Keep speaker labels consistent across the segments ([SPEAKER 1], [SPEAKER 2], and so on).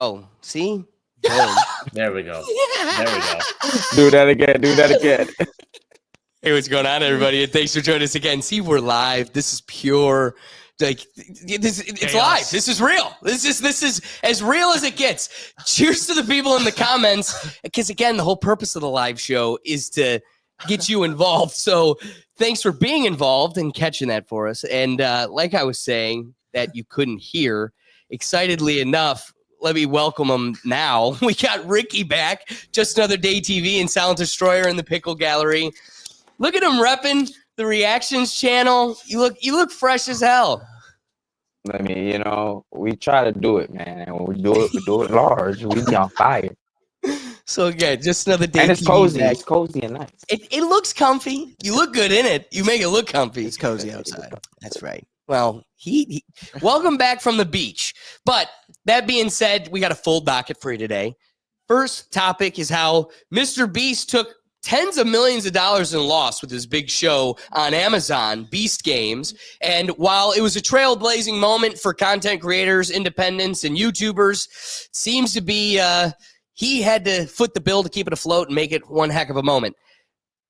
[SPEAKER 1] Oh, see? Boom.
[SPEAKER 2] There we go. There we go.
[SPEAKER 3] Do that again. Do that again.
[SPEAKER 1] Hey, what's going on, everybody? And thanks for joining us again. See, we're live. This is pure. It's live. This is real. This is as real as it gets. Cheers to the people in the comments, because again, the whole purpose of the live show is to get you involved. So thanks for being involved and catching that for us. And like I was saying, that you couldn't hear, excitedly enough, let me welcome him now. We got Ricky back. Just Another Day TV and Silent Destroyer in the Pickle Gallery. Look at him repping the reactions channel. You look fresh as hell.
[SPEAKER 3] I mean, we try to do it, man. And when we do it large. We be on fire.
[SPEAKER 1] So again, Just Another Day.
[SPEAKER 3] And it's
[SPEAKER 1] TV
[SPEAKER 3] cozy.
[SPEAKER 1] back.
[SPEAKER 3] It's cozy and nice.
[SPEAKER 1] It looks comfy. You look good in it. You make it look comfy.
[SPEAKER 4] It's cozy outside.
[SPEAKER 1] That's right. Well, he welcome back from the beach. But that being said, we got a full docket for you today. First topic is how Mr. Beast took tens of millions of dollars in loss with his big show on Amazon, Beast Games. And while it was a trailblazing moment for content creators, independents, and YouTubers, seems to be he had to foot the bill to keep it afloat and make it one heck of a moment.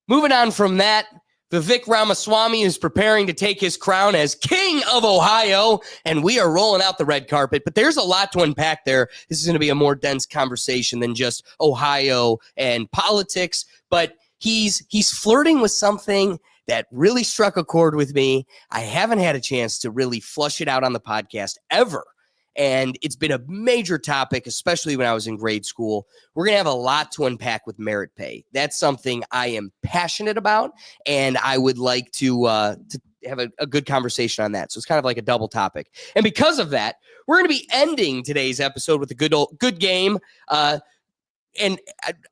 [SPEAKER 1] Moving on from that, Vivek Ramaswamy is preparing to take his crown as King of Ohio, and we are rolling out the red carpet. But there's a lot to unpack there. This is going to be a more dense conversation than just Ohio and politics. But he's flirting with something that really struck a chord with me. I haven't had a chance to really flush it out on the podcast ever. And it's been a major topic, especially when I was in grade school. We're going to have a lot to unpack with merit pay. That's something I am passionate about, and I would like to have a good conversation on that. So it's kind of like a double topic. And because of that, we're going to be ending today's episode with a good game. And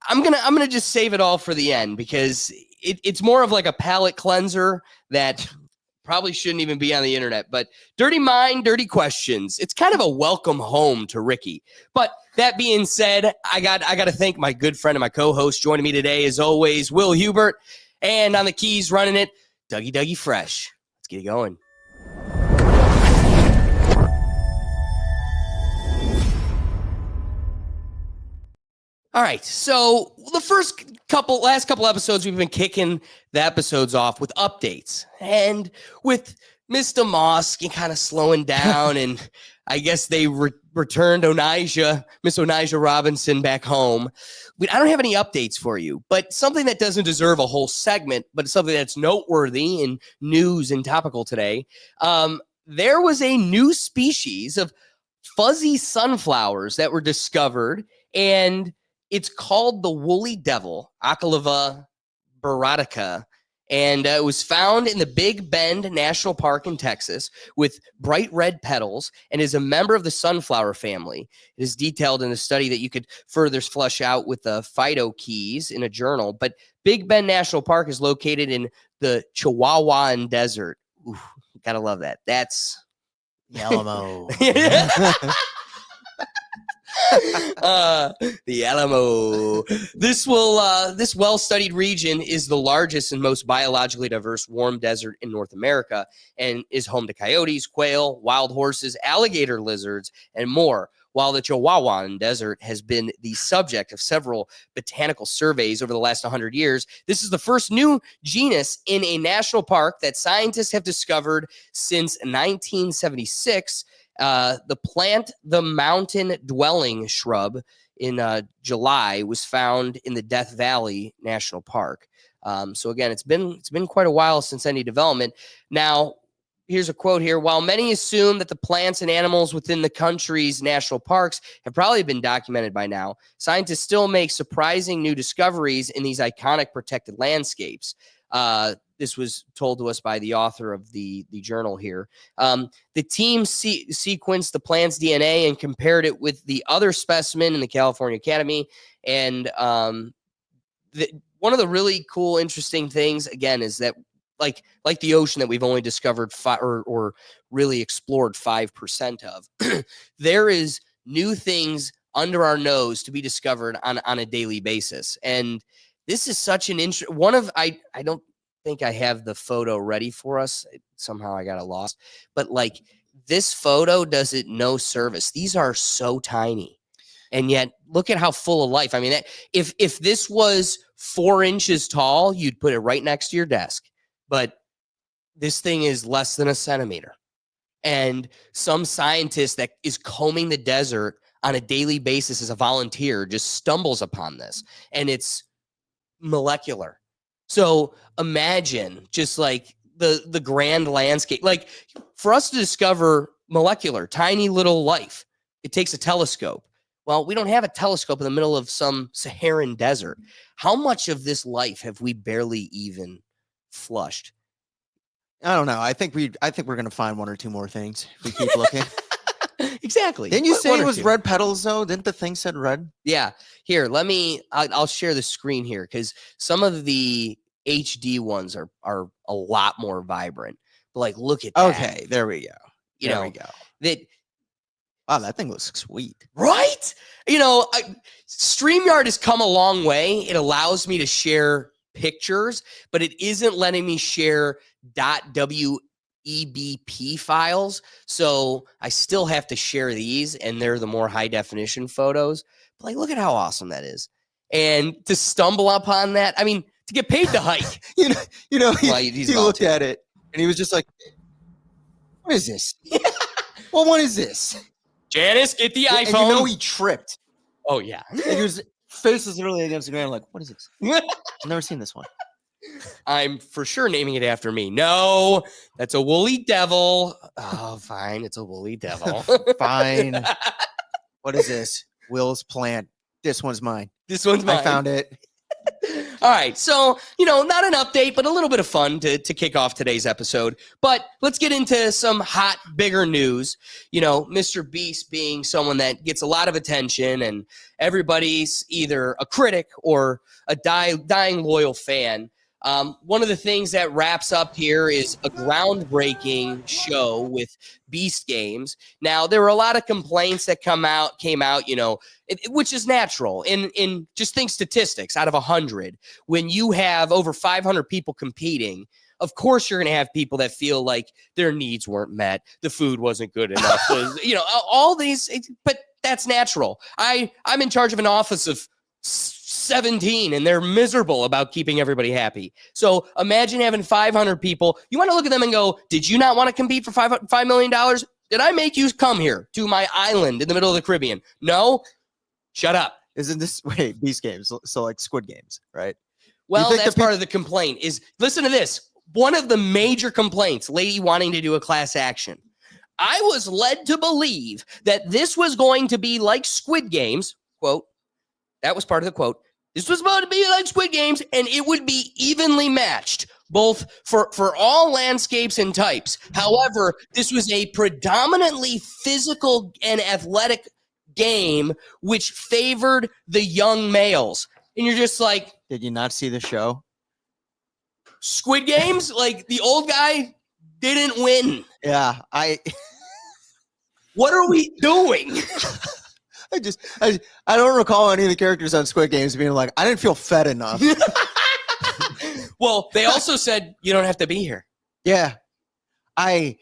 [SPEAKER 1] I'm gonna just save it all for the end, because it's more of like a palate cleanser that probably shouldn't even be on the internet. But Dirty Mind, Dirty Questions. It's kind of a welcome home to Ricky. But that being said, I got to thank my good friend and my co-host joining me today, as always, Will Hubert, and on the keys running it, Dougie Fresh. Let's get it going. All right, so the last couple episodes, we've been kicking the episodes off with updates, and with Mr. Moss kind of slowing down, and I guess they returned Miss Onijah Robinson back home. I don't have any updates for you, but something that doesn't deserve a whole segment, but it's something that's noteworthy in news and topical today. There was a new species of fuzzy sunflowers that were discovered, and it's called the woolly devil, Acaleva baratica, and it was found in the Big Bend National Park in Texas with bright red petals and is a member of the sunflower family. It is detailed in a study that you could further flesh out with the phyto keys in a journal. But Big Bend National Park is located in the Chihuahuan Desert. Ooh, gotta love that. That's
[SPEAKER 4] the Alamo.
[SPEAKER 1] The Alamo. This well-studied region is the largest and most biologically diverse warm desert in North America, and is home to coyotes, quail, wild horses, alligator lizards, and more. While the Chihuahuan Desert has been the subject of several botanical surveys over the last 100 years, this is the first new genus in a national park that scientists have discovered since 1976. The plant, the mountain dwelling shrub, in July was found in the Death Valley National Park. So again, it's been quite a while since any development. Now, here's a quote here. While many assume that the plants and animals within the country's national parks have probably been documented by now, scientists still make surprising new discoveries in these iconic protected landscapes. This was told to us by the author of the journal here. The team sequenced the plant's DNA and compared it with the other specimen in the California Academy. And one of the really cool, interesting things, again, is that like the ocean that we've only discovered or really explored 5% of, there is new things under our nose to be discovered on a daily basis. And this is such an I don't think I have the photo ready for us. Somehow I got it lost. But like, this photo does it no service. These are so tiny. And yet, look at how full of life. I mean, if this was 4 inches tall, you'd put it right next to your desk. But this thing is less than a centimeter. And some scientist that is combing the desert on a daily basis as a volunteer just stumbles upon this. And it's molecular. So imagine just like the grand landscape. Like for us to discover molecular, tiny little life, it takes a telescope. Well, we don't have a telescope in the middle of some Saharan desert. How much of this life have we barely even flushed?
[SPEAKER 4] I don't know. I think we're gonna find 1 or 2 more things if we keep looking.
[SPEAKER 1] Exactly.
[SPEAKER 4] Didn't you
[SPEAKER 1] One
[SPEAKER 4] say
[SPEAKER 1] or
[SPEAKER 4] it was
[SPEAKER 1] two.
[SPEAKER 4] red petals though? Didn't the thing said red?
[SPEAKER 1] Yeah. Here, I'll share the screen here because some of the HD ones are a lot more vibrant. But like, look at that.
[SPEAKER 4] Okay, there we go. There we go.
[SPEAKER 1] That
[SPEAKER 4] Wow, that thing looks sweet.
[SPEAKER 1] right? StreamYard has come a long way. It allows me to share pictures, but it isn't letting me share .webp files. So I still have to share these, and they're the more high definition photos. But like, look at how awesome that is. And to stumble upon that, I mean, to get paid to hike.
[SPEAKER 4] He
[SPEAKER 1] Well, he's
[SPEAKER 4] he looked
[SPEAKER 1] volunteering.
[SPEAKER 4] at it and he was just like, "What is this? Well, what is this?"
[SPEAKER 1] Janice, get the
[SPEAKER 4] And
[SPEAKER 1] iPhone.
[SPEAKER 4] he tripped.
[SPEAKER 1] Oh, yeah.
[SPEAKER 4] And his face was literally against the ground. Like, what is this? I've never seen this one.
[SPEAKER 1] I'm for sure naming it after me. No, that's a woolly devil. Oh, fine. It's a woolly devil.
[SPEAKER 4] Fine. What is this? Will's plant. This one's mine.
[SPEAKER 1] This one's mine.
[SPEAKER 4] I found it.
[SPEAKER 1] All right. So, not an update, but a little bit of fun to kick off today's episode. But let's get into some hot, bigger news. Mr. Beast being someone that gets a lot of attention and everybody's either a critic or a dying loyal fan. One of the things that wraps up here is a groundbreaking show with Beast Games. Now, there were a lot of complaints that came out, which is natural. In just think statistics, out of 100, when you have over 500 people competing, of course you're going to have people that feel like their needs weren't met, the food wasn't good enough, all these. But that's natural. I'm in charge of an office of 17 and they're miserable about keeping everybody happy. So imagine having 500 people. You want to look at them and go, did you not want to compete for $5 million? Did I make you come here to my island in the middle of the Caribbean? No, shut up.
[SPEAKER 4] Isn't this Beast Games? So like Squid Games, right?
[SPEAKER 1] Well,
[SPEAKER 4] think
[SPEAKER 1] that's
[SPEAKER 4] the
[SPEAKER 1] part of the complaint is, listen to this. One of the major complaints, lady wanting to do a class action. I was led to believe that this was going to be like Squid Games, quote. That was part of the quote. This was about to be like Squid Games, and it would be evenly matched, both for all landscapes and types. However, this was a predominantly physical and athletic game, which favored the young males. And you're just like,
[SPEAKER 4] Did you not see the show?
[SPEAKER 1] Squid Games? Like, the old guy didn't win.
[SPEAKER 4] Yeah,
[SPEAKER 1] What are we doing?
[SPEAKER 4] I don't recall any of the characters on Squid Games being like, I didn't feel fed enough.
[SPEAKER 1] Well, they also said you don't have to be here.
[SPEAKER 4] Yeah, I've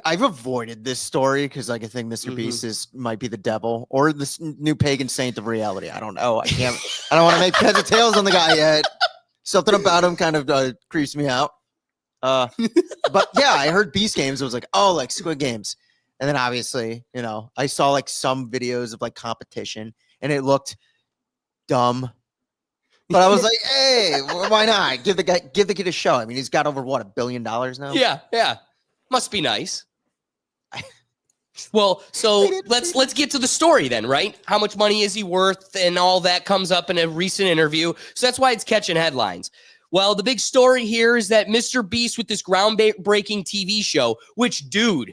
[SPEAKER 4] avoided this story because I think Mr. Beast might be the devil or this new pagan saint of reality. I don't know. I don't want to make heads or tails on the guy yet. Something about him kind of creeps me out. But yeah, I heard Beast Games. I was like, oh, like Squid Games. And then obviously, I saw like some videos of like competition and it looked dumb. But I was like, hey, why not? Give the kid a show. I mean, he's got over $1 billion now.
[SPEAKER 1] Yeah. Must be nice. Well, so let's get to the story then, right? How much money is he worth and all that comes up in a recent interview. So that's why it's catching headlines. Well, the big story here is that Mr. Beast with this groundbreaking TV show, which, dude,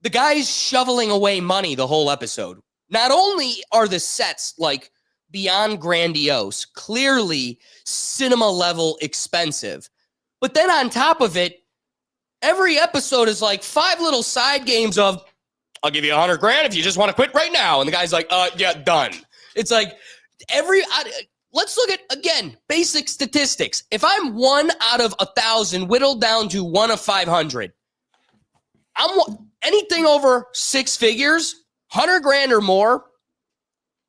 [SPEAKER 1] the guy's shoveling away money the whole episode. Not only are the sets like beyond grandiose, clearly cinema level expensive, but then on top of it, every episode is like 5 little side games of, I'll give you $100,000 if you just want to quit right now. And the guy's like, yeah, done. It's like let's look at, again, basic statistics. If I'm 1 out of 1,000 whittled down to 1 of 500, anything over 6 figures, 100 grand or more,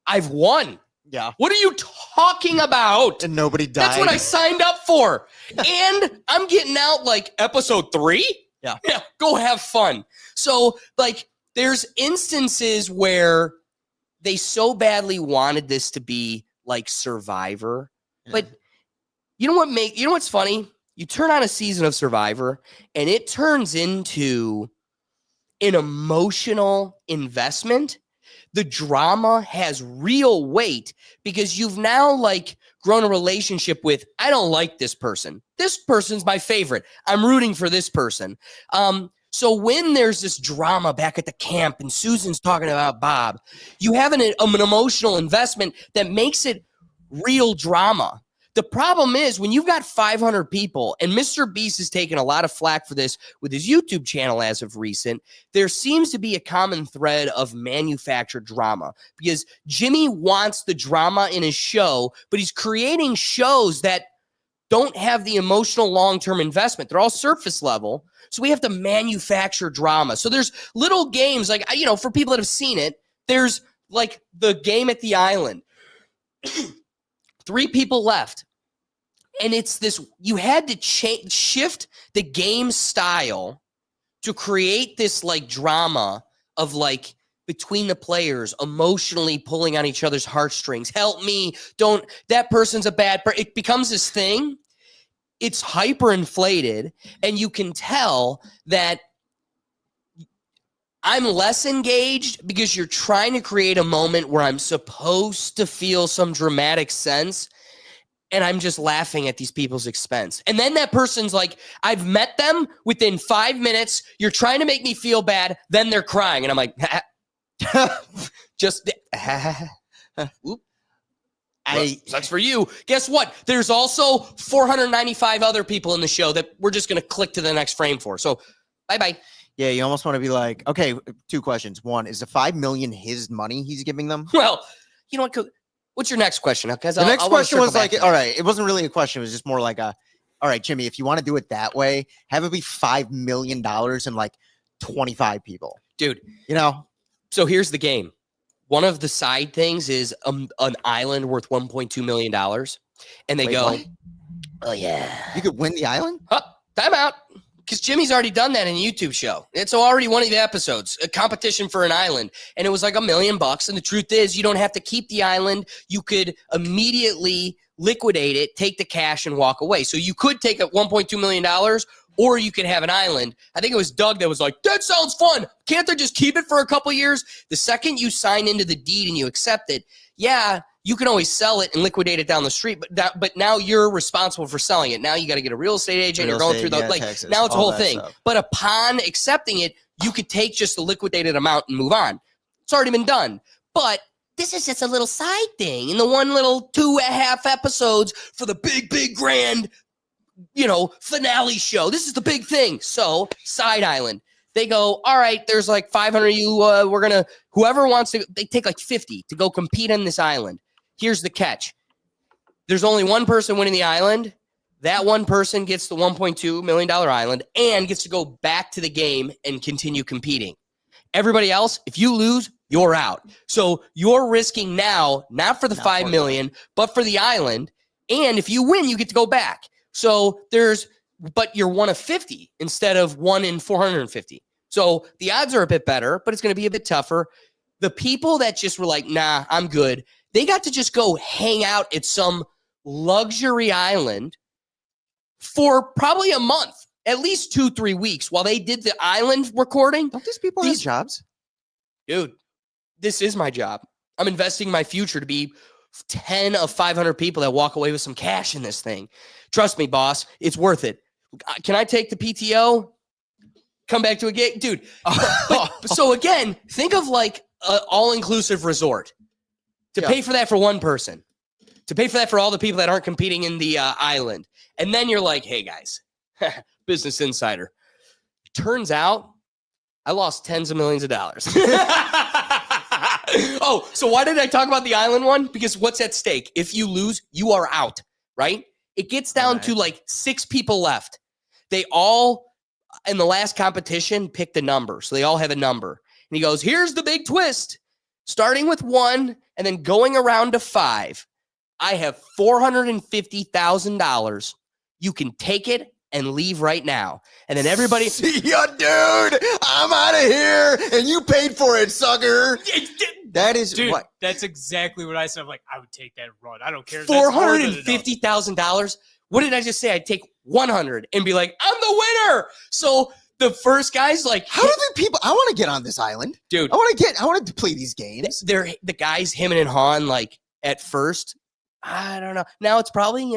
[SPEAKER 1] I've won.
[SPEAKER 4] Yeah.
[SPEAKER 1] What are you talking about?
[SPEAKER 4] And nobody died.
[SPEAKER 1] That's what I signed up for. And I'm getting out like episode 3.
[SPEAKER 4] Yeah.
[SPEAKER 1] Yeah. Go have fun. So like there's instances where they so badly wanted this to be like Survivor.
[SPEAKER 4] Yeah.
[SPEAKER 1] But you know what's funny? You turn on a season of Survivor and it turns into an emotional investment. The drama has real weight because you've now like grown a relationship with, I don't like this person. This person's my favorite. I'm rooting for this person. So when there's this drama back at the camp and Susan's talking about Bob, you have an emotional investment that makes it real drama. The problem is when you've got 500 people, and Mr. Beast has taken a lot of flack for this with his YouTube channel as of recent, there seems to be a common thread of manufactured drama because Jimmy wants the drama in his show, but he's creating shows that don't have the emotional long-term investment. They're all surface level. So we have to manufacture drama. So there's little games like, for people that have seen it, there's like the game at the island. 3 people left. And it's this, you had to shift the game style to create this like drama of like between the players emotionally pulling on each other's heartstrings. Help me. That person's a bad person. It becomes this thing. It's hyperinflated. And you can tell that I'm less engaged because you're trying to create a moment where I'm supposed to feel some dramatic sense. And I'm just laughing at these people's expense. And then that person's like, I've met them within 5 minutes. You're trying to make me feel bad. Then they're crying. And I'm like, just, oop. Sucks for you. Guess what? There's also 495 other people in the show that we're just going to click to the next frame for. So bye-bye.
[SPEAKER 4] Yeah, you almost want to be like, okay, 2 questions. One, is the $5 million his money he's giving them?
[SPEAKER 1] Well, you know what? What's your next question? Because
[SPEAKER 4] the next question was like, all right, it wasn't really a question. It was just more like all right, Jimmy, if you want to do it that way, have it be $5 million and like 25 people.
[SPEAKER 1] Dude,
[SPEAKER 4] So
[SPEAKER 1] here's the game. One of the side things is an island worth $1.2 million. And they go,
[SPEAKER 4] what?
[SPEAKER 1] oh, yeah.
[SPEAKER 4] You could win the island?
[SPEAKER 1] Time out. Because Jimmy's already done that in a YouTube show. It's already one of the episodes, a competition for an island. And it was like $1 million. And the truth is, you don't have to keep the island. You could immediately liquidate it, take the cash, and walk away. So you could take a $1.2 million, or you could have an island. I think it was Doug that was like, that sounds fun. Can't they just keep it for a couple years? The second you sign into the deed and you accept it, yeah, you can always sell it and liquidate it down the street, but now you're responsible for selling it. Now you got to get a real estate agent. You're going through taxes, now it's a whole thing. Stuff. But upon accepting it, you could take just the liquidated amount and move on. It's already been done. But this is just a little side thing in the one little 2.5 episodes for the big grand, finale show. This is the big thing. So side island. They go, all right, there's like 500 of you. Whoever wants to, they take like 50 to go compete on this island. Here's the catch. There's only one person winning the island. That one person gets the $1.2 million island and gets to go back to the game and continue competing. Everybody else, if you lose, you're out. So you're risking now, not for the $5 million, but for the island. And if you win, you get to go back. So but you're 1 of 50 instead of 1 in 450. So the odds are a bit better, but it's going to be a bit tougher. The people that just were like, nah, I'm good, they got to just go hang out at some luxury island for probably a month, at least 2-3 weeks while they did the island recording.
[SPEAKER 4] Don't these people have jobs?
[SPEAKER 1] Dude, this is my job. I'm investing my future to be 10 of 500 people that walk away with some cash in this thing. Trust me, boss, it's worth it. Can I take the PTO? Come back to a gig? Dude. So again, think of like an all-inclusive resort. To pay for that for one person. To pay for that for all the people that aren't competing in the island. And then you're like, hey, guys, Business Insider. Turns out I lost tens of millions of dollars. Oh, so why did I talk about the island one? Because what's at stake? If you lose, you are out, right? It gets down to like 6 people left. They all, in the last competition, picked a number. So they all have a number. And he goes, here's the big twist. Starting with 1 and then going around to 5. I have $450,000. You can take it and leave right now. And then everybody,
[SPEAKER 4] see ya, dude. I'm out of here, and you paid for it, sucker. That is
[SPEAKER 5] Dude,
[SPEAKER 4] what.
[SPEAKER 5] that's exactly what I said. I'm like, I would take that run. I don't care. That's more than enough.
[SPEAKER 1] $450,000. What did I just say? I'd take 100 and be like, I'm the winner. So the first guy's like,
[SPEAKER 4] How do the people? I want to get on this island,
[SPEAKER 1] dude.
[SPEAKER 4] I want to play these games.
[SPEAKER 1] They're the guys, him and Han, like at first, I don't know. Now it's probably,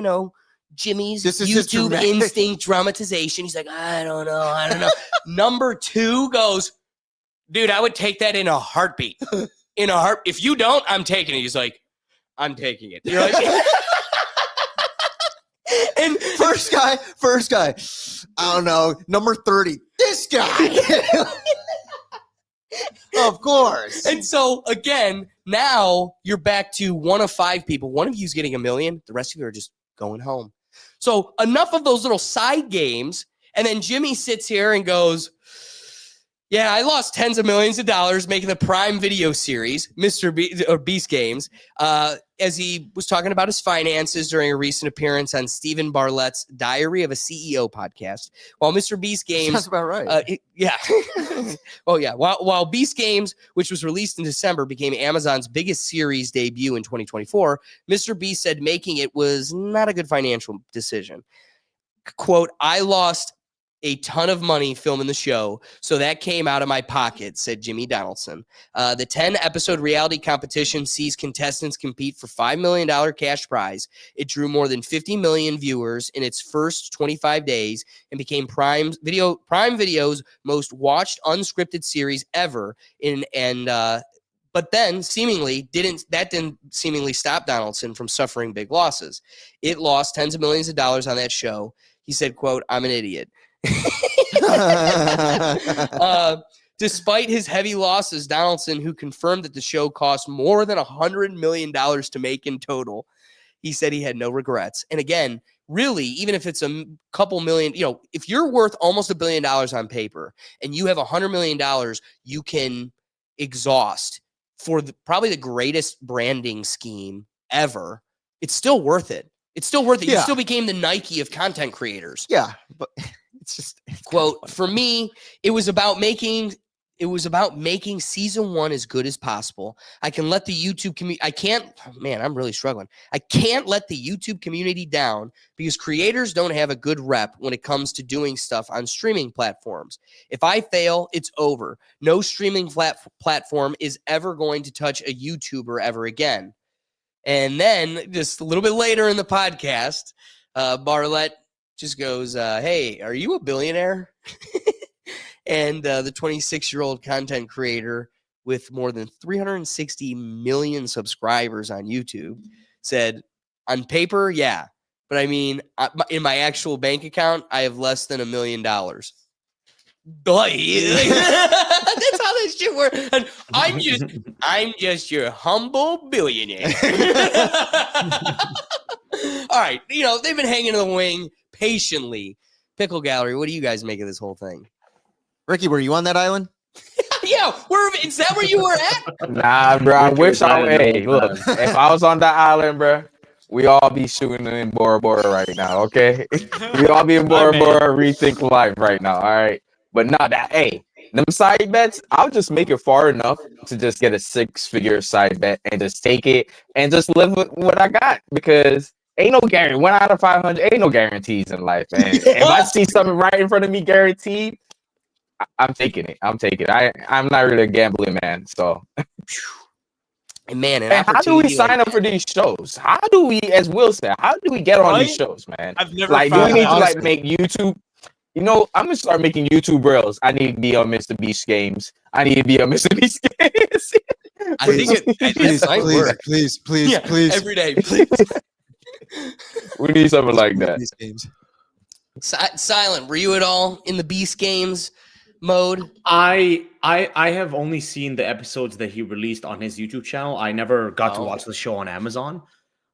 [SPEAKER 1] Jimmy's
[SPEAKER 4] This is his
[SPEAKER 1] YouTube
[SPEAKER 4] dramatic-
[SPEAKER 1] instinct dramatization. He's like, I don't know. Number 2 goes, dude, I would take that in a heartbeat. If you don't, I'm taking it. He's like, I'm taking it. You're like, and
[SPEAKER 4] First guy. I don't know. Number 30. This guy. Of course.
[SPEAKER 1] And so again, now you're back to 1 of 5 people. One of you is getting $1 million. The rest of you are just going home. So enough of those little side games. And then Jimmy sits here and goes, yeah, I lost tens of millions of dollars making the Prime Video series, Beast Games, as he was talking about his finances during a recent appearance on Stephen Bartlett's Diary of a CEO podcast. While Mr. Beast Games,
[SPEAKER 4] Sounds about right.
[SPEAKER 1] yeah. Oh, yeah. While Beast Games, which was released in December, became Amazon's biggest series debut in 2024, Mr. Beast said making it was not a good financial decision. Quote, I lost a ton of money filming the show, so that came out of my pocket, said Jimmy Donaldson. The 10-episode reality competition sees contestants compete for $5 million cash prize. It drew more than 50 million viewers in its first 25 days and became Prime Video's most watched unscripted series ever. But then didn't seemingly stop Donaldson from suffering big losses. It lost tens of millions of dollars on that show. He said, quote, I'm an idiot. Despite his heavy losses, Donaldson, who confirmed that the show cost more than $100 million to make in total, he said he had no regrets. And again, really, even if it's a couple million, if you're worth almost $1 billion on paper and you have $100 million, you can exhaust for probably the greatest branding scheme ever. It's still worth it.
[SPEAKER 4] Yeah.
[SPEAKER 1] You still became the Nike of content creators.
[SPEAKER 4] Yeah, but it's
[SPEAKER 1] Quote, for me, it was about making season 1 as good as possible. I can let the YouTube community, I'm really struggling. I can't let the YouTube community down because creators don't have a good rep when it comes to doing stuff on streaming platforms. If I fail, it's over. No streaming platform is ever going to touch a YouTuber ever again. And then just a little bit later in the podcast, Bartlett just goes, hey, are you a billionaire? And the 26-year-old content creator with more than 360 million subscribers on YouTube said, on paper, yeah. But I mean, in my actual bank account, I have less than $1 million. That's how this shit works. And I'm just your humble billionaire. All right. They've been hanging in the wing patiently. Pickle Gallery, what do you guys make of this whole thing?
[SPEAKER 4] Ricky, were you on that island?
[SPEAKER 1] Yeah, is that where you were at?
[SPEAKER 3] Nah, bro. I wish I would. Hey,
[SPEAKER 2] Look,
[SPEAKER 3] look, if I was on that island, bro, we all be shooting in Bora Bora right now, okay? We all be in Bora Bora, rethink life right now, all right? But not that, hey, them side bets, I'll just make it far enough to just get a 6-figure side bet and just take it and just live with what I got because ain't no guarantee. 1 out of 500, ain't no guarantees in life, man. If I see something right in front of me guaranteed, I'm taking it. I'm not really a gambling man, so.
[SPEAKER 1] Man,
[SPEAKER 3] how do we sign up for these shows? How do we, as Will said, how do we get on these shows, man?
[SPEAKER 5] I've never
[SPEAKER 3] do we
[SPEAKER 5] found
[SPEAKER 3] need
[SPEAKER 5] out.
[SPEAKER 3] to make YouTube? I'm gonna start making YouTube reels. I need to be on Mr. Beast Games. I need to be on Mr. Beast Games.
[SPEAKER 1] I think it might work.
[SPEAKER 4] Please,
[SPEAKER 1] Yeah, every day, please.
[SPEAKER 3] We need something like that.
[SPEAKER 4] These games.
[SPEAKER 1] Silent, were you at all in the Beast Games mode?
[SPEAKER 2] I have only seen the episodes that he released on his YouTube channel. I never got to watch the show on Amazon,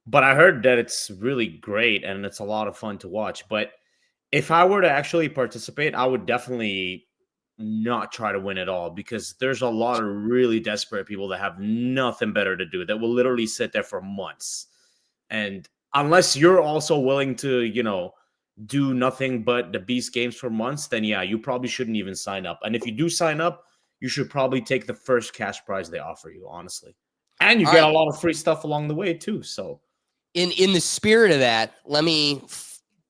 [SPEAKER 2] but I heard that it's really great and it's a lot of fun to watch. But if I were to actually participate, I would definitely not try to win at all, because there's a lot of really desperate people that have nothing better to do that will literally sit there for months. And unless you're also willing to, do nothing but the Beast games for months, then yeah, you probably shouldn't even sign up. And if you do sign up, you should probably take the first cash prize they offer you, honestly. And you get a lot of free stuff along the way too. So
[SPEAKER 1] in the spirit of that, let me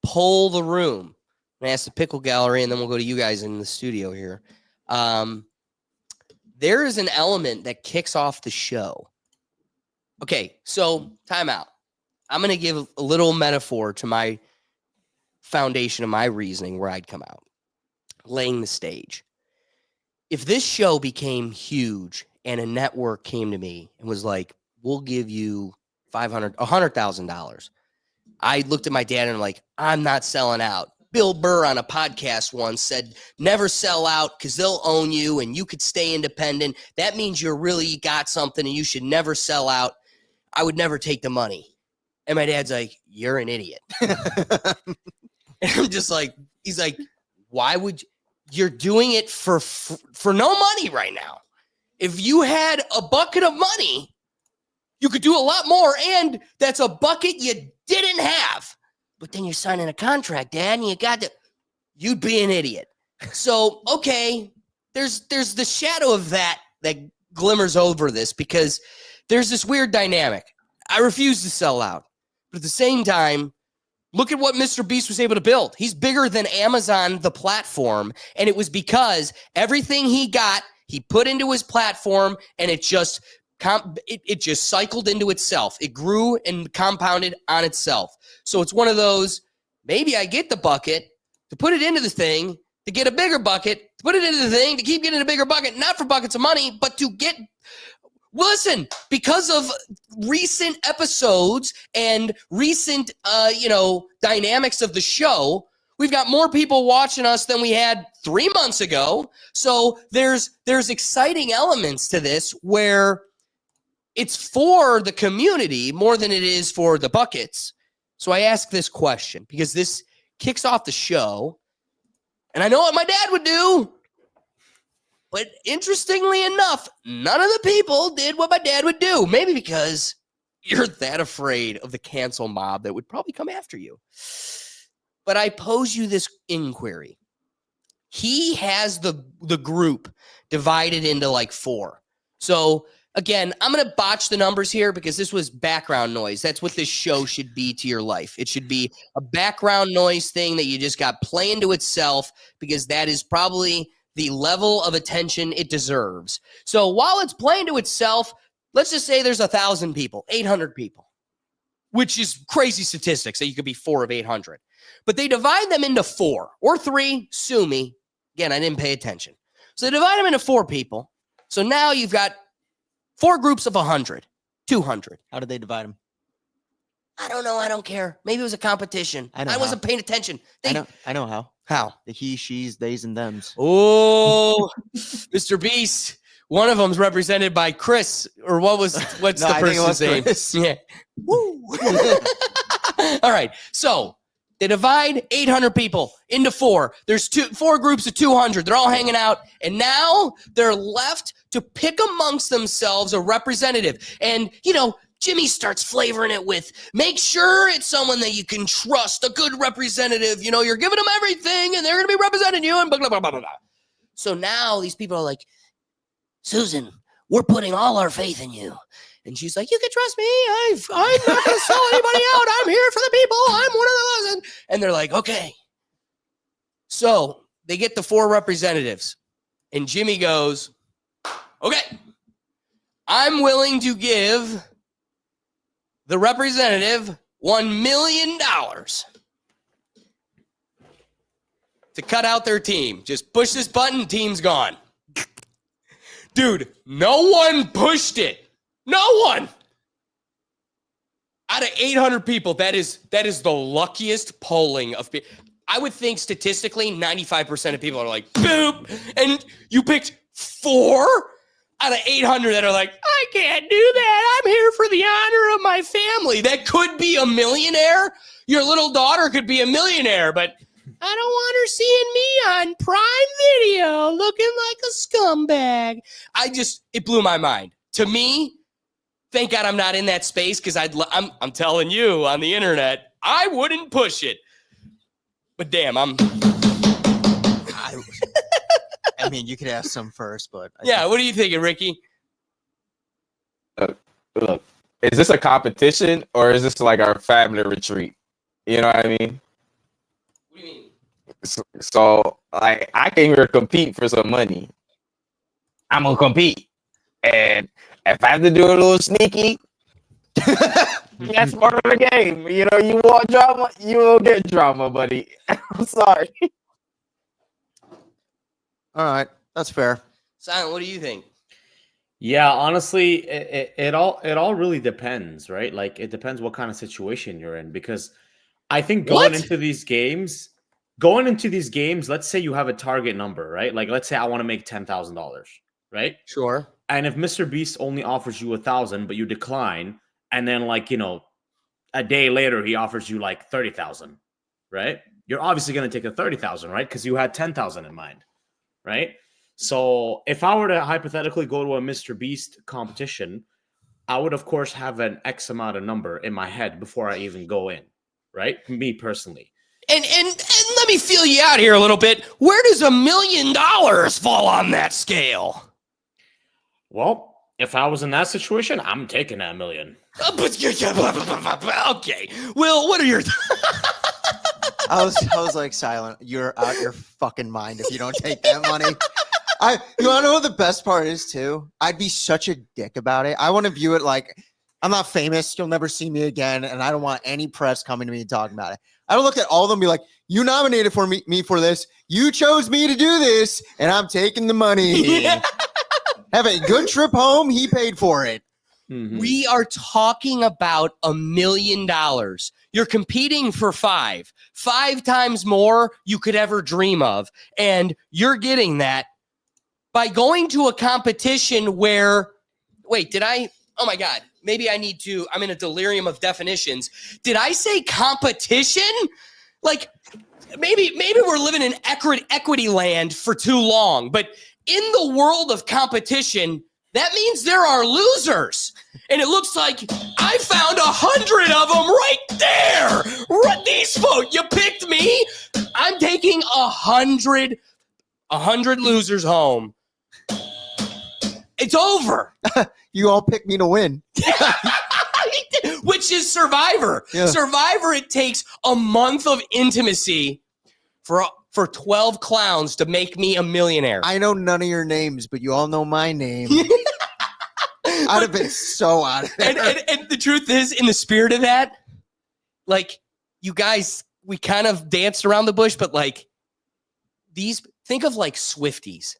[SPEAKER 1] poll the room and ask the Pickle Gallery, and then we'll go to you guys in the studio here. There is an element that kicks off the show. Okay, so time out. I'm going to give a little metaphor to my foundation of my reasoning where I'd come out, laying the stage. If this show became huge and a network came to me and was like, we'll give you $100,000. I looked at my dad and I'm like, I'm not selling out. Bill Burr on a podcast once said, never sell out because they'll own you and you could stay independent. That means you're really got something and you should never sell out. I would never take the money. And my dad's like, you're an idiot. And I'm just like, he's like, why would you're doing it for no money right now? If you had a bucket of money, you could do a lot more. And that's a bucket you didn't have. But then you're signing a contract, Dad, and you'd be an idiot. So, okay, there's the shadow of that glimmers over this, because there's this weird dynamic. I refuse to sell out. But at the same time, look at what Mr. Beast was able to build. He's bigger than Amazon, the platform. And it was because everything he got, he put into his platform, and it just cycled into itself. It grew and compounded on itself. So it's one of those, maybe I get the bucket to put it into the thing, to get a bigger bucket, to put it into the thing, to keep getting a bigger bucket, not for buckets of money, but to get... Listen, because of recent episodes and recent, dynamics of the show, we've got more people watching us than we had 3 months ago. So there's exciting elements to this where it's for the community more than it is for the buckets. So I ask this question because this kicks off the show, and I know what my dad would do. But interestingly enough, none of the people did what my dad would do. Maybe because you're that afraid of the cancel mob that would probably come after you. But I pose you this inquiry. He has the group divided into like 4. So again, I'm going to botch the numbers here because this was background noise. That's what this show should be to your life. It should be a background noise thing that you just got playing to itself, because that is probably the level of attention it deserves. So while it's playing to itself, let's just say there's 1,000 people, 800 people, which is crazy statistics that you could be 4 of 800. But they divide them into 4 or 3, sue me. Again, I didn't pay attention. So they divide them into 4 people. So now you've got 4 groups of 100, 200.
[SPEAKER 4] How did they divide them?
[SPEAKER 1] I don't know. I don't care. Maybe it was a competition. I wasn't paying attention.
[SPEAKER 4] I know how.
[SPEAKER 1] How?
[SPEAKER 4] The he, she's, theys, and thems.
[SPEAKER 1] Oh, Mr. Beast. One of them's represented by Chris, or what's the person's name?
[SPEAKER 4] Chris.
[SPEAKER 1] Yeah. Woo. All right. So they divide 800 people into 4. There's 4 groups of 200. They're all hanging out. And now they're left to pick amongst themselves a representative. And, Jimmy starts flavoring it with, make sure it's someone that you can trust, a good representative. You're giving them everything and they're going to be representing you and blah, blah, blah, blah, blah. So now these people are like, Susan, we're putting all our faith in you. And she's like, you can trust me. I'm not going to sell anybody out. I'm here for the people. I'm one of those. And they're like, okay. So they get the 4 representatives. And Jimmy goes, okay, I'm willing to give the representative $1 million to cut out their team. Just push this button, team's gone. Dude, no one pushed it. No one. Out of 800 people, that is the luckiest polling of people. I would think statistically 95% of people are like, boop. And you picked 4 out of 800 that are like, I can't do that. I'm here for the honor of my family. That could be a millionaire. Your little daughter could be a millionaire, but I don't want her seeing me on Prime Video looking like a scumbag. It blew my mind. To me, thank God I'm not in that space because I'm telling you on the internet, I wouldn't push it. But damn,
[SPEAKER 4] I mean, you could ask some first, but
[SPEAKER 1] yeah. What are you thinking, Ricky?
[SPEAKER 3] Look, is this a competition or is this like our family retreat? You know what I mean?
[SPEAKER 1] What do you mean?
[SPEAKER 3] So like, I came here to compete for some money. I'm gonna compete, and if I have to do a little sneaky, that's part of the game. You know, you want drama, you will get drama, buddy. I'm sorry.
[SPEAKER 4] all right, that's fair.
[SPEAKER 1] Silent, what do you think?
[SPEAKER 2] Yeah, honestly, it all really depends, right? Like it depends what kind of situation you're in because I think going into these games, let's say you have a target number, right? Like let's say I want to make $10,000, right?
[SPEAKER 1] Sure.
[SPEAKER 2] And if Mr. Beast only offers you 1,000, but you decline, and then like, a day later he offers you like 30,000, right? You're obviously going to take the 30,000, right? Because you had 10,000 in mind, right? So if I were to hypothetically go to a Mr. Beast competition, I would of course have an X amount of number in my head before I even go in, right? Me personally.
[SPEAKER 1] And let me feel you out here a little bit. Where does $1 million fall on that scale?
[SPEAKER 2] Well, if I was in that situation, I'm taking that $1 million.
[SPEAKER 1] Okay. Will, what are your
[SPEAKER 4] I was like, Silent, you're out your fucking mind if you don't take that money. You want to know what the best part is too? I'd be such a dick about it. I want to view it like I'm not famous. You'll never see me again, and I don't want any press coming to me and talking about it. I would look at all of them and be like, "You nominated for me for this. You chose me to do this, and I'm taking the money.
[SPEAKER 1] Yeah.
[SPEAKER 4] Have a good trip home. He paid for it."
[SPEAKER 2] Mhm.
[SPEAKER 1] We are talking about $1 million. You're competing for five times more you could ever dream of. And you're getting that by going to a competition where, oh my God, maybe I'm in a delirium of definitions. Did I say competition? Like maybe we're living in equity land for too long, but in the world of competition, that means there are losers. And it looks like I found 100 of them right there. Right, these folks, you picked me. I'm taking 100 losers home. It's over.
[SPEAKER 4] You all picked me to win.
[SPEAKER 1] Which is Survivor.
[SPEAKER 4] Yeah.
[SPEAKER 1] Survivor, it takes a month of intimacy for 12 clowns to make me a millionaire.
[SPEAKER 4] I know none of your names, but you all know my name. I'd have been so out of there.
[SPEAKER 1] And the truth is, in the spirit of that, like, you guys, we kind of danced around the bush, but like, think of like Swifties.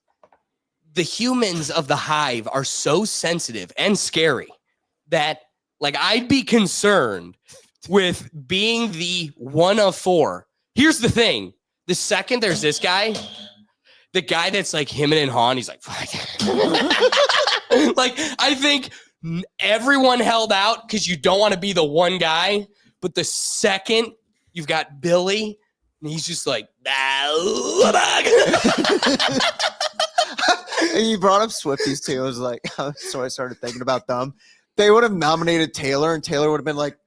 [SPEAKER 1] The humans of the hive are so sensitive and scary that, like, I'd be concerned with being the one of four. Here's the thing. The second there's this guy, the guy that's like him and Han, he's like, like, I think everyone held out because you don't want to be the one guy. But the second you've got Billy, and he's just like,
[SPEAKER 4] And you brought up Swifties too. I was like, so I started thinking about them. They would have nominated Taylor, and Taylor would have been like,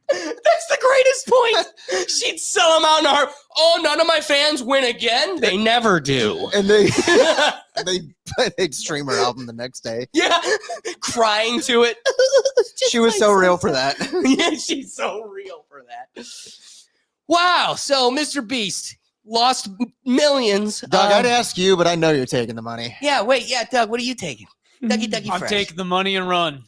[SPEAKER 1] that's the greatest point. She'd sell them out in her. Oh, none of my fans win again. They never do.
[SPEAKER 4] and they'd stream her album the next day.
[SPEAKER 1] Yeah, crying to it.
[SPEAKER 4] She was so real for that.
[SPEAKER 1] Yeah, she's so real for that. Wow. So, Mr. Beast lost millions.
[SPEAKER 4] Doug, I'd ask you, but I know you're taking the money.
[SPEAKER 1] Yeah, wait. Yeah, Doug, what are you taking? Dougie
[SPEAKER 5] I'm
[SPEAKER 1] Fresh.
[SPEAKER 5] taking the money and run.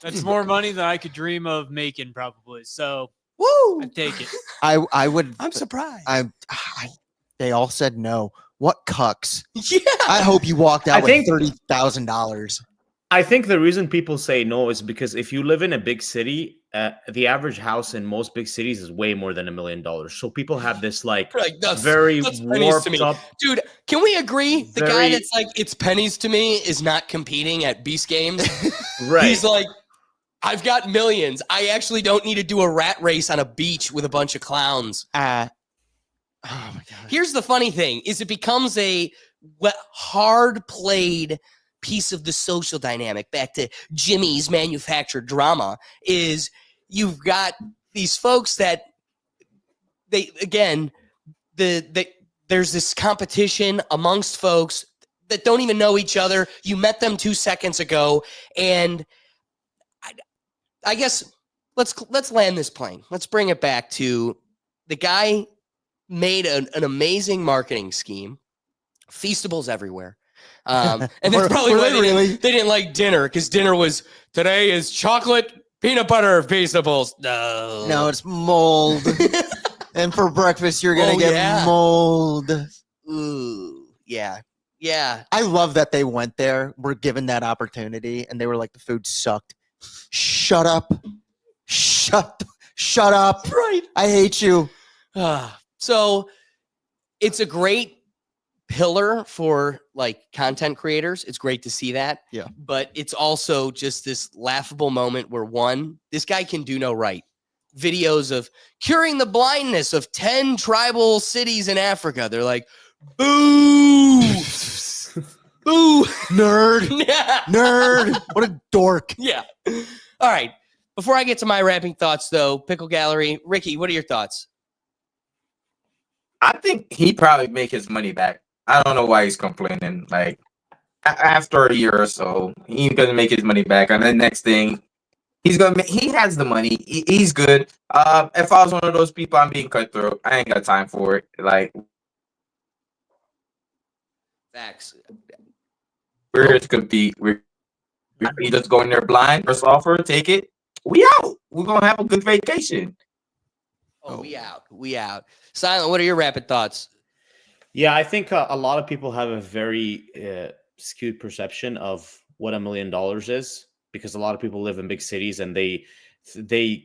[SPEAKER 5] That's more money than I could dream of making, probably. So
[SPEAKER 1] Woo!
[SPEAKER 5] I take it.
[SPEAKER 4] I would.
[SPEAKER 1] I'm surprised.
[SPEAKER 4] They all said no. What cucks?
[SPEAKER 1] Yeah.
[SPEAKER 4] I hope you walked out
[SPEAKER 2] I
[SPEAKER 4] with
[SPEAKER 2] think-
[SPEAKER 4] $30,000.
[SPEAKER 2] I think the reason people say no is because if you live in a big city, the average house in most big cities is way more than $1 million. So people have this like
[SPEAKER 1] That's
[SPEAKER 2] very
[SPEAKER 1] pennies to
[SPEAKER 2] warped
[SPEAKER 1] me.
[SPEAKER 2] up.
[SPEAKER 1] Dude, can we agree? The guy
[SPEAKER 2] Very-
[SPEAKER 1] that's like, it's pennies to me is not competing at Beast Games.
[SPEAKER 2] Right.
[SPEAKER 1] He's like, I've got millions. I actually don't need to do a rat race on a beach with a bunch of clowns.
[SPEAKER 4] Oh my god.
[SPEAKER 1] Here's the funny thing is it becomes a hard played piece of the social dynamic. Back to Jimmy's manufactured drama is you've got these folks that there's this competition amongst folks that don't even know each other. You met them 2 seconds ago, and I guess let's land this plane. Let's bring it back to the guy made an amazing marketing scheme, Feastables everywhere. And that's probably why they didn't like dinner, because dinner was, today is chocolate peanut butter Feastables.
[SPEAKER 4] No, it's mold. And for breakfast, you're going to get mold.
[SPEAKER 1] Ooh, yeah. Yeah.
[SPEAKER 4] I love that they went there, were given that opportunity, and they were like, the food sucked. Shut up. Shut up.
[SPEAKER 1] Right.
[SPEAKER 4] I hate you.
[SPEAKER 1] So it's a great pillar for like content creators. It's great to see that.
[SPEAKER 4] Yeah.
[SPEAKER 1] But it's also just this laughable moment where this guy can do no right. Videos of curing the blindness of 10 tribal cities in Africa. They're like, boo. Boo.
[SPEAKER 4] Nerd.
[SPEAKER 1] Yeah.
[SPEAKER 4] Nerd. What a dork.
[SPEAKER 1] Yeah. All right. Before I get to my wrapping thoughts, though, Pickle Gallery, Ricky, what are your thoughts?
[SPEAKER 3] I think he probably make his money back. I don't know why he's complaining. Like after a year or so, he's gonna make his money back, and then next thing, he has the money. He's good. If I was one of those people, I'm being cutthroat. I ain't got time for it. Like
[SPEAKER 1] Facts.
[SPEAKER 3] we're here to compete. We just go in there blind. First offer, take it. We out. We're gonna have a good vacation.
[SPEAKER 1] Oh, we out. We out. Silent, what are your rapid thoughts?
[SPEAKER 2] Yeah, I think a lot of people have a very skewed perception of what $1 million is, because a lot of people live in big cities and they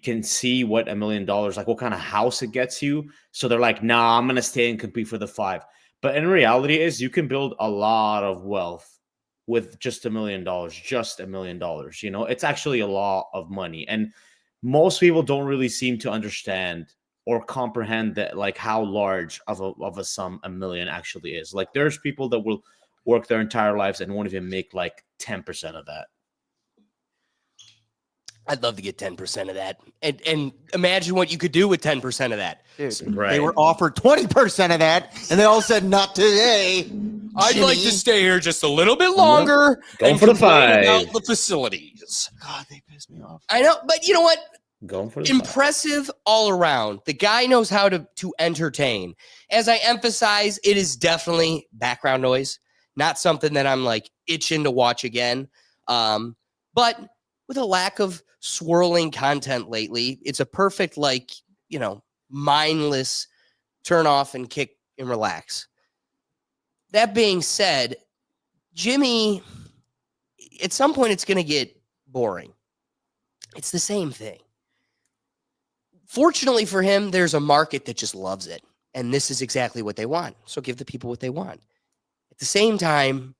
[SPEAKER 2] can see what $1 million, like what kind of house it gets you. So they're like, nah, I'm going to stay and compete for the 5. But in reality is you can build a lot of wealth with just $1 million, just $1 million. You know, it's actually a lot of money. And most people don't really seem to understand or comprehend that, like how large of a sum $1 million actually is. Like there's people that will work their entire lives and won't even make like 10% of that.
[SPEAKER 1] I'd love to get 10% of that. And imagine what you could do with 10% of that.
[SPEAKER 4] Dude,
[SPEAKER 2] Right.
[SPEAKER 4] they were offered 20% of that, and they all said, not today.
[SPEAKER 1] I'd
[SPEAKER 4] Jimmy.
[SPEAKER 1] like to stay here just a little bit longer.
[SPEAKER 2] Going
[SPEAKER 1] and
[SPEAKER 2] for the
[SPEAKER 1] complain
[SPEAKER 2] 5.
[SPEAKER 1] about the facilities.
[SPEAKER 4] God, they pissed me off.
[SPEAKER 1] I know, but you know what?
[SPEAKER 2] Going for the 5.
[SPEAKER 1] Impressive all around. The guy knows how to entertain. As I emphasize, it is definitely background noise, not something that I'm like itching to watch again. But with a lack of swirling content lately, it's a perfect, like, you know, mindless turn off and kick and relax. That being said, Jimmy, at some point it's going to get boring. It's the same thing. Fortunately for him, there's a market that just loves it. And this is exactly what they want. So give the people what they want. At the same time,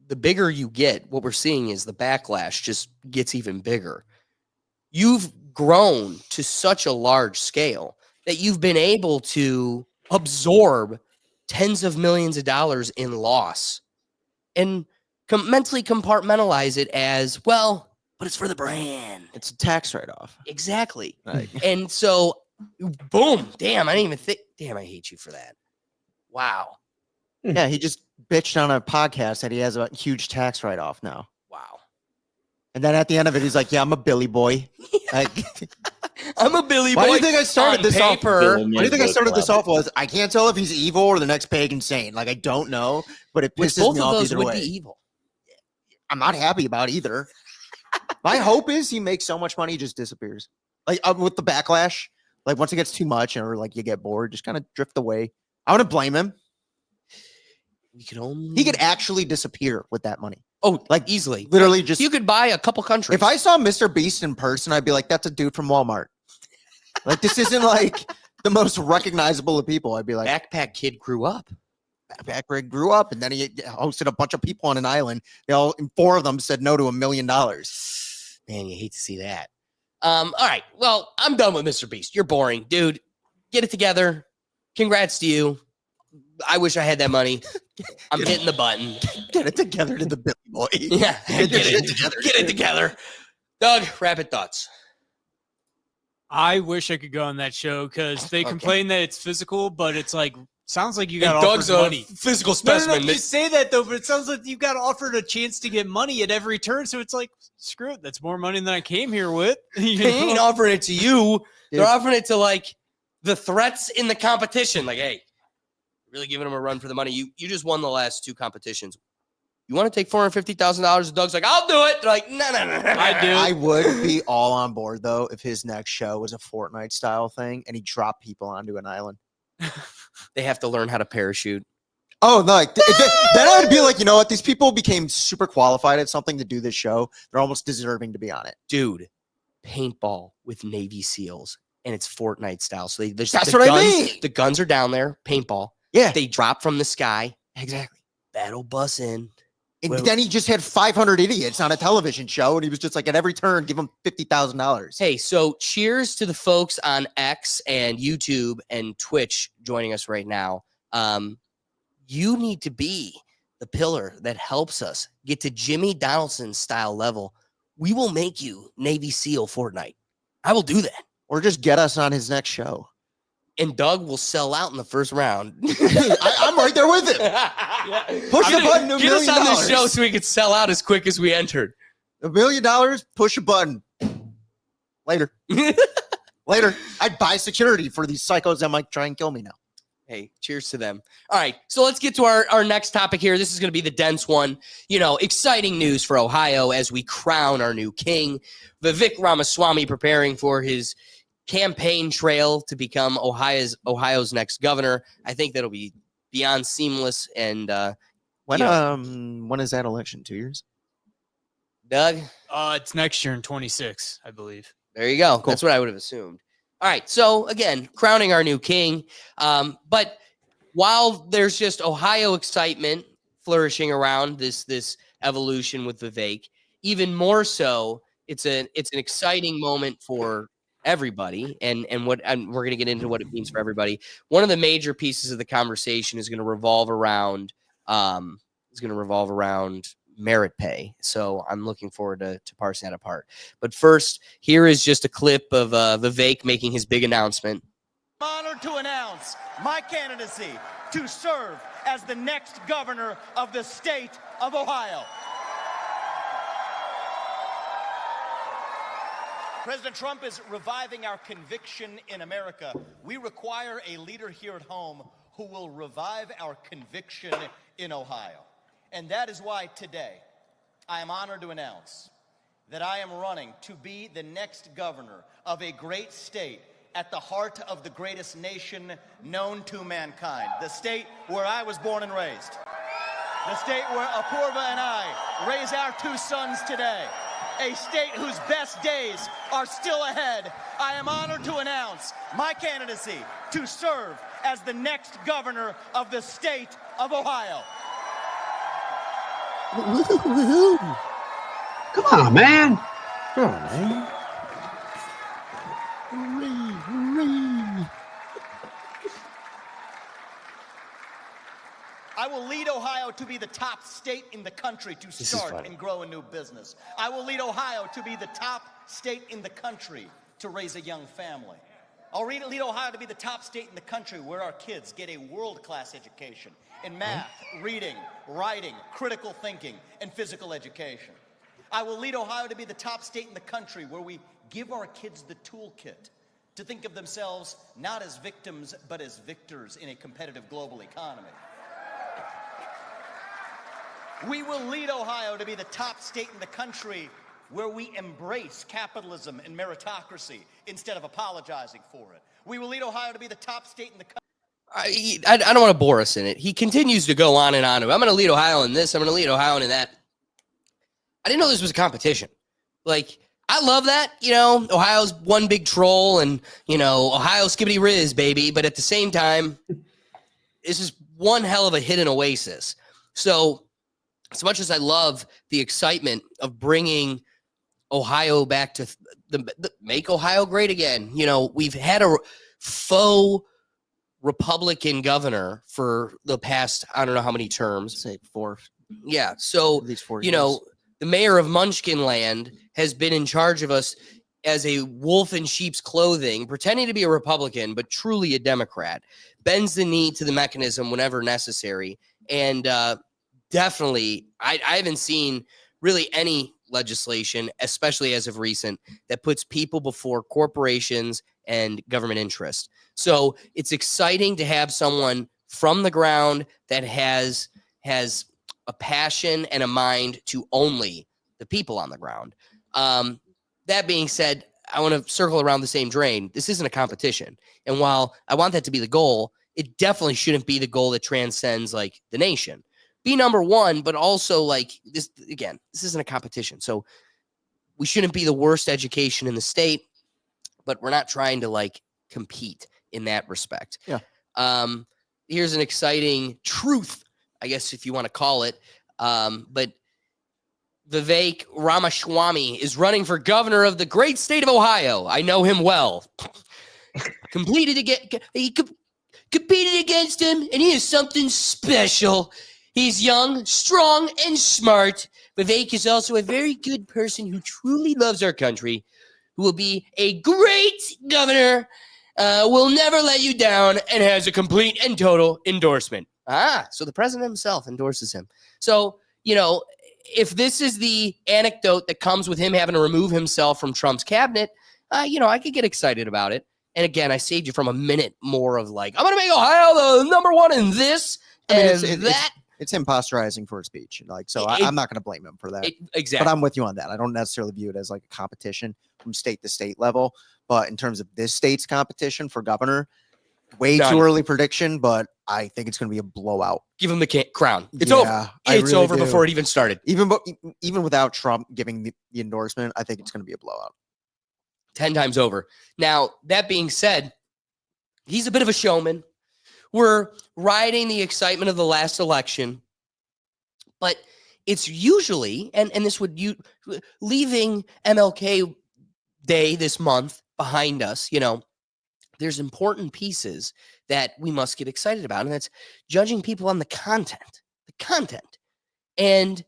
[SPEAKER 1] the bigger you get, what we're seeing is the backlash just gets even bigger. You've grown to such a large scale that you've been able to absorb tens of millions of dollars in loss and mentally compartmentalize it as, well, but it's for the brand.
[SPEAKER 4] It's a tax write-off.
[SPEAKER 1] Exactly.
[SPEAKER 4] Like,
[SPEAKER 1] And so, boom, damn, I didn't even think, damn, I hate you for that. Wow.
[SPEAKER 4] yeah, he just bitched on a podcast that he has a huge tax write-off now.
[SPEAKER 1] Wow.
[SPEAKER 4] And then at the end of it, he's like, yeah, I'm a Billy boy. Like,
[SPEAKER 1] I'm a Billy boy.
[SPEAKER 4] why do you think I started
[SPEAKER 1] on
[SPEAKER 4] this off?
[SPEAKER 1] paper.
[SPEAKER 4] Why do you think I started this off was, I can't tell if he's evil or the next pagan saint. Like, I don't know, but it
[SPEAKER 1] Which
[SPEAKER 4] pisses
[SPEAKER 1] both
[SPEAKER 4] me
[SPEAKER 1] of
[SPEAKER 4] off
[SPEAKER 1] those
[SPEAKER 4] either
[SPEAKER 1] would
[SPEAKER 4] way.
[SPEAKER 1] be evil.
[SPEAKER 4] I'm not happy about either. My hope is he makes so much money, he just disappears. Like with the backlash, like once it gets too much or like you get bored, just kind of drift away. I wouldn't blame him.
[SPEAKER 1] We could only.
[SPEAKER 4] He could actually disappear with that money.
[SPEAKER 1] Oh,
[SPEAKER 4] Like,
[SPEAKER 1] easily.
[SPEAKER 4] Literally just.
[SPEAKER 1] You could buy a couple countries.
[SPEAKER 4] If I saw Mr. Beast in person, I'd be like, that's a dude from Walmart. Like, this isn't like the most recognizable of people. I'd be like,
[SPEAKER 1] Backpack Kid grew up.
[SPEAKER 4] Backpack Rig grew up and then he hosted a bunch of people on an island. They all, and 4 of them said no to $1 million.
[SPEAKER 1] Man, you hate to see that. All right. Well, I'm done with Mr. Beast. You're boring, dude. Get it together. Congrats to you. I wish I had that money. I'm hitting the button.
[SPEAKER 4] Get it together to the Billy Boy.
[SPEAKER 1] Yeah,
[SPEAKER 4] Get your shit together.
[SPEAKER 1] Get it together. Doug, rapid thoughts.
[SPEAKER 5] I wish I could go on that show because they complain that it's physical, but it's like sounds like you got
[SPEAKER 1] And Doug's
[SPEAKER 5] offered
[SPEAKER 1] a
[SPEAKER 5] money.
[SPEAKER 1] physical
[SPEAKER 5] No,
[SPEAKER 1] specimen.
[SPEAKER 5] you say that though, but it sounds like you got offered a chance to get money at every turn. So it's like, screw it, that's more money than I came here with. You
[SPEAKER 1] They ain't
[SPEAKER 5] know?
[SPEAKER 1] offering it to you.
[SPEAKER 4] Dude.
[SPEAKER 1] They're offering it to like the threats in the competition. Like, hey, really giving them a run for the money. You just won the last 2 competitions. You want to take $450,000? Doug's like, I'll do it. They're like, no.
[SPEAKER 5] I do.
[SPEAKER 4] I would be all on board though if his next show was a Fortnite style thing and he dropped people onto an island.
[SPEAKER 1] They have to learn how to parachute.
[SPEAKER 4] Oh no! Like, then I'd be like, you know what? These people became super qualified at something to do this show. They're almost deserving to be on it.
[SPEAKER 1] Dude, paintball with Navy SEALs, and it's Fortnite style. So
[SPEAKER 4] That's
[SPEAKER 1] the
[SPEAKER 4] what I
[SPEAKER 1] guns,
[SPEAKER 4] mean.
[SPEAKER 1] The guns are down there, paintball.
[SPEAKER 4] Yeah,
[SPEAKER 1] They drop from the sky.
[SPEAKER 4] exactly.
[SPEAKER 1] Battle bus in.
[SPEAKER 4] And
[SPEAKER 1] Well-
[SPEAKER 4] then he just had 500 idiots on a television show, and he was just like, at every turn, give them $50,000.
[SPEAKER 1] Hey, so cheers to the folks on X and YouTube and Twitch joining us right now. You need to be the pillar that helps us get to Jimmy Donaldson style level. We will make you Navy SEAL Fortnite. I will do that.
[SPEAKER 4] Or just get us on his next show.
[SPEAKER 1] And Doug will sell out in the first round.
[SPEAKER 4] I'm right there with him. Push the button to $1
[SPEAKER 1] Get us
[SPEAKER 4] million.
[SPEAKER 1] on this show so we can sell out as quick as we entered.
[SPEAKER 4] $1 million, push a button. Later. Later. I'd buy security for these psychos that might try and kill me now.
[SPEAKER 1] Hey, cheers to them. All right, so let's get to our next topic here. This is going to be the dense one. You know, exciting news for Ohio as we crown our new king. Vivek Ramaswamy preparing for his campaign trail to become Ohio's next governor. I think that'll be beyond seamless. And
[SPEAKER 4] When is that election? 2 years?
[SPEAKER 1] Doug,
[SPEAKER 5] It's next year in 26, I believe.
[SPEAKER 1] there you go.
[SPEAKER 4] Cool.
[SPEAKER 1] That's what I would have assumed. All right, so again, crowning our new king. But while there's just Ohio excitement flourishing around this evolution with Vivek, even more so, it's an exciting moment for everybody, and we're going to get into what it means for everybody. One of the major pieces of the conversation is going to revolve around merit pay. So I'm looking forward to parsing that apart. But first, here is just a clip of Vivek making his big announcement.
[SPEAKER 6] I'm honored to announce my candidacy to serve as the next governor of the state of Ohio. President Trump is reviving our conviction in America. We require a leader here at home who will revive our conviction in Ohio. And that is why today I am honored to announce that I am running to be the next governor of a great state at the heart of the greatest nation known to mankind, the state where I was born and raised, the state where Apurva and I raise our 2 sons today, a state whose best days are still ahead. I am honored to announce my candidacy to serve as the next governor of the state of Ohio.
[SPEAKER 7] Come on, man.
[SPEAKER 6] I will lead Ohio to be the top state in the country to start and grow a new business. I will lead Ohio to be the top state in the country to raise a young family. I'll lead Ohio to be the top state in the country where our kids get a world-class education in math, reading, writing, critical thinking, and physical education. I will lead Ohio to be the top state in the country where we give our kids the toolkit to think of themselves not as victims, but as victors in a competitive global economy. We will lead Ohio to be the top state in the country where we embrace capitalism and meritocracy instead of apologizing for it. We will lead Ohio to be the top state in the country.
[SPEAKER 1] I don't want to bore us in it. He continues to go on and on. I'm going to lead Ohio in this. I'm going to lead Ohio in that. I didn't know this was a competition. Like, I love that. You know, Ohio's one big troll and, you know, Ohio skibbity riz, baby. But at the same time, this is one hell of a hidden oasis. So as much as I love the excitement of bringing Ohio back to the make Ohio great again. You know, we've had a faux Republican governor for the past, I don't know how many terms.
[SPEAKER 4] Say 4,
[SPEAKER 1] Yeah. So,
[SPEAKER 4] at least 4
[SPEAKER 1] you
[SPEAKER 4] years.
[SPEAKER 1] know, the mayor of Munchkinland has been in charge of us as a wolf in sheep's clothing, pretending to be a Republican, but truly a Democrat, bends the knee to the mechanism whenever necessary. And definitely, I haven't seen really any legislation, especially as of recent, that puts people before corporations and government interest. So it's exciting to have someone from the ground that has a passion and a mind to only the people on the ground. That being said, I want to circle around the same drain. This isn't a competition. And while I want that to be the goal, it definitely shouldn't be the goal that transcends like the nation. Be number one, but also like this, again, this isn't a competition. So we shouldn't be the worst education in the state, but we're not trying to like compete in that respect.
[SPEAKER 4] Yeah.
[SPEAKER 1] Here's an exciting truth, I guess, if you want to call it. But Vivek Ramaswamy is running for governor of the great state of Ohio. I know him well. Competed against him, and he is something special. He's young, strong, and smart. Vivek is also a very good person who truly loves our country, who will be a great governor, will never let you down, and has a complete and total endorsement. So the president himself endorses him. So, you know, if this is the anecdote that comes with him having to remove himself from Trump's cabinet, you know, I could get excited about it. And again, I saved you from a minute more of like, I'm going to make Ohio the number one in this and that.
[SPEAKER 4] It's him posturizing for a speech. Like, so I'm not going to blame him for that.
[SPEAKER 1] Exactly.
[SPEAKER 4] But I'm with you on that. I don't necessarily view it as like a competition from state to state level. But in terms of this state's competition for governor, way too early prediction, but I think it's going to be a blowout.
[SPEAKER 1] Give him the crown. It's over. It's over before it even started.
[SPEAKER 4] Even without Trump giving the endorsement, I think it's going to be a blowout.
[SPEAKER 1] 10 times over. Now, that being said, he's a bit of a showman. We're riding the excitement of the last election, but it's usually, and this would leaving MLK Day this month behind us, you know, there's important pieces that we must get excited about, and that's judging people on the content. And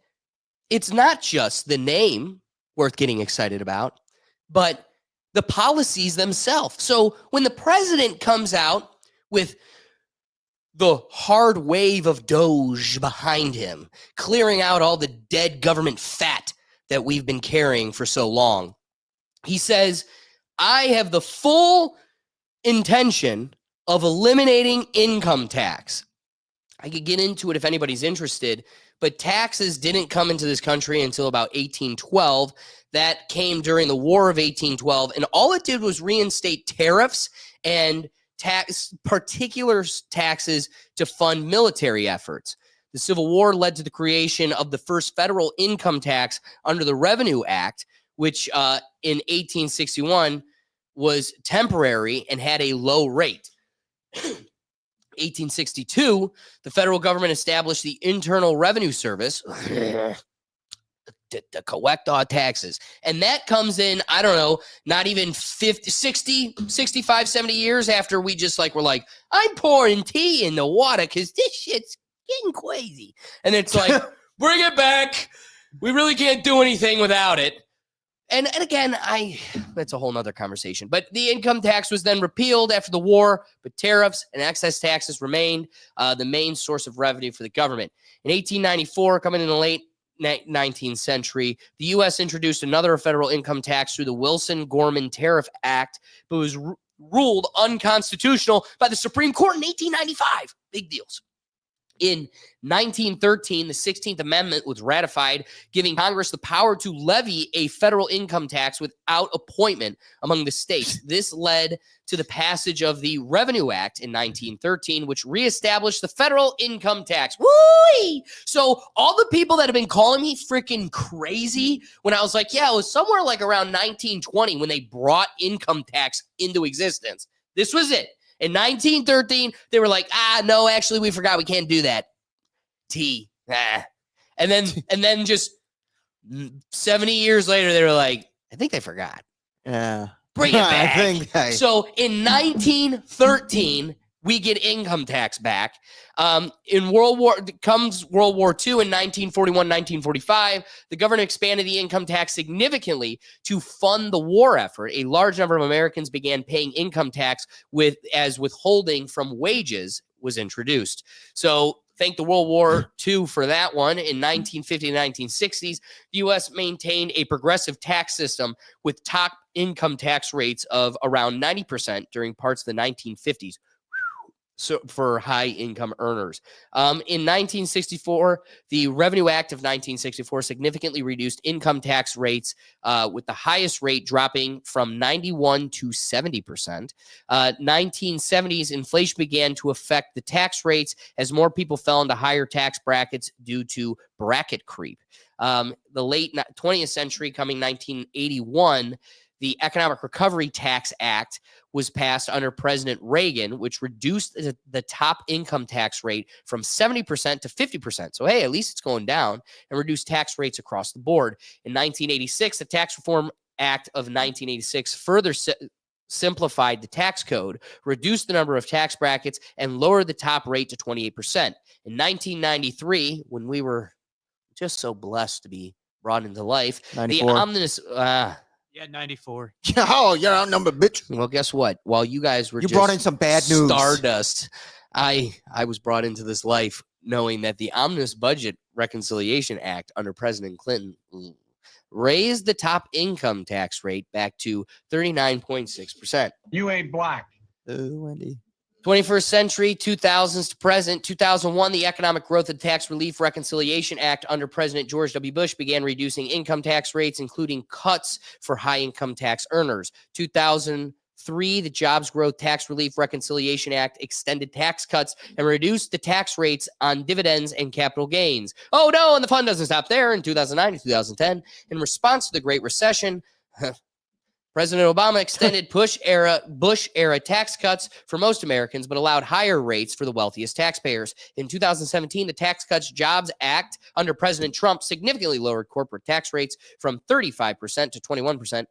[SPEAKER 1] it's not just the name worth getting excited about, but the policies themselves. So when the president comes out with the hard wave of Doge behind him, clearing out all the dead government fat that we've been carrying for so long, he says, I have the full intention of eliminating income tax. I could get into it if anybody's interested, but taxes didn't come into this country until about 1812. That came during the War of 1812, and all it did was reinstate tariffs and particular taxes to fund military efforts. The Civil War led to the creation of the first federal income tax under the Revenue Act, which in 1861 was temporary and had a low rate. 1862, the federal government established the Internal Revenue Service to collect all taxes. And that comes in, I don't know, not even 50, 60, 65, 70 years after we just like, we're like, I'm pouring tea in the water because this shit's getting crazy. And it's like, bring it back. We really can't do anything without it. And again, that's a whole nother conversation. But the income tax was then repealed after the war, but tariffs and excess taxes remained the main source of revenue for the government. In 1894, coming in the late 19th century, the U.S. introduced another federal income tax through the Wilson-Gorman Tariff Act, but was ruled unconstitutional by the Supreme Court in 1895. Big deals. In 1913, the 16th Amendment was ratified, giving Congress the power to levy a federal income tax without appointment among the states. This led to the passage of the Revenue Act in 1913, which reestablished the federal income tax. Woo! So all the people that have been calling me freaking crazy when I was like, yeah, it was somewhere like around 1920 when they brought income tax into existence. This was it. In 1913, they were like, no, actually, we forgot we can't do that. And then just 70 years later, they were like, I think they forgot.
[SPEAKER 4] Yeah.
[SPEAKER 1] Bring it
[SPEAKER 4] I
[SPEAKER 1] back.
[SPEAKER 4] think
[SPEAKER 1] So in 1913, we get income tax back. In World War II in 1941, 1945, the government expanded the income tax significantly to fund the war effort. A large number of Americans began paying income tax as withholding from wages was introduced. So thank the World War II for that one. In 1950 to 1960s, the U.S. maintained a progressive tax system with top income tax rates of around 90% during parts of the 1950s. So for high income earners. In 1964, the Revenue Act of 1964 significantly reduced income tax rates, with the highest rate dropping from 91 to 70%. 1970s, inflation began to affect the tax rates as more people fell into higher tax brackets due to bracket creep. The late 20th century, coming 1981, the Economic Recovery Tax Act was passed under President Reagan, which reduced the top income tax rate from 70% to 50%. So, hey, at least it's going down, and reduced tax rates across the board. In 1986, the Tax Reform Act of 1986 further simplified the tax code, reduced the number of tax brackets, and lowered the top rate to 28%. In 1993, when we were just so blessed to be brought into life,
[SPEAKER 4] 94.
[SPEAKER 1] the omnibus...
[SPEAKER 5] Yeah, 94.
[SPEAKER 4] Oh, you're outnumbered, bitch.
[SPEAKER 1] Well, guess what? While you guys were
[SPEAKER 4] You
[SPEAKER 1] just
[SPEAKER 4] brought in some bad news.
[SPEAKER 1] stardust, I was brought into this life knowing that the Omnibus Budget Reconciliation Act under President Clinton raised the top income tax rate back to 39.6%.
[SPEAKER 7] You ain't black.
[SPEAKER 4] Wendy.
[SPEAKER 1] 21st century, 2000s to present. 2001, the Economic Growth and Tax Relief Reconciliation Act under President George W. Bush began reducing income tax rates, including cuts for high income tax earners. 2003, the Jobs Growth Tax Relief Reconciliation Act extended tax cuts and reduced the tax rates on dividends and capital gains. Oh no, and the fun doesn't stop there. In 2009 to 2010, in response to the Great Recession, President Obama extended Bush era tax cuts for most Americans, but allowed higher rates for the wealthiest taxpayers. In 2017, the Tax Cuts Jobs Act under President Trump significantly lowered corporate tax rates from 35% to 21%,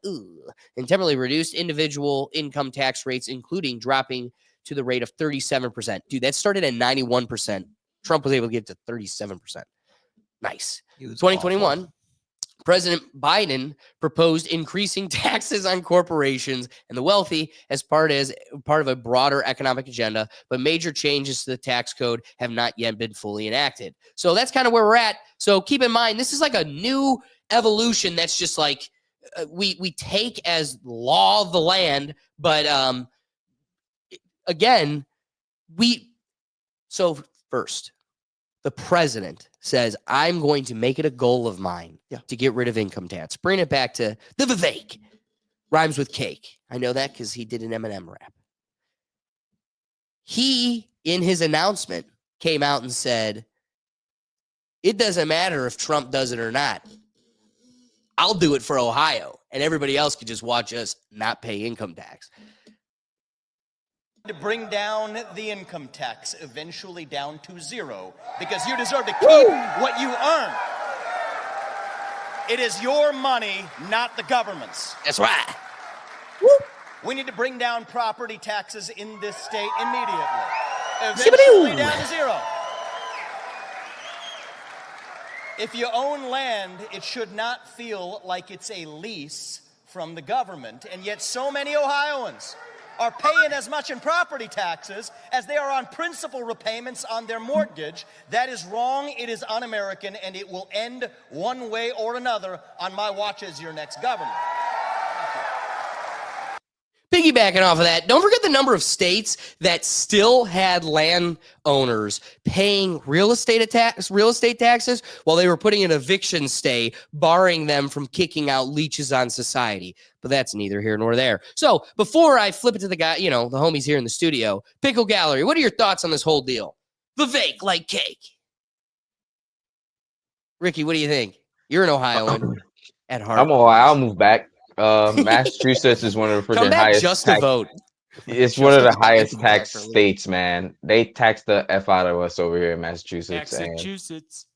[SPEAKER 1] and temporarily reduced individual income tax rates, including dropping to the rate of 37%. Dude, that started at 91%. Trump was able to get to 37%. Nice. 2021. Awful. President Biden proposed increasing taxes on corporations and the wealthy as part of a broader economic agenda, but major changes to the tax code have not yet been fully enacted. So that's kind of where we're at. So keep in mind, this is like a new evolution that's just like we take as law of the land, but again, so first, the president says, I'm going to make it a goal of mine to get rid of income tax. Bring it back to the Vivek. Rhymes with cake. I know that because he did an M&M rap. He, in his announcement, came out and said, it doesn't matter if Trump does it or not. I'll do it for Ohio, and everybody else could just watch us not pay income tax.
[SPEAKER 6] To bring down the income tax eventually down to zero, because you deserve to keep what you earn. It is your money, not the government's.
[SPEAKER 1] That's right.
[SPEAKER 6] We need to bring down property taxes in this state immediately. Eventually down to zero. If you own land, it should not feel like it's a lease from the government, and yet so many Ohioans are paying as much in property taxes as they are on principal repayments on their mortgage. That is wrong, it is un-American, and it will end one way or another on my watch as your next governor.
[SPEAKER 1] Piggybacking off of that, don't forget the number of states that still had landowners paying real estate taxes while they were putting an eviction stay, barring them from kicking out leeches on society. But that's neither here nor there. So before I flip it to the guy, the homies here in the studio, Pickle Gallery, what are your thoughts on this whole deal? Vivek like cake. Ricky, what do you think? You're an Ohioan at heart.
[SPEAKER 3] I'm Ohio. I'll move back. Massachusetts is one of the
[SPEAKER 1] Come back
[SPEAKER 3] highest
[SPEAKER 1] just
[SPEAKER 3] tax,
[SPEAKER 1] to vote.
[SPEAKER 3] It's one of the highest tax states, man. They tax the F out of us over here in Massachusetts.
[SPEAKER 5] Massachusetts.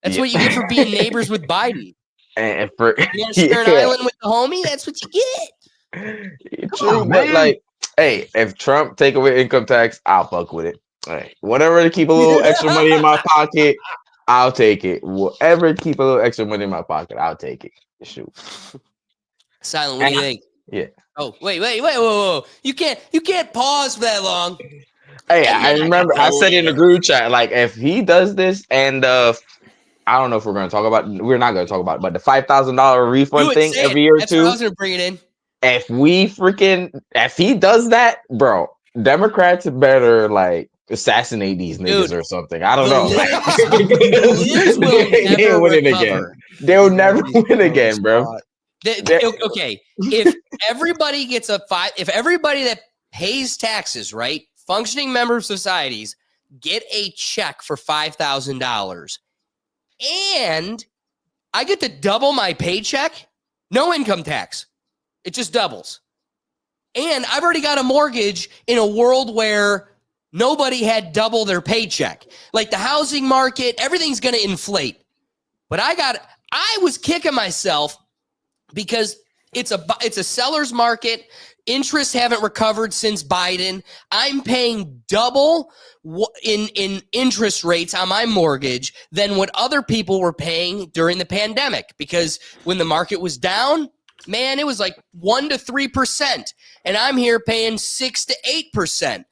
[SPEAKER 1] That's what you get for being neighbors with Biden.
[SPEAKER 3] And for
[SPEAKER 1] You want to share an
[SPEAKER 3] yeah,
[SPEAKER 1] island with the homie? That's what you get.
[SPEAKER 3] true,
[SPEAKER 2] on,
[SPEAKER 3] but
[SPEAKER 2] man.
[SPEAKER 3] like, hey, if Trump take away income tax, I'll fuck with it. Hey, whatever to keep a little extra money in my pocket, I'll take it. Whatever to keep a little extra money in my pocket, I'll take it. Shoot.
[SPEAKER 1] Silent, what do you think?
[SPEAKER 3] Yeah.
[SPEAKER 1] Oh, wait, whoa. You can't pause for that long.
[SPEAKER 3] Hey, I remember I said in the group chat, like, if he does this and I don't know if we're not going to talk about it, but the $5,000
[SPEAKER 1] You
[SPEAKER 3] refund
[SPEAKER 1] would
[SPEAKER 3] thing
[SPEAKER 1] say
[SPEAKER 3] every
[SPEAKER 1] it.
[SPEAKER 3] year
[SPEAKER 1] That's what I
[SPEAKER 3] too.
[SPEAKER 1] was gonna bring it in.
[SPEAKER 3] If he does that, bro, Democrats better like assassinate these niggas
[SPEAKER 1] Dude,
[SPEAKER 3] or something. I don't
[SPEAKER 1] the
[SPEAKER 3] know.
[SPEAKER 1] libs will
[SPEAKER 3] They
[SPEAKER 1] never
[SPEAKER 3] ain't winning again.
[SPEAKER 1] recover.
[SPEAKER 3] They'll never win again, bro.
[SPEAKER 1] Okay, if everybody gets if everybody that pays taxes, right, functioning member of societies, get a check for $5,000, and I get to double my paycheck, no income tax, it just doubles. And I've already got a mortgage in a world where nobody had double their paycheck. Like the housing market, everything's going to inflate. But I was kicking myself because it's a seller's market. Interests haven't recovered since Biden. I'm paying double in interest rates on my mortgage than what other people were paying during the pandemic, because when the market was down, man, it was like 1 to 3%, and I'm here paying 6 to 8%.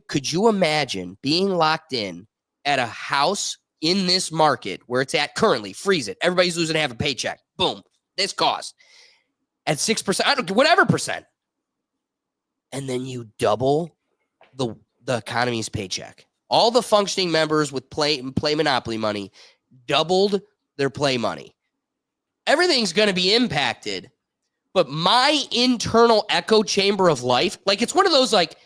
[SPEAKER 1] Could you imagine being locked in at a house in this market where it's at currently? Freeze it. Everybody's losing half a paycheck. Boom. This cost at 6%. I don't care, whatever percent. And then you double the economy's paycheck. All the functioning members with play Monopoly money doubled their play money. Everything's going to be impacted. But my internal echo chamber of life, like it's one of those, like,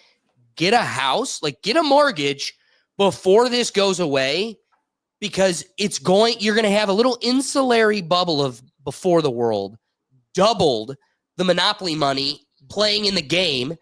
[SPEAKER 1] get a house, like get a mortgage before this goes away, because you're going to have a little insulary bubble of before the world doubled the Monopoly money playing in the game.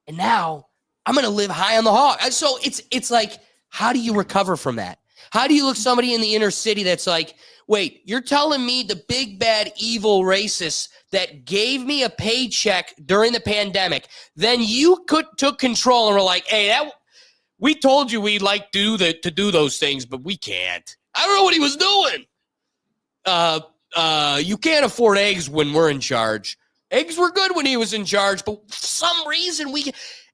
[SPEAKER 1] And now I'm going to live high on the hog. So it's like, how do you recover from that? How do you look somebody in the inner city that's like, wait, you're telling me the big, bad, evil racists that gave me a paycheck during the pandemic, then you took control and were like, hey, we told you we'd like to do those things, but we can't. I don't know what he was doing. You can't afford eggs when we're in charge. Eggs were good when he was in charge, but for some reason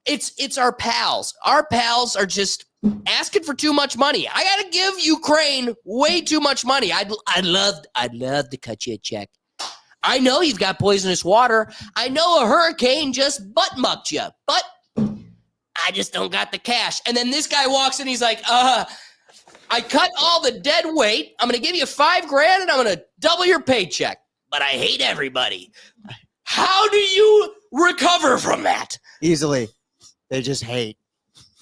[SPEAKER 1] it's our pals. Our pals are just asking for too much money. I got to give Ukraine way too much money. I'd love to cut you a check. I know you've got poisonous water. I know a hurricane just butt mucked you, but I just don't got the cash. And then this guy walks in, he's like, I cut all the dead weight. I'm going to give you $5,000 and I'm going to double your paycheck. But I hate everybody. How do you recover from that?
[SPEAKER 4] Easily. They just hate.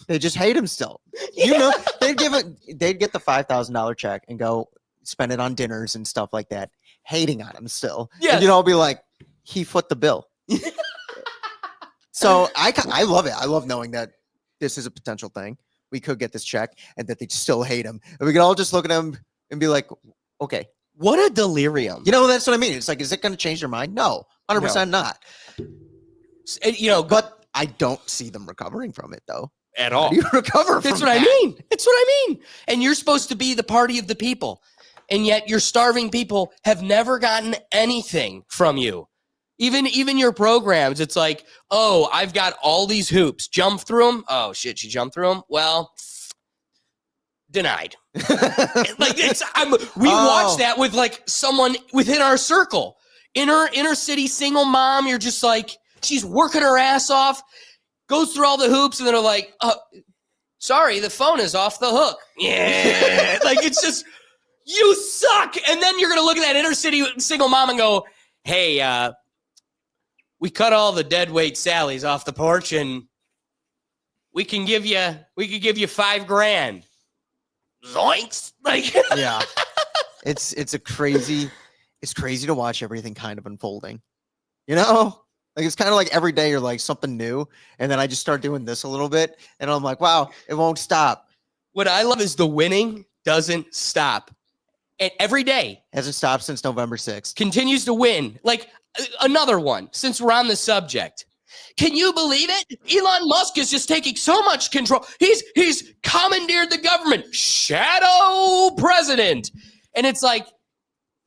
[SPEAKER 4] They just hate him still. You know, they'd get the $5,000 check and go spend it on dinners and stuff like that, hating on him still.
[SPEAKER 1] Yes.
[SPEAKER 4] And you'd all be like, he foot the bill. So I love it. I love knowing that this is a potential thing. We could get this check and that they still hate him. And we could all just look at him and be like, okay.
[SPEAKER 1] What a delirium.
[SPEAKER 4] You know, that's what I mean. It's like, is it going to change their mind? No, 100% not.
[SPEAKER 1] And,
[SPEAKER 4] but I don't see them recovering from it, though.
[SPEAKER 1] At all.
[SPEAKER 4] How do you recover from
[SPEAKER 1] That's what I mean. That's what I mean. And you're supposed to be the party of the people. And yet your starving people have never gotten anything from you. Even your programs, it's like, oh, I've got all these hoops. Jump through them. Oh, shit, you jump through them? Well, denied. Like we watch that with like someone within our circle. Inner city single mom, you're just like, she's working her ass off, goes through all the hoops, and they're like, sorry, the phone is off the hook. Yeah. Like, it's just, you suck. And then you're going to look at that inner city single mom and go, hey, we cut all the dead weight Sallies off the porch and we could give you $5,000. Zoinks. Like,
[SPEAKER 4] yeah. It's crazy to watch everything kind of unfolding. You know? Like, it's kind of like every day you're like something new. And then I just start doing this a little bit. And I'm like, wow, it won't stop.
[SPEAKER 1] What I love is the winning doesn't stop. And every day
[SPEAKER 4] Hasn't stopped since November 6th.
[SPEAKER 1] continues to win. Like another one, since we're on the subject. Can you believe it? Elon Musk is just taking so much control. He's commandeered the government. Shadow president. And it's like,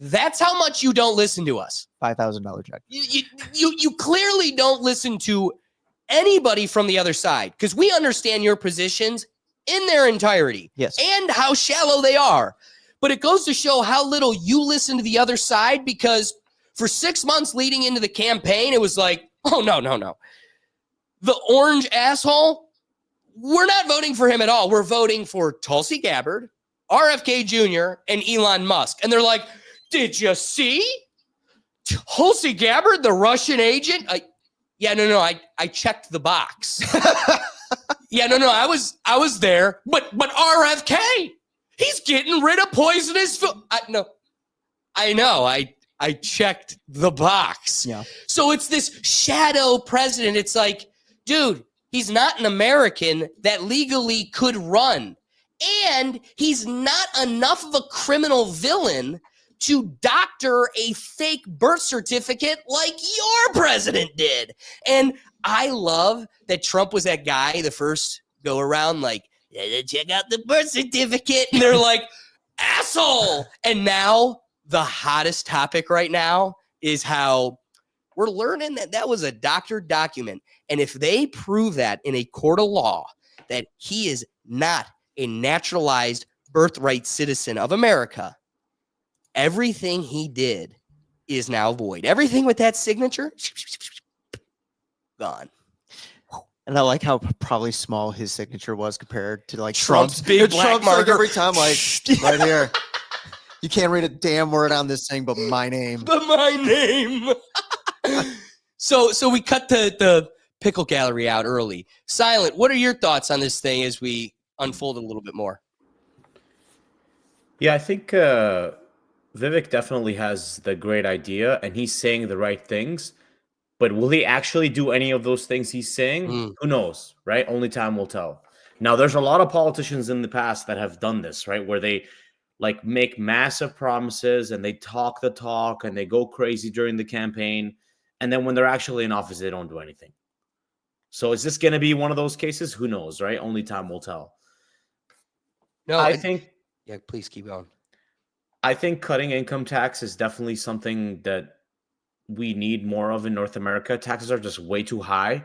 [SPEAKER 1] that's how much you don't listen to us.
[SPEAKER 4] $5,000 check.
[SPEAKER 1] You clearly don't listen to anybody from the other side, because we understand your positions in their entirety.
[SPEAKER 4] Yes.
[SPEAKER 1] And how shallow they are. But it goes to show how little you listen to the other side, because for 6 months leading into the campaign, it was like, oh, no. The orange asshole, we're not voting for him at all. We're voting for Tulsi Gabbard, RFK Jr., and Elon Musk. And they're like, did you see Tulsi Gabbard, the Russian agent? I checked the box. I was there. But RFK, he's getting rid of poisonous food. I know. I checked the box.
[SPEAKER 4] Yeah.
[SPEAKER 1] So it's this shadow president. It's like, dude, he's not an American that legally could run. And he's not enough of a criminal villain to doctor a fake birth certificate like your president did. And I love that Trump was that guy the first go around, like, check out the birth certificate. And they're like, asshole. And now the hottest topic right now is how we're learning that was a doctored document. And if they prove that in a court of law, that he is not a naturalized birthright citizen of America, everything he did is now void. Everything with that signature, gone.
[SPEAKER 4] And I like how probably small his signature was compared to like
[SPEAKER 1] Trump's big black
[SPEAKER 4] Trump's
[SPEAKER 1] marker.
[SPEAKER 4] like every time, like right here. You can't read a damn word on this thing, but my name.
[SPEAKER 1] But my name. So we cut the Pickle Gallery out early. Silent, what are your thoughts on this thing as we unfold it a little bit more?
[SPEAKER 2] Yeah, I think Vivek definitely has the great idea, and he's saying the right things. But will he actually do any of those things he's saying? Who knows, right? Only time will tell. Now, there's a lot of politicians in the past that have done this, right? Where they like make massive promises and they talk the talk and they go crazy during the campaign. And then when they're actually in office, they don't do anything. So is this going to be one of those cases? Who knows, right? Only time will tell.
[SPEAKER 1] No,
[SPEAKER 2] I think.
[SPEAKER 1] Yeah, please keep going.
[SPEAKER 2] I think cutting income tax is definitely something that we need more of in North America. Taxes are just way too high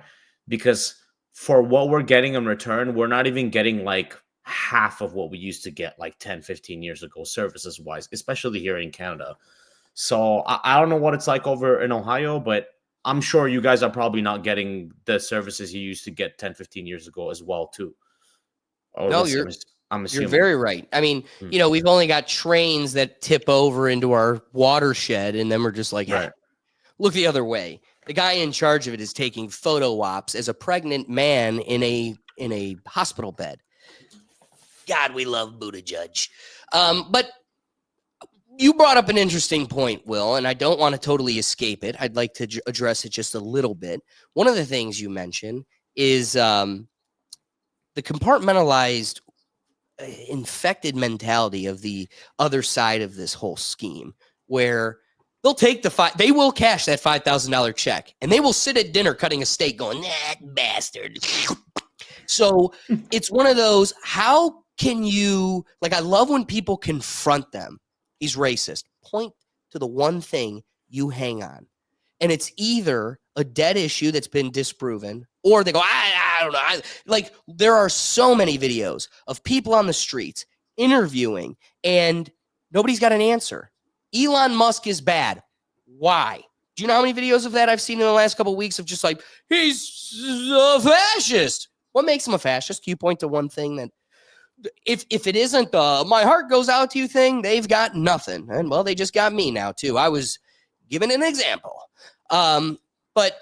[SPEAKER 2] because for what we're getting in return, we're not even getting like half of what we used to get like 10, 15 years ago, services wise, especially here in Canada. So I don't know what it's like over in Ohio, but I'm sure you guys are probably not getting the services you used to get 10, 15 years ago as well, too. Or
[SPEAKER 1] No,
[SPEAKER 2] I'm assuming.
[SPEAKER 1] You're very right. I mean, we've only got trains that tip over into our watershed, and then we're just like,
[SPEAKER 2] Right.
[SPEAKER 1] Look the other way. The guy in charge of it is taking photo ops as a pregnant man in a hospital bed. God, we love Buttigieg. But you brought up an interesting point, Will, and I don't want to totally escape it. I'd like to address it just a little bit. One of the things you mentioned is the compartmentalized, infected mentality of the other side of this whole scheme, where they'll take they will cash that $5,000 check, and they will sit at dinner cutting a steak going, that bastard. So it's one of those, how can you, like, I love when people confront them. He's racist. Point to the one thing you hang on. And it's either a dead issue that's been disproven, or they go, I don't know. There are so many videos of people on the streets interviewing, and nobody's got an answer. Elon Musk is bad. Why? Do you know how many videos of that I've seen in the last couple of weeks of just like, he's a fascist? What makes him a fascist? Can you point to one thing that, if it isn't the my heart goes out to you thing, they've got nothing. And well, they just got me now too. I was given an example. But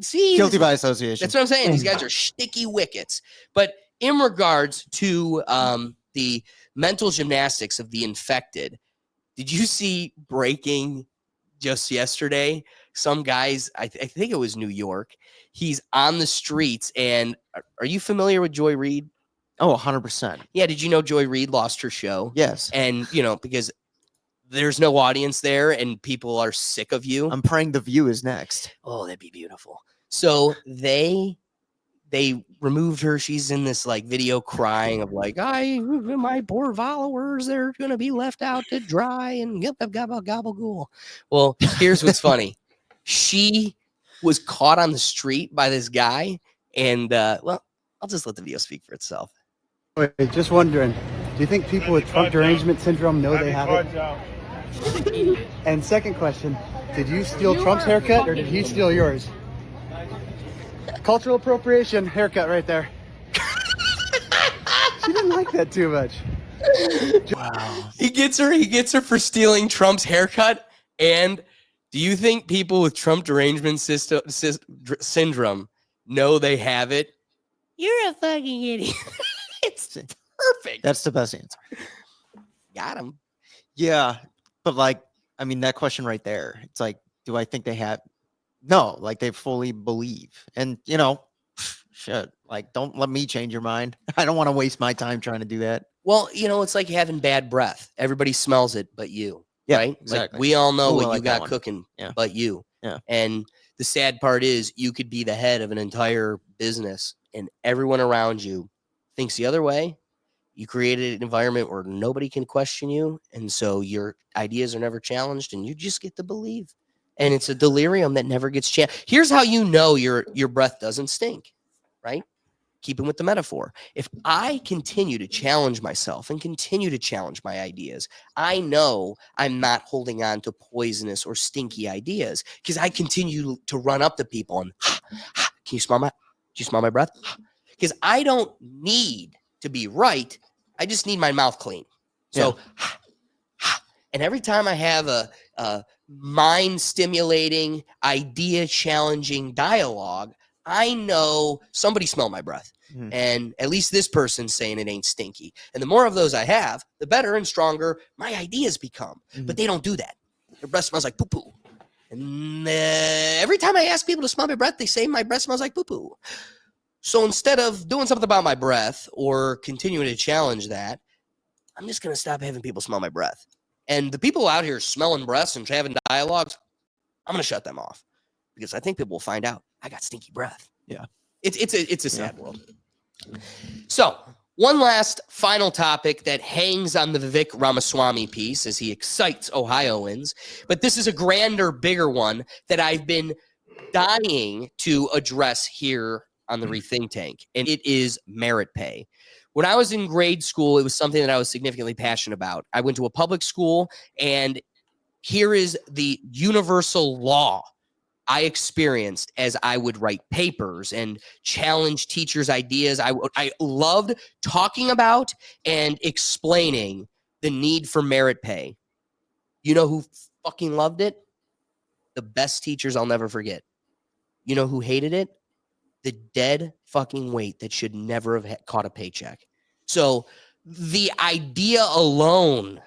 [SPEAKER 1] see,
[SPEAKER 4] Guilty by association.
[SPEAKER 1] that's what I'm saying. These guys are sticky wickets. But in regards to the mental gymnastics of the infected, did you see breaking just yesterday? Some guys, I think it was New York, he's on the streets. And are you familiar with Joy Reid?
[SPEAKER 4] Oh, 100%.
[SPEAKER 1] Yeah. Did you know Joy Reid lost her show?
[SPEAKER 4] Yes.
[SPEAKER 1] And, because there's no audience there and people are sick of you.
[SPEAKER 4] I'm praying The View is next.
[SPEAKER 1] Oh, that'd be beautiful. So they removed her. She's in this like video crying of like, my poor followers, they're gonna be left out to dry and gobble ghoul. Well, here's what's funny. She was caught on the street by this guy, and well, I'll just let the video speak for itself.
[SPEAKER 7] Wait, just wondering, do you think people with Trump derangement syndrome know they have it? And second question, did you steal Trump's haircut or did he steal yours? Cultural appropriation haircut right there. She didn't like that too much.
[SPEAKER 4] Wow.
[SPEAKER 1] He gets her for stealing Trump's haircut. And do you think people with Trump derangement syndrome know they have it? You're a fucking idiot. It's perfect.
[SPEAKER 4] That's the best answer.
[SPEAKER 1] Got him.
[SPEAKER 4] Yeah. But like, I mean, that question right there, it's like, do I think they have? No, like they fully believe. And, you know, shit, like, don't let me change your mind. I don't want to waste my time trying to do that.
[SPEAKER 1] Well, you know, it's like having bad breath. Everybody smells it but you.
[SPEAKER 4] Yeah,
[SPEAKER 1] right?
[SPEAKER 4] exactly.
[SPEAKER 1] Like we all know
[SPEAKER 4] Ooh,
[SPEAKER 1] what
[SPEAKER 4] I
[SPEAKER 1] you
[SPEAKER 4] like that
[SPEAKER 1] got
[SPEAKER 4] one.
[SPEAKER 1] cooking
[SPEAKER 4] Yeah.
[SPEAKER 1] but you.
[SPEAKER 4] Yeah.
[SPEAKER 1] And the sad part is you could be the head of an entire business and everyone around you thinks the other way. You created an environment where nobody can question you. And so your ideas are never challenged and you just get to believe. And it's a delirium that never gets challenged. Here's how you know your breath doesn't stink, right? Keeping with the metaphor. If I continue to challenge myself and continue to challenge my ideas, I know I'm not holding on to poisonous or stinky ideas because I continue to run up to people and can you smell my breath? Because I don't need to be right. I just need my mouth clean. So, and every time I have a mind stimulating, idea challenging dialogue, I know somebody smelled my breath.
[SPEAKER 4] Mhm.
[SPEAKER 1] And at least this person's saying it ain't stinky. And the more of those I have, the better and stronger my ideas become. But they don't do that. Their breath smells like poo-poo. And every time I ask people to smell my breath, they say my breath smells like poo-poo. So instead of doing something about my breath or continuing to challenge that, I'm just going to stop having people smell my breath. And the people out here smelling breaths and having dialogues, I'm going to shut them off because I think people will find out I got stinky breath.
[SPEAKER 4] Yeah.
[SPEAKER 1] It's a sad world. So one last final topic that hangs on the Vivek Ramaswamy piece as he excites Ohioans, but this is a grander, bigger one that I've been dying to address here on the Rethink Tank, and it is merit pay. When I was in grade school, it was something that I was significantly passionate about. I went to a public school, and here is the universal law I experienced as I would write papers and challenge teachers' ideas. I loved talking about and explaining the need for merit pay. You know who fucking loved it? The best teachers I'll never forget. You know who hated it? The dead fucking weight that should never have caught a paycheck. So the idea alone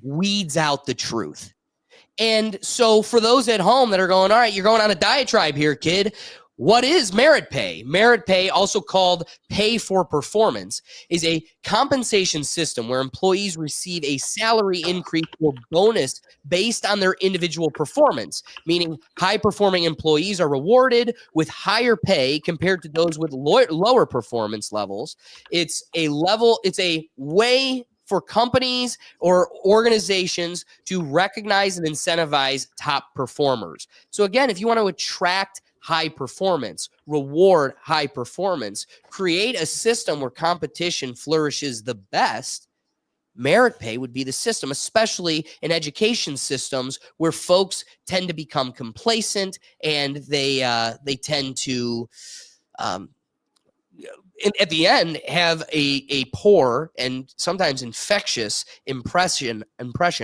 [SPEAKER 1] weeds out the truth. And so for those at home that are going, all right, you're going on a diatribe here, kid. What is merit pay? Merit pay, also called pay for performance, is a compensation system where employees receive a salary increase or bonus based on their individual performance, meaning high-performing employees are rewarded with higher pay compared to those with lower performance levels. It's a way for companies or organizations to recognize and incentivize top performers. So again, if you want to attract high performance, reward high performance, create a system where competition flourishes the best, merit pay would be the system, especially in education systems where folks tend to become complacent and they tend to at the end have a poor and sometimes infectious impression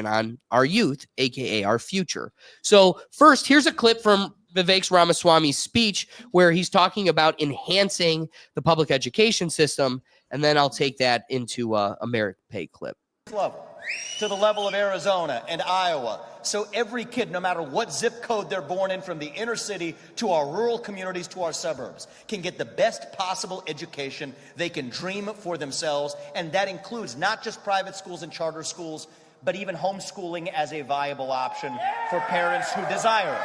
[SPEAKER 1] on our youth, aka our future. So first, here's a clip from Vivek Ramaswamy's speech where he's talking about enhancing the public education system, and then I'll take that into a merit pay clip.
[SPEAKER 6] Level, to the level of Arizona and Iowa. So every kid, no matter what zip code they're born in, from the inner city to our rural communities to our suburbs, can get the best possible education they can dream for themselves. And that includes not just private schools and charter schools, but even homeschooling as a viable option for parents who desire it.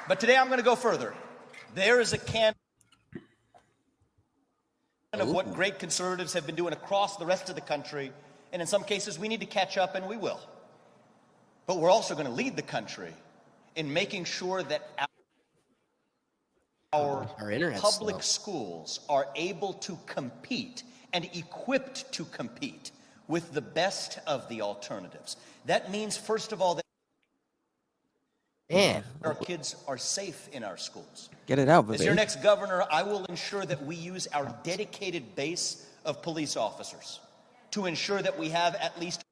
[SPEAKER 6] But today I'm going to go further. There is a can of what great conservatives have been doing across the rest of the country, and in some cases we need to catch up, and we will. But we're also going to lead the country in making sure that our public schools are able to compete and equipped to compete with the best of the alternatives. That means, first of all, that our kids are safe in our schools.
[SPEAKER 1] Get it out, Vivek.
[SPEAKER 6] As your next governor, I will ensure that we use our dedicated base of police officers to ensure that we have at least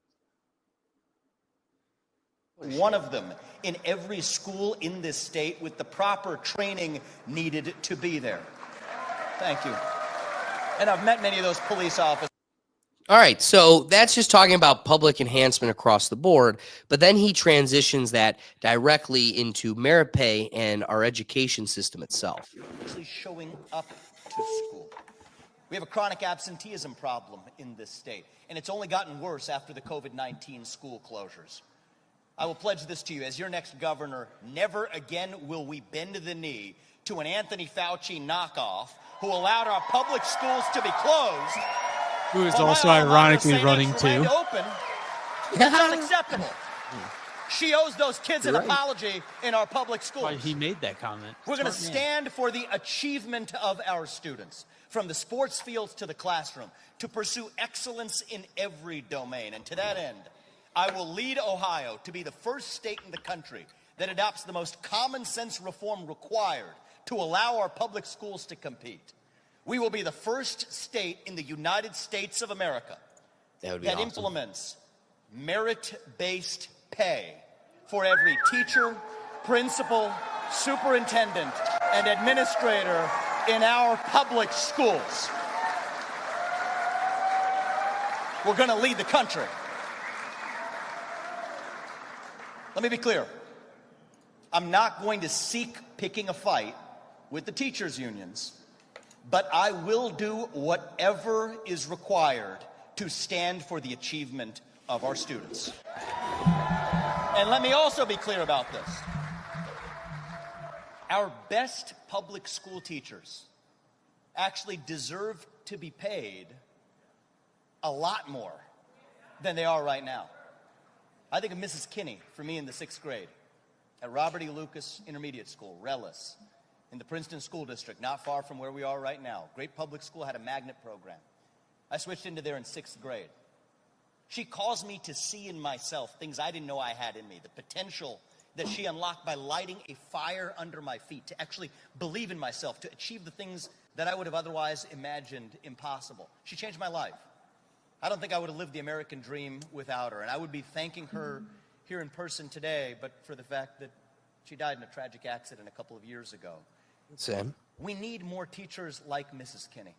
[SPEAKER 6] one of them in every school in this state with the proper training needed to be there. Thank you. And I've met many of those police officers.
[SPEAKER 1] All right, so that's just talking about public enhancement across the board, but then he transitions that directly into merit pay and our education system itself.
[SPEAKER 6] Actually showing up to school. We have a chronic absenteeism problem in this state, and it's only gotten worse after the COVID-19 school closures. I will pledge this to you. As your next governor, never again will we bend the knee to an Anthony Fauci knockoff who allowed our public schools to be closed.
[SPEAKER 5] Who is also ironically running too.
[SPEAKER 6] It's not acceptable. She owes those kids an apology in our public schools.
[SPEAKER 5] Why he made that comment.
[SPEAKER 6] We're going to stand for the achievement of our students, from the sports fields to the classroom, to pursue excellence in every domain. And to that end, I will lead Ohio to be the first state in the country that adopts the most common sense reform required to allow our public schools to compete. We will be the first state in the United States of America that implements merit-based pay for every teacher, principal, superintendent, and administrator in our public schools. We're going to lead the country. Let me be clear. I'm not going to seek picking a fight with the teachers' unions, but I will do whatever is required to stand for the achievement of our students. And let me also be clear about this. Our best public school teachers actually deserve to be paid a lot more than they are right now. I think of Mrs. Kinney for me in the 6th grade at Robert E. Lucas Intermediate School, Rellis, in the Princeton School District, not far from where we are right now. Great public school, had a magnet program. I switched into there in 6th grade. She caused me to see in myself things I didn't know I had in me, the potential that she unlocked by lighting a fire under my feet, to actually believe in myself, to achieve the things that I would have otherwise imagined impossible. She changed my life. I don't think I would have lived the American dream without her, and I would be thanking her here in person today, but for the fact that she died in a tragic accident a couple of years ago.
[SPEAKER 1] Sam?
[SPEAKER 6] We need more teachers like Mrs. Kinney.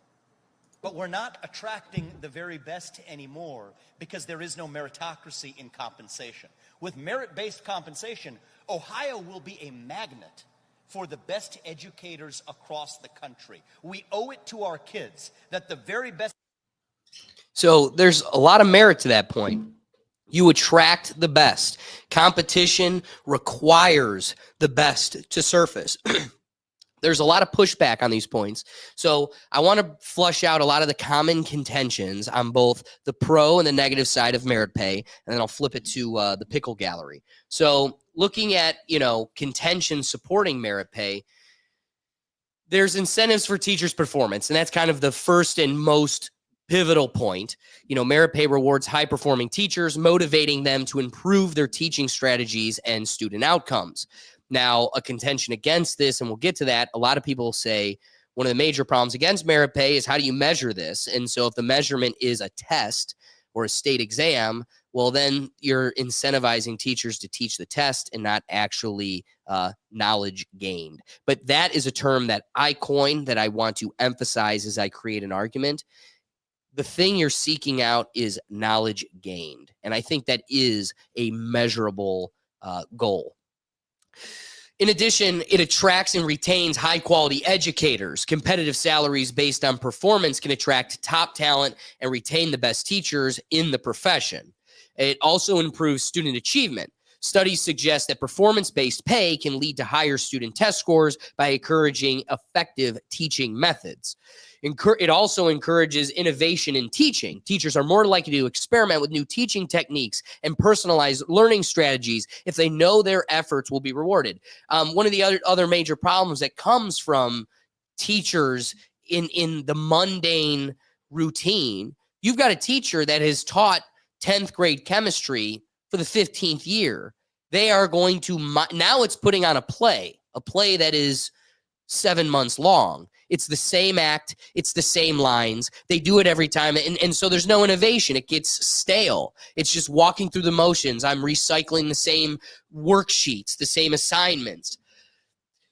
[SPEAKER 6] But we're not attracting the very best anymore because there is no meritocracy in compensation. With merit-based compensation, Ohio will be a magnet for the best educators across the country. We owe it to our kids that the very best...
[SPEAKER 1] So there's a lot of merit to that point. You attract the best. Competition requires the best to surface. There's a lot of pushback on these points. So I want to flush out a lot of the common contentions on both the pro and the negative side of merit pay, and then I'll flip it to the Pickle Gallery. So looking at, contention supporting merit pay, there's incentives for teachers' performance, and that's kind of the first and most pivotal point. Merit pay rewards high-performing teachers, motivating them to improve their teaching strategies and student outcomes. Now, a contention against this, and we'll get to that, a lot of people say one of the major problems against merit pay is how do you measure this? And so if the measurement is a test or a state exam, well, then you're incentivizing teachers to teach the test and not actually knowledge gained. But that is a term that I coined that I want to emphasize as I create an argument. The thing you're seeking out is knowledge gained. And I think that is a measurable goal. In addition, it attracts and retains high-quality educators. Competitive salaries based on performance can attract top talent and retain the best teachers in the profession. It also improves student achievement. Studies suggest that performance-based pay can lead to higher student test scores by encouraging effective teaching methods. It also encourages innovation in teaching. Teachers are more likely to experiment with new teaching techniques and personalized learning strategies if they know their efforts will be rewarded. One of the other major problems that comes from teachers in the mundane routine, you've got a teacher that has taught 10th grade chemistry for the 15th year. They are going to, now it's putting on a play that is 7 months long. It's the same act. It's the same lines. They do it every time. And so there's no innovation. It gets stale. It's just walking through the motions. I'm recycling the same worksheets, the same assignments.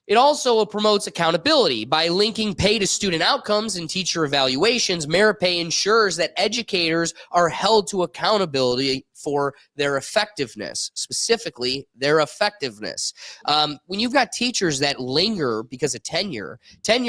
[SPEAKER 1] It also promotes accountability. By linking pay to student outcomes and teacher evaluations, merit pay ensures that educators are held to accountability for their effectiveness, specifically their effectiveness. When you've got teachers that linger because of tenure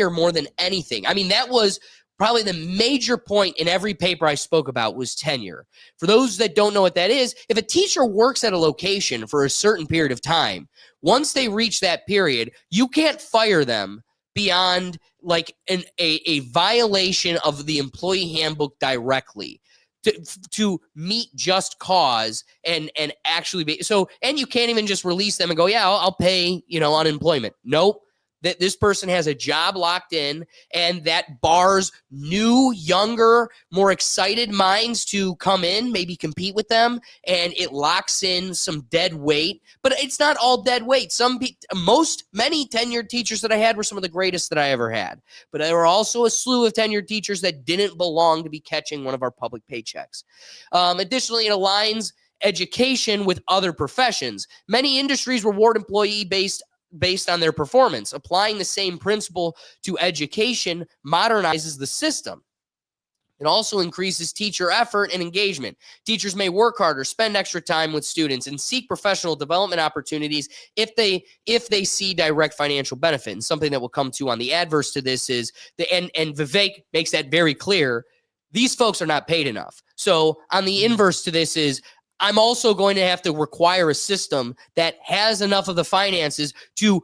[SPEAKER 1] more than anything. I mean, that was probably the major point in every paper I spoke about was tenure. For those that don't know what that is, if a teacher works at a location for a certain period of time, once they reach that period, you can't fire them beyond like a violation of the employee handbook directly to meet just cause and actually be so. And you can't even just release them and go, yeah, I'll pay, unemployment. Nope. That this person has a job locked in, and that bars new, younger, more excited minds to come in, maybe compete with them, and it locks in some dead weight. But it's not all dead weight. Many tenured teachers that I had were some of the greatest that I ever had. But there were also a slew of tenured teachers that didn't belong to be catching one of our public paychecks. Additionally, it aligns education with other professions. Many industries reward employee based on their performance. Applying the same principle to education modernizes the system. It also increases teacher effort and engagement. Teachers may work harder, spend extra time with students, and seek professional development opportunities if they see direct financial benefit. And something that we'll come to on the adverse to this is and Vivek makes that very clear. These folks are not paid enough. So on the inverse to this is, I'm also going to have to require a system that has enough of the finances to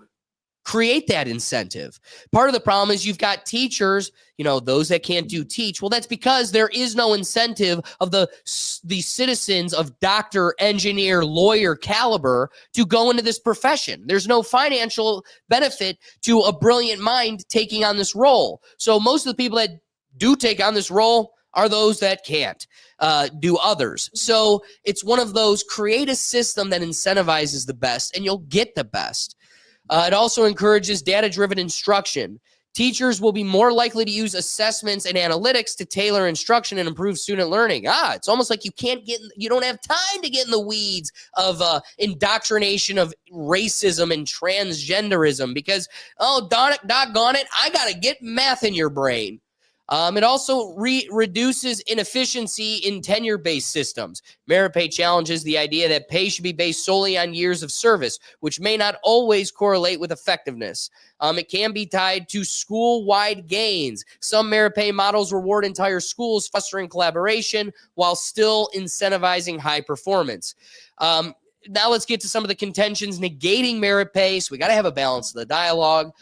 [SPEAKER 1] create that incentive. Part of the problem is you've got teachers, those that can't teach. Well, that's because there is no incentive of the citizens of doctor, engineer, lawyer caliber to go into this profession. There's no financial benefit to a brilliant mind taking on this role. So most of the people that do take on this role are those that can't do others. So it's one of those, create a system that incentivizes the best and you'll get the best. It also encourages data-driven instruction. Teachers will be more likely to use assessments and analytics to tailor instruction and improve student learning. It's almost like you don't have time to get in the weeds of indoctrination of racism and transgenderism because, doggone it, I got to get math in your brain. It also reduces inefficiency in tenure-based systems. Merit pay challenges the idea that pay should be based solely on years of service, which may not always correlate with effectiveness. It can be tied to school-wide gains. Some merit pay models reward entire schools, fostering collaboration while still incentivizing high performance. Now let's get to some of the contentions negating merit pay. So we got to have a balance of the dialogue.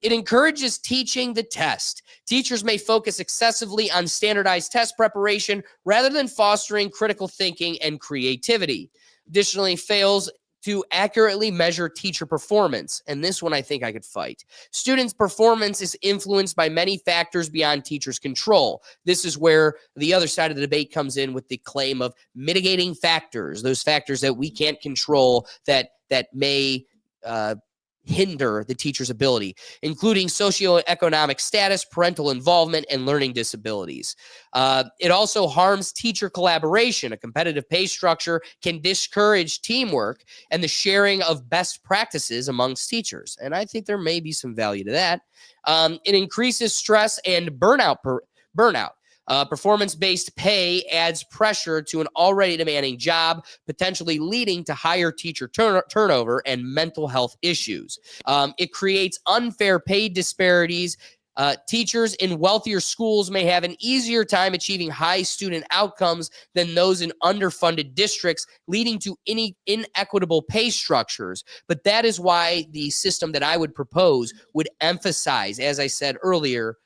[SPEAKER 1] It encourages teaching the test. Teachers may focus excessively on standardized test preparation rather than fostering critical thinking and creativity. Additionally, fails to accurately measure teacher performance. And this one I think I could fight. Students' performance is influenced by many factors beyond teachers' control. This is where the other side of the debate comes in with the claim of mitigating factors, those factors that we can't control that may hinder the teacher's ability, including socioeconomic status, parental involvement, and learning disabilities. It also harms teacher collaboration. A competitive pay structure can discourage teamwork and the sharing of best practices amongst teachers. And I think there may be some value to that. It increases stress and burnout. Performance-based pay adds pressure to an already demanding job, potentially leading to higher teacher turnover and mental health issues. It creates unfair pay disparities. Teachers in wealthier schools may have an easier time achieving high student outcomes than those in underfunded districts, leading to inequitable pay structures. But that is why the system that I would propose would emphasize, as I said earlier,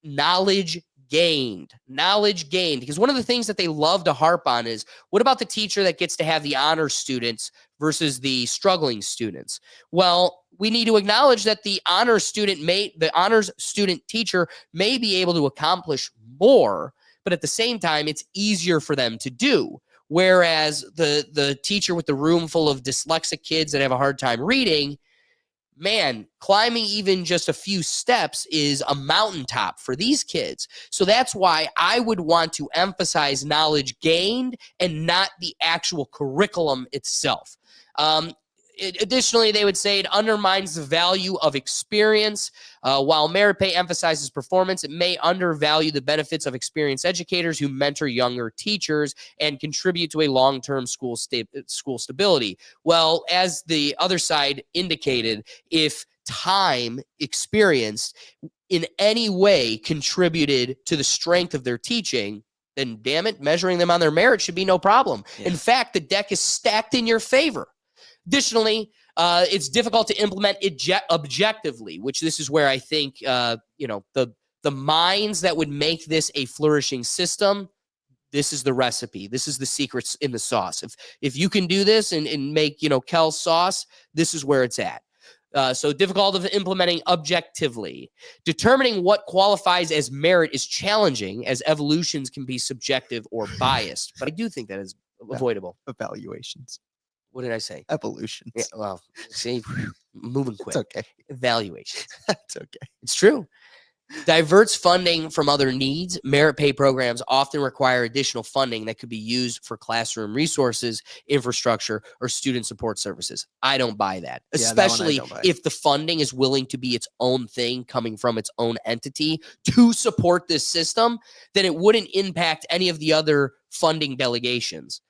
[SPEAKER 1] knowledge gained. Because one of the things that they love to harp on is, what about the teacher that gets to have the honor students versus the struggling students? Well, we need to acknowledge that the honors student teacher may be able to accomplish more, but at the same time, it's easier for them to do. Whereas the teacher with the room full of dyslexic kids that have a hard time reading, man, climbing even just a few steps is a mountaintop for these kids. So that's why I would want to emphasize knowledge gained and not the actual curriculum itself. Additionally, they would say it undermines the value of experience. While merit pay emphasizes performance, it may undervalue the benefits of experienced educators who mentor younger teachers and contribute to a long-term school stability. Well, as the other side indicated, if time experienced in any way contributed to the strength of their teaching, then damn it, measuring them on their merit should be no problem. Yeah. In fact, the deck is stacked in your favor. Additionally, it's difficult to implement objectively, which this is where I think, the minds that would make this a flourishing system, this is the recipe. This is the secrets in the sauce. If you can do this and make, Kel's sauce, this is where it's at. So difficult of implementing objectively. Determining what qualifies as merit is challenging, as evolutions can be subjective or biased. But I do think that is avoidable.
[SPEAKER 4] Evaluations.
[SPEAKER 1] What did I say?
[SPEAKER 4] Evolutions.
[SPEAKER 1] Yeah, well, see, moving quick.
[SPEAKER 4] It's okay.
[SPEAKER 1] Evaluations.
[SPEAKER 4] It's okay.
[SPEAKER 1] It's true. Diverts funding from other needs. Merit pay programs often require additional funding that could be used for classroom resources, infrastructure, or student support services. I don't buy that, especially if the funding is willing to be its own thing coming from its own entity to support this system, then it wouldn't impact any of the other funding delegations.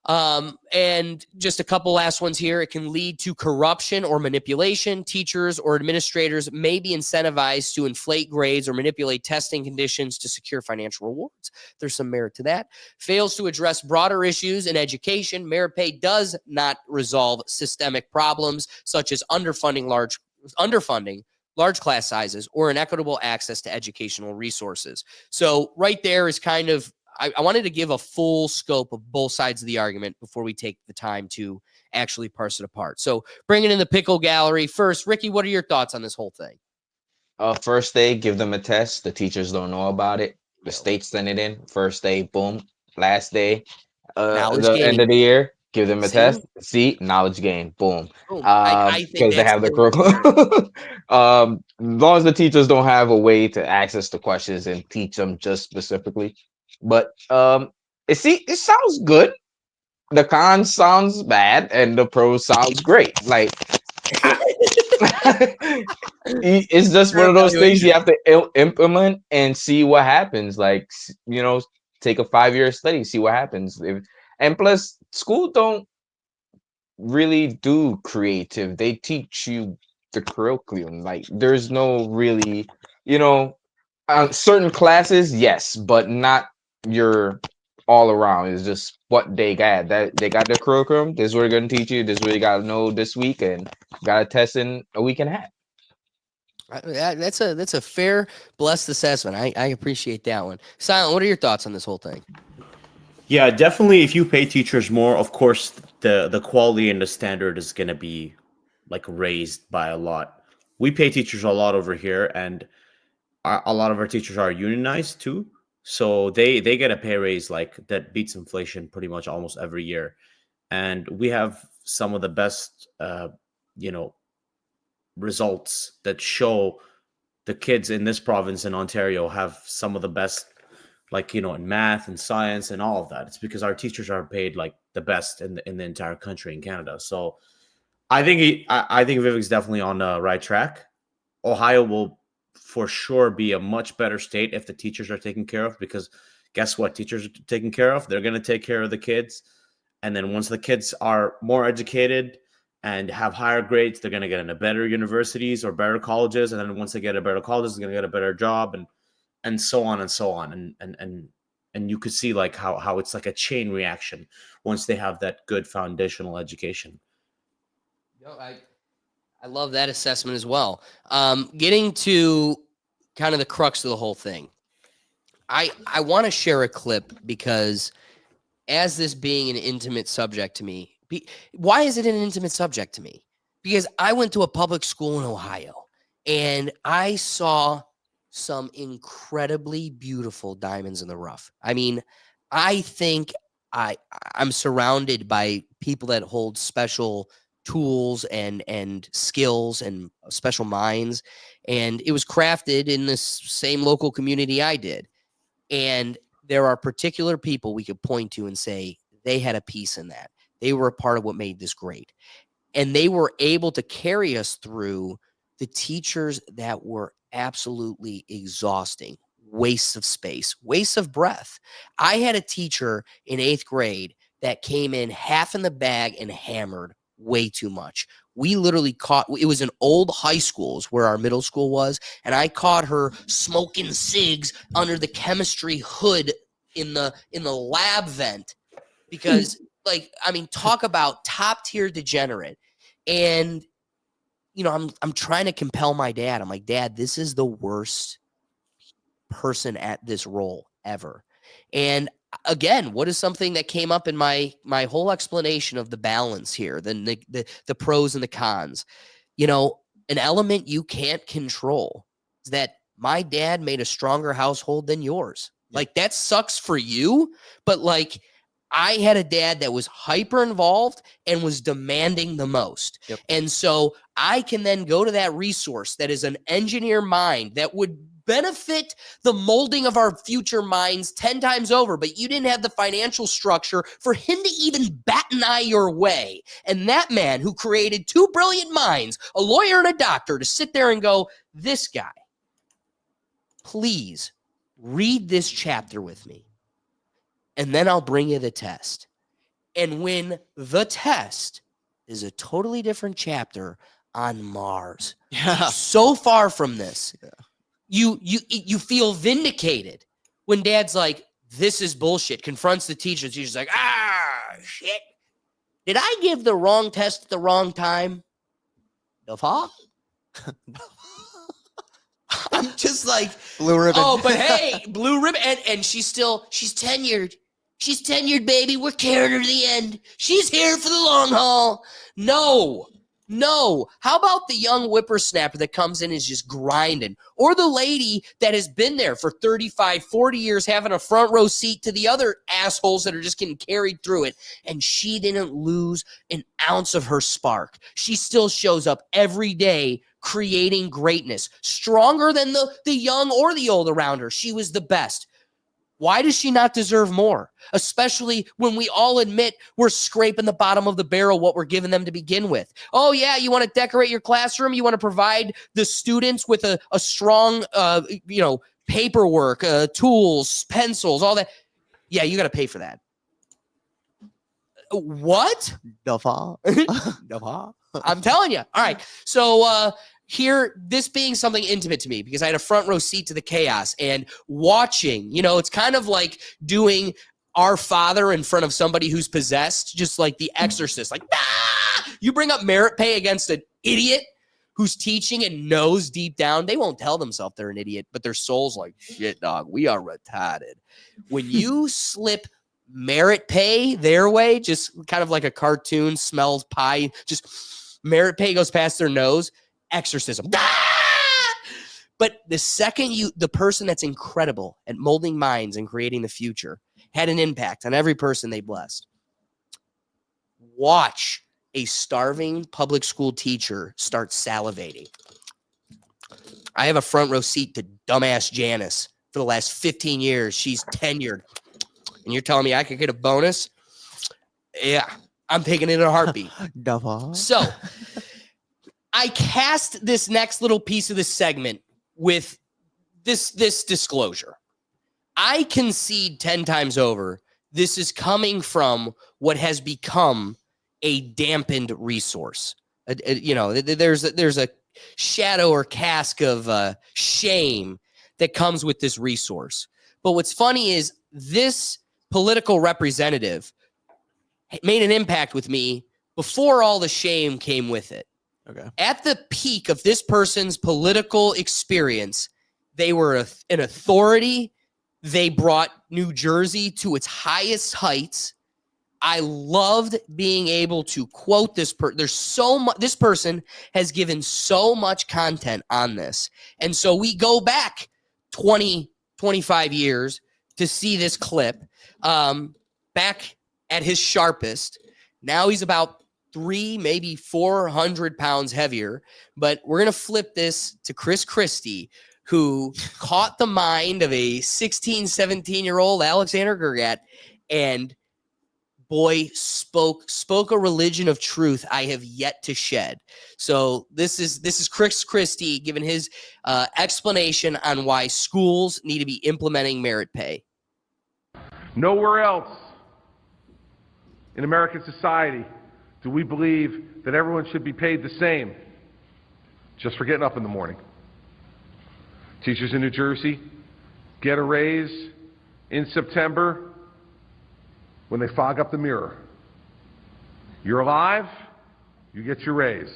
[SPEAKER 1] And just a couple last ones here. It can lead to corruption or manipulation. Teachers or administrators may be incentivized to inflate grades or manipulate testing conditions to secure financial rewards. There's some merit to that. Fails to address broader issues in education. Merit pay does not resolve systemic problems such as underfunding, large class sizes, or inequitable access to educational resources. So right there is kind of, I wanted to give a full scope of both sides of the argument before we take the time to actually parse it apart. So bringing in the Pickle Gallery first, Ricky, what are your thoughts on this whole thing?
[SPEAKER 3] First day, give them a test. The teachers don't know about it. The state send it in. First day, boom. Last day, end of the year, give them a test. See, knowledge gain, boom. Because they have the curriculum. As long as the teachers don't have a way to access the questions and teach them just specifically. But it sounds good. The con sounds bad, and the pros sounds great. Like it's just one of those things you have to implement and see what happens. Like, take a 5-year study, see what happens. And plus, school don't really do creative. They teach you the curriculum. Like, there's no really, certain classes, yes, but not your all around. Is just what they got. That they got their curriculum. This is what they're gonna teach you. This is what you gotta know this week, and got a test in a week and a half.
[SPEAKER 1] That's a fair, blessed assessment. I appreciate that one. Silent, what are your thoughts on this whole thing?
[SPEAKER 2] Yeah, definitely. If you pay teachers more, of course, the quality and the standard is gonna be like raised by a lot. We pay teachers a lot over here, and a lot of our teachers are unionized too. So they get a pay raise like that beats inflation pretty much almost every year. And we have some of the best, results that show the kids in this province in Ontario have some of the best, in math and science and all of that. It's because our teachers are paid like the best in the entire country in Canada. So I think Vivek's definitely on the right track. Ohio will for sure be a much better state if the teachers are taken care of, because guess what? Teachers are taken care of. They're going to take care of the kids. And then once the kids are more educated and have higher grades, they're going to get into better universities or better colleges. And then once they get a better colleges, they're going to get a better job, and so on and so on. And you could see like how it's like a chain reaction once they have that good foundational education.
[SPEAKER 1] No, I love that assessment as well. Getting to kind of the crux of the whole thing. I want to share a clip because as this being an intimate subject to me, why is it an intimate subject to me? Because I went to a public school in Ohio and I saw some incredibly beautiful diamonds in the rough. I mean, I think I'm surrounded by people that hold special tools and skills and special minds. And it was crafted in this same local community I did. And there are particular people we could point to and say they had a piece in that. They were a part of what made this great. And they were able to carry us through the teachers that were absolutely exhausting, wastes of space, wastes of breath. I had a teacher in 8th grade that came in half in the bag and hammered way too much. We literally caught, it was an old high school where our middle school was, and I caught her smoking cigs under the chemistry hood in the lab vent because like, I mean, talk about top tier degenerate. And you know, I'm trying to compel my dad. I'm like, Dad, this is the worst person at this role ever. And again, what is something that came up in my whole explanation of the balance here, the pros and the cons? You know, an element you can't control is that my dad made a stronger household than yours. Like that sucks for you, but like I had a dad that was hyper involved and was demanding the most.
[SPEAKER 4] Yep.
[SPEAKER 1] And so I can then go to that resource that is an engineer mind that would benefit the molding of our future minds 10 times over, but you didn't have the financial structure for him to even bat an eye your way. And that man who created 2 brilliant minds, a lawyer and a doctor, to sit there and go, this guy, please read this chapter with me. And then I'll bring you the test. And when the test is a totally different chapter on Mars, so far from this, you feel vindicated when Dad's like, this is bullshit, confronts the teacher. The teacher's like, shit. Did I give the wrong test at the wrong time? The fuck? I'm just like,
[SPEAKER 4] Blue ribbon.
[SPEAKER 1] oh, but hey, blue ribbon. And she's tenured. She's tenured, baby. We're carrying her to the end. She's here for the long haul. No. How about the young whippersnapper that comes in and is just grinding? Or the lady that has been there for 35, 40 years having a front row seat to the other assholes that are just getting carried through it. And she didn't lose an ounce of her spark. She still shows up every day creating greatness, stronger than the young or the old around her. She was the best. Why does she not deserve more? Especially when we all admit we're scraping the bottom of the barrel what we're giving them to begin with. Oh, yeah, you want to decorate your classroom? You want to provide the students with a strong, paperwork, tools, pencils, all that. Yeah, you got to pay for that. What? I'm telling you. All right. So, here, this being something intimate to me because I had a front row seat to the chaos and watching, it's kind of like doing Our Father in front of somebody who's possessed, just like The Exorcist. Like, you bring up merit pay against an idiot who's teaching and knows deep down, they won't tell themselves they're an idiot, but their soul's like, shit, dog, we are retarded. When you slip merit pay their way, just kind of like a cartoon smells pie, just merit pay goes past their nose, exorcism. But the second the person that's incredible at molding minds and creating the future had an impact on every person they blessed. Watch a starving public school teacher start salivating. I have a front row seat to dumbass Janice for the last 15 years. She's tenured. And you're telling me I could get a bonus? Yeah, I'm taking it in a heartbeat. So I cast this next little piece of this segment with this disclosure. I concede 10 times over, this is coming from what has become a dampened resource. There's a shadow or cask of shame that comes with this resource. But what's funny is this political representative made an impact with me before all the shame came with it.
[SPEAKER 4] Okay.
[SPEAKER 1] At the peak of this person's political experience, they were an authority. They brought New Jersey to its highest heights. I loved being able to quote this person. There's so much. This person has given so much content on this. And so we go back 20, 25 years to see this clip back at his sharpest. Now he's about 300, maybe 400 pounds heavier. But we're going to flip this to Chris Christie, who caught the mind of a 16, 17-year-old Alexander Gergat and boy, spoke a religion of truth I have yet to shed. So this is Chris Christie giving his explanation on why schools need to be implementing merit pay.
[SPEAKER 8] Nowhere else in American society do we believe that everyone should be paid the same just for getting up in the morning. Teachers in New Jersey get a raise in September when they fog up the mirror. You're alive, you get your raise.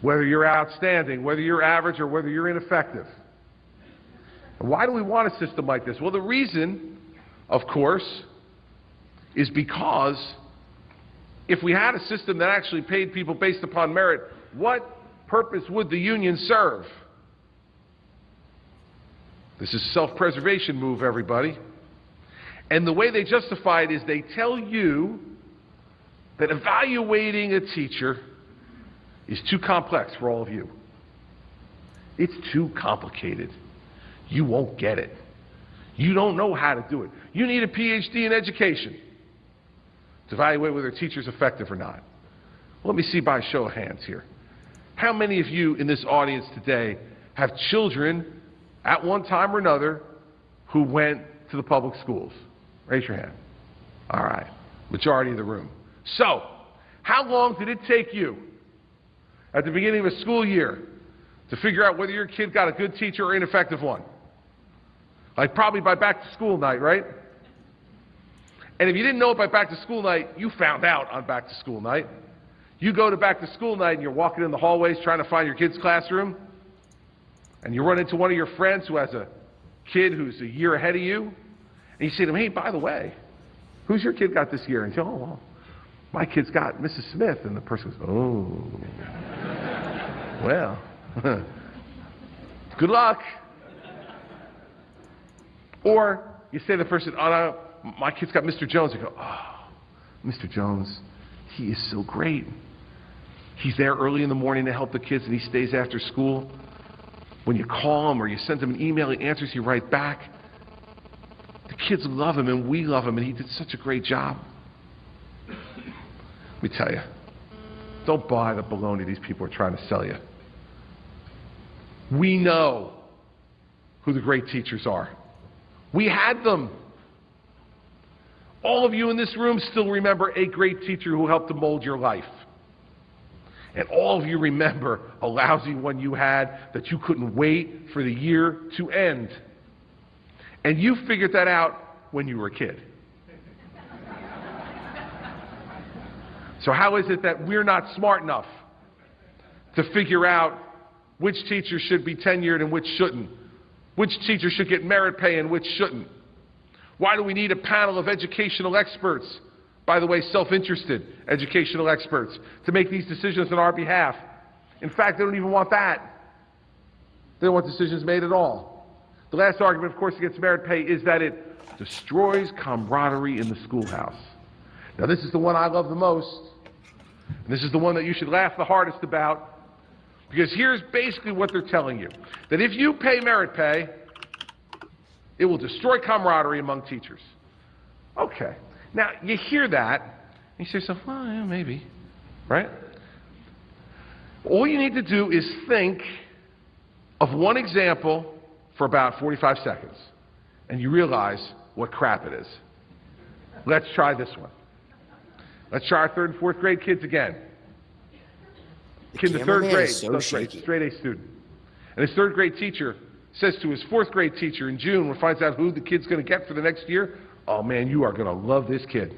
[SPEAKER 8] Whether you're outstanding, whether you're average, or whether you're ineffective. And why do we want a system like this? Well, the reason, of course, is because if we had a system that actually paid people based upon merit, what purpose would the union serve? This is a self-preservation move, everybody. And the way they justify it is they tell you that evaluating a teacher is too complex for all of you. It's too complicated. You won't get it. You don't know how to do it. You need a PhD in education to evaluate whether a teacher's effective or not. Well, let me see by a show of hands here. How many of you in this audience today have children at one time or another who went to the public schools? Raise your hand. All right. Majority of the room. So, how long did it take you at the beginning of a school year to figure out whether your kid got a good teacher or an ineffective one? Like probably by back to school night, right? And if you didn't know it by back to school night, you found out on back to school night. You go to back to school night and you're walking in the hallways trying to find your kid's classroom, and you run into one of your friends who has a kid who's a year ahead of you. And you say to him, hey, by the way, who's your kid got this year? And you say, oh, well, my kid's got Mrs. Smith. And the person goes, oh, well, good luck. Or you say to the person, oh, no, my kid's got Mr. Jones. You go, oh, Mr. Jones, he is so great. He's there early in the morning to help the kids, and he stays after school. When you call him or you send him an email, he answers you right back. The kids love him, and we love him, and he did such a great job. Let me tell you, don't buy the baloney these people are trying to sell you. We know who the great teachers are. We had them. All of you in this room still remember a great teacher who helped to mold your life. And all of you remember a lousy one you had that you couldn't wait for the year to end. And you figured that out when you were a kid. So how is it that we're not smart enough to figure out which teachers should be tenured and which shouldn't? Which teachers should get merit pay and which shouldn't? Why do we need a panel of educational experts, by the way, self-interested educational experts, to make these decisions on our behalf? In fact, they don't even want that. They don't want decisions made at all. The last argument, of course, against merit pay is that it destroys camaraderie in the schoolhouse. Now, this is the one I love the most, and this is the one that you should laugh the hardest about, because here's basically what they're telling you, that if you pay merit pay, it will destroy camaraderie among teachers. Okay. Now, you hear that, and you say to yourself, well, yeah, maybe, right? All you need to do is think of one example for about 45 seconds, and you realize what crap it is. Let's try this one. Let's try our 3rd and 4th grade kids again. Kid in the 3rd grade, straight A student. And his 3rd grade teacher says to his 4th grade teacher in June, when he finds out who the kid's going to get for the next year, "Oh man, you are going to love this kid.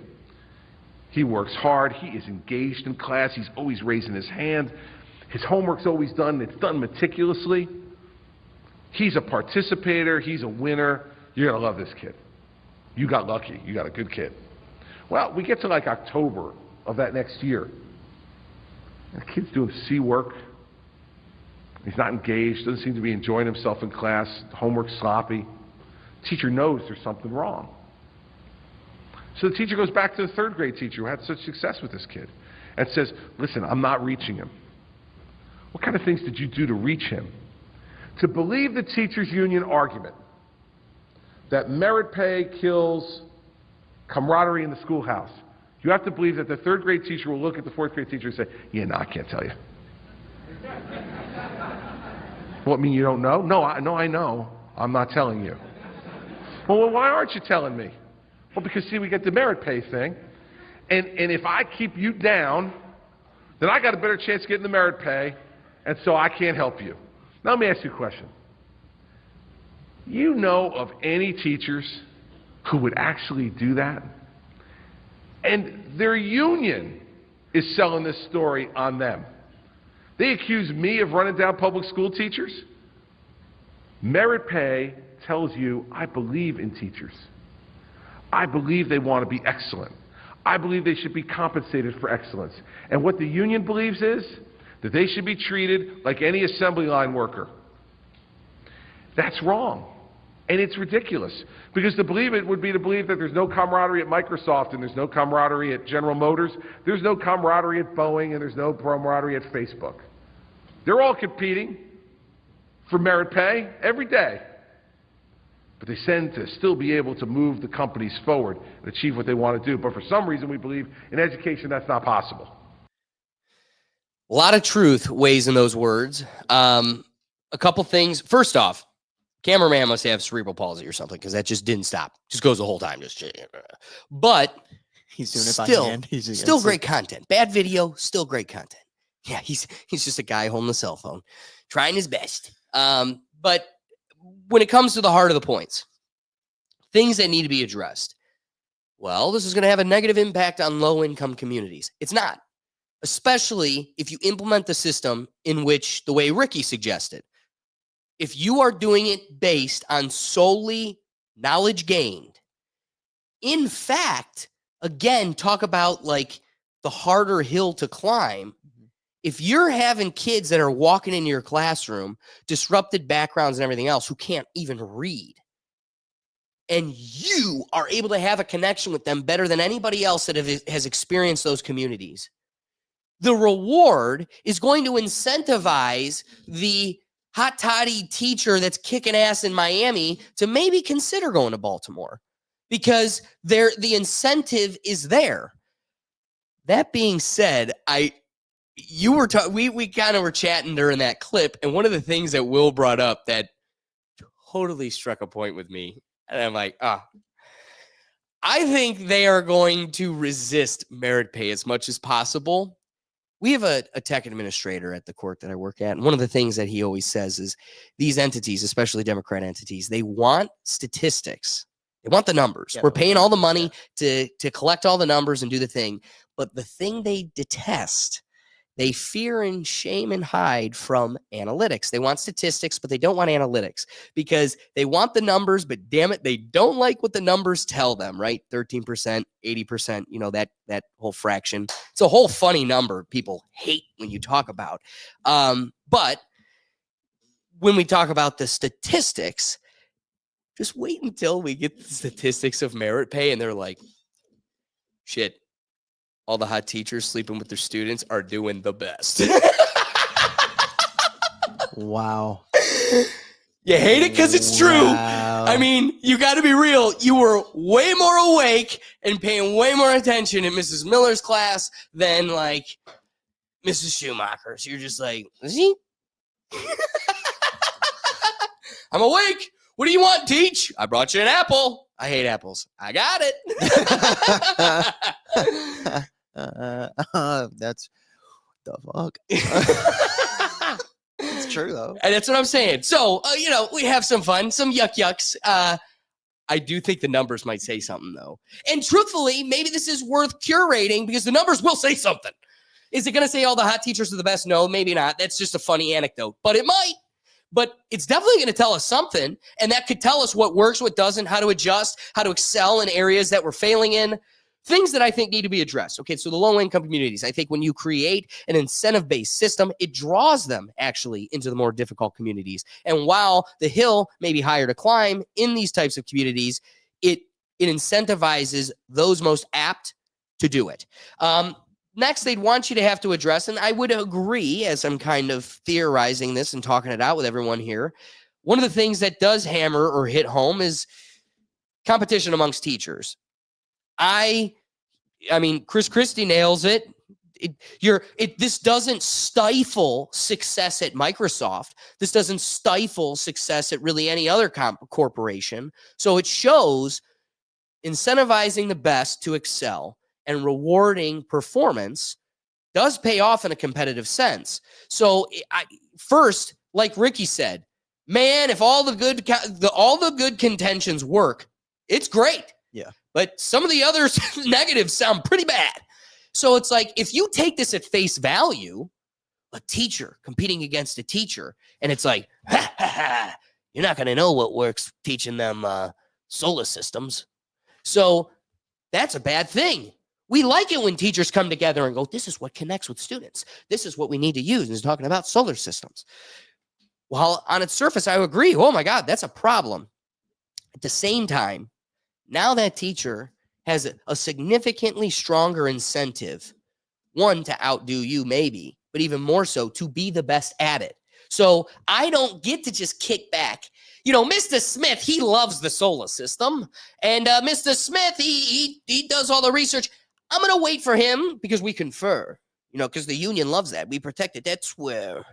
[SPEAKER 8] He works hard. He is engaged in class. He's always raising his hand. His homework's always done. It's done meticulously. He's a participator. He's a winner. You're going to love this kid. You got lucky. You got a good kid." Well, we get to like October of that next year. And the kid's doing C work. He's not engaged, doesn't seem to be enjoying himself in class. The homework's sloppy. Teacher knows there's something wrong. So the teacher goes back to the 3rd grade teacher who had such success with this kid and says, "Listen, I'm not reaching him. What kind of things did you do to reach him?" To believe the teachers' union argument that merit pay kills camaraderie in the schoolhouse, you have to believe that the 3rd grade teacher will look at the 4th grade teacher and say, "Yeah, no, I can't tell you." Well, I mean, you don't know? No, I know. I'm not telling you. Well, why aren't you telling me? Well, because, see, we get the merit pay thing, and if I keep you down, then I got a better chance of getting the merit pay, and so I can't help you. Now, let me ask you a question. You know of any teachers who would actually do that? And their union is selling this story on them. They accuse me of running down public school teachers. Merit pay tells you I believe in teachers. I believe they want to be excellent. I believe they should be compensated for excellence. And what the union believes is that they should be treated like any assembly line worker. That's wrong. And it's ridiculous. Because to believe it would be to believe that there's no camaraderie at Microsoft and there's no camaraderie at General Motors. There's no camaraderie at Boeing and there's no camaraderie at Facebook. They're all competing for merit pay every day. But they tend to still be able to move the companies forward and achieve what they want to do. But for some reason, we believe in education that's not possible.
[SPEAKER 1] A lot of truth weighs in those words. A couple things. First off, cameraman must have cerebral palsy or something because that just didn't stop. Just goes the whole time. But
[SPEAKER 4] He's doing it
[SPEAKER 1] still,
[SPEAKER 4] by hand.
[SPEAKER 1] Still great content. Bad video, still great content. Yeah, he's just a guy holding the cell phone, trying his best. But when it comes to the heart of the points, things that need to be addressed, well, this is going to have a negative impact on low-income communities. It's not, especially if you implement the system in which the way Ricky suggested. If you are doing it based on solely knowledge gained, in fact, again, talk about like the harder hill to climb. If you're having kids that are walking into your classroom, disrupted backgrounds and everything else, who can't even read, and you are able to have a connection with them better than anybody else that has experienced those communities, the reward is going to incentivize the hot toddy teacher that's kicking ass in Miami to maybe consider going to Baltimore because the incentive is there. That being said, we kind of were chatting during that clip, and one of the things that Will brought up that totally struck a point with me, and I'm like, I think they are going to resist merit pay as much as possible. We have a tech administrator at the court that I work at, and one of the things that he always says is these entities, especially Democrat entities, they want statistics. They want the numbers. We're paying all the money to collect all the numbers and do the thing, but the thing they detest, they fear and shame and hide from analytics. They want statistics, but they don't want analytics because they want the numbers, but damn it, they don't like what the numbers tell them, right? 13%, 80%, that whole fraction. It's a whole funny number people hate when you talk about. But when we talk about the statistics, just wait until we get the statistics of merit pay and they're like, shit. All the hot teachers sleeping with their students are doing the best.
[SPEAKER 4] Wow.
[SPEAKER 1] You hate it because it's true.
[SPEAKER 4] Wow.
[SPEAKER 1] I mean, you got to be real. You were way more awake and paying way more attention in Mrs. Miller's class than like Mrs. Schumacher's. You're just like, is he? I'm awake. What do you want, Teach? I brought you an apple. I hate apples. I got it.
[SPEAKER 4] That's the fuck. It's true though.
[SPEAKER 1] And that's what I'm saying. So, we have some fun, some yucks. I do think the numbers might say something, though. And truthfully, maybe this is worth curating because the numbers will say something. Is it going to say all the hot teachers are the best? No, maybe not. That's just a funny anecdote, but it might. But it's definitely going to tell us something, and that could tell us what works, what doesn't, how to adjust, how to excel in areas that we're failing in. Things that I think need to be addressed. Okay, so the low-income communities, I think when you create an incentive-based system, it draws them actually into the more difficult communities. And while the hill may be higher to climb in these types of communities, it incentivizes those most apt to do it. Next, they'd want you to have to address, and I would agree as I'm kind of theorizing this and talking it out with everyone here, one of the things that does hammer or hit home is competition amongst teachers. I mean, Chris Christie nails it. This doesn't stifle success at Microsoft. This doesn't stifle success at really any other corporation. So it shows incentivizing the best to excel and rewarding performance does pay off in a competitive sense. So first, like Ricky said, man, if all the good contentions work, it's great.
[SPEAKER 4] Yeah.
[SPEAKER 1] But some of the other negatives sound pretty bad. So it's like, if you take this at face value, a teacher competing against a teacher, and it's like, you're not going to know what works teaching them solar systems. So that's a bad thing. We like it when teachers come together and go, this is what connects with students. This is what we need to use. And he's talking about solar systems. While on its surface, I agree. Oh my God, that's a problem. At the same time, now that teacher has a significantly stronger incentive, one, to outdo you maybe, but even more so to be the best at it. So I don't get to just kick back. Mr. Smith, he loves the solar system. And Mr. Smith, he does all the research. I'm going to wait for him because we confer, because the union loves that. We protect it. That's where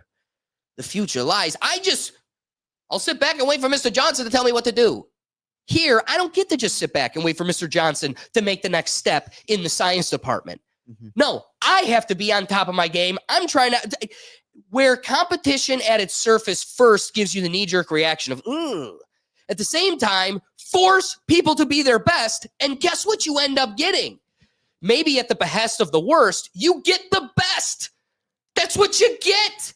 [SPEAKER 1] the future lies. I'll sit back and wait for Mr. Johnson to tell me what to do. Here, I don't get to just sit back and wait for Mr. Johnson to make the next step in the science department. Mm-hmm. No, I have to be on top of my game. I'm trying to, where competition at its surface first gives you the knee-jerk reaction of, ooh. At the same time, force people to be their best, and guess what you end up getting? Maybe at the behest of the worst, you get the best. That's what you get.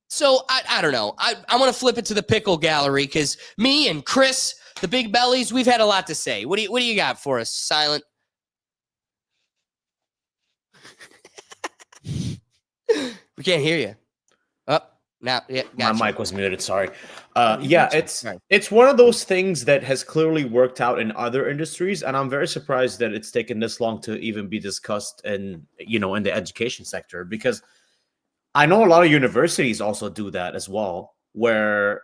[SPEAKER 1] So I don't know. I want to flip it to the Pickle Gallery because me and Chris, the big bellies, we've had a lot to say. What do you got for us, Silent? We can't hear you. Oh, now, yeah, gotcha.
[SPEAKER 2] My mic was muted. Sorry. It's one of those things that has clearly worked out in other industries, and I'm very surprised that it's taken this long to even be discussed in the education sector, because I know a lot of universities also do that as well, where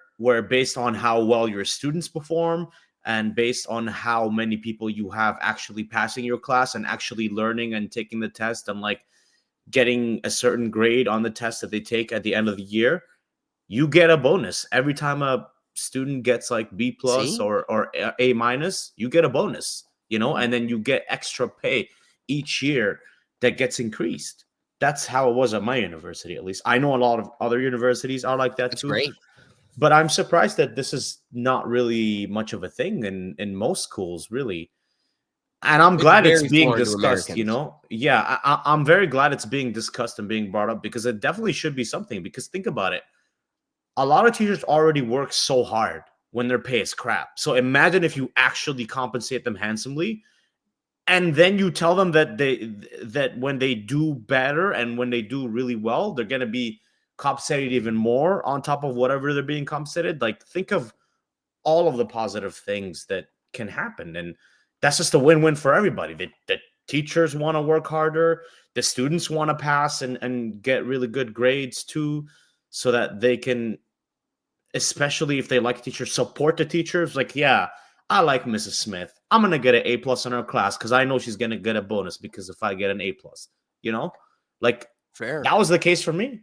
[SPEAKER 2] based on how well your students perform and based on how many people you have actually passing your class and actually learning and taking the test and like getting a certain grade on the test that they take at the end of the year, you get a bonus. Every time a student gets like B+ or A-, you get a bonus, and then you get extra pay each year that gets increased. That's how it was at my university, at least. I know a lot of other universities are like that. That's too.
[SPEAKER 1] Great.
[SPEAKER 2] But I'm surprised that this is not really much of a thing in most schools, really. And I'm glad it's being discussed, Yeah, I'm very glad it's being discussed and being brought up, because it definitely should be something. Because think about it. A lot of teachers already work so hard when their pay is crap. So imagine if you actually compensate them handsomely, and then you tell them that when they do better and when they do really well, they're going to be compensated even more on top of whatever they're being compensated. Like, think of all of the positive things that can happen. And that's just a win-win for everybody. The teachers want to work harder. The students want to pass and get really good grades too, so that they can, especially if they like teachers, support the teachers. Like, yeah, I like Mrs. Smith. I'm going to get an A+ in her class because I know she's going to get a bonus because if I get an A+, like,
[SPEAKER 1] fair.
[SPEAKER 2] That was the case for me.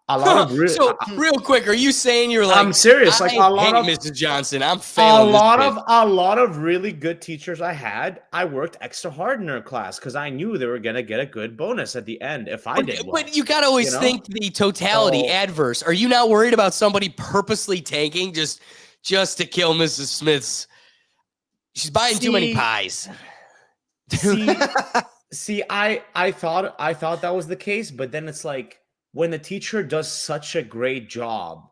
[SPEAKER 2] a lot of
[SPEAKER 1] So real quick, are you saying you're like?
[SPEAKER 2] I'm serious. Like
[SPEAKER 1] I
[SPEAKER 2] a lot
[SPEAKER 1] hate
[SPEAKER 2] of
[SPEAKER 1] Mrs. Johnson. I'm
[SPEAKER 2] a
[SPEAKER 1] failing.
[SPEAKER 2] lot of really good teachers I had. I worked extra hard in their class because I knew they were gonna get a good bonus at the end if I did well.
[SPEAKER 1] But you gotta always
[SPEAKER 2] you know?
[SPEAKER 1] think the totality
[SPEAKER 2] So-
[SPEAKER 1] adverse. Are you not worried about somebody purposely tanking just to kill Mrs. Smith's? She's buying too many pies.
[SPEAKER 2] See, I thought that was the case, but then it's like when the teacher does such a great job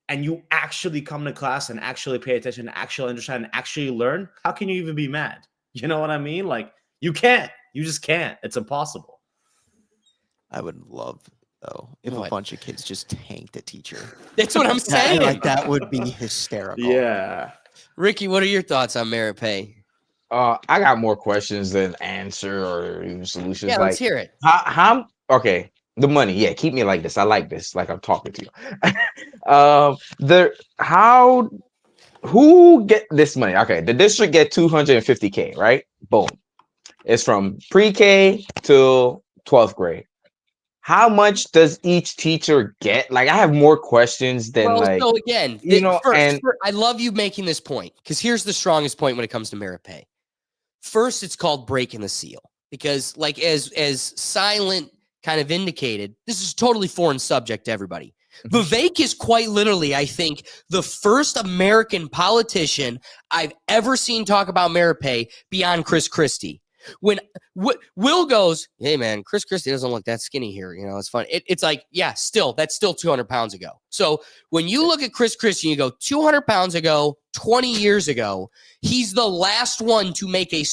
[SPEAKER 2] and you actually come to class and actually pay attention, actually understand, and actually learn, how can you even be mad? You know what I mean? Like you can't. You just can't. It's impossible.
[SPEAKER 4] I would love though if
[SPEAKER 1] What?
[SPEAKER 4] a bunch of kids just tanked a teacher.
[SPEAKER 1] That's what I'm saying.
[SPEAKER 4] Like that would be hysterical.
[SPEAKER 2] Yeah.
[SPEAKER 1] Ricky, what are your thoughts on merit pay?
[SPEAKER 3] I got more questions than answer or even solutions.
[SPEAKER 1] Yeah,
[SPEAKER 3] like
[SPEAKER 1] let's hear it.
[SPEAKER 3] how okay, the money. Yeah, keep me like this. I like this. Like I'm talking to you. Who get this money? Okay, the district get 250K, right? Boom. It's from pre-K till 12th grade. How much does each teacher get? Like, I have more questions than
[SPEAKER 1] So again, I love you making this point because here's the strongest point when it comes to merit pay. First, it's called breaking the seal because, like as Silent kind of indicated, this is a totally foreign subject to everybody. Vivek is quite literally, I think, the first American politician I've ever seen talk about merit pay beyond Chris Christie. When Will goes, hey man, Chris Christie doesn't look that skinny here. You know, it's fun. It's like, yeah, that's still 200 pounds ago. So when you look at Chris Christie, you go 200 pounds ago, 20 years ago, he's the last one to make a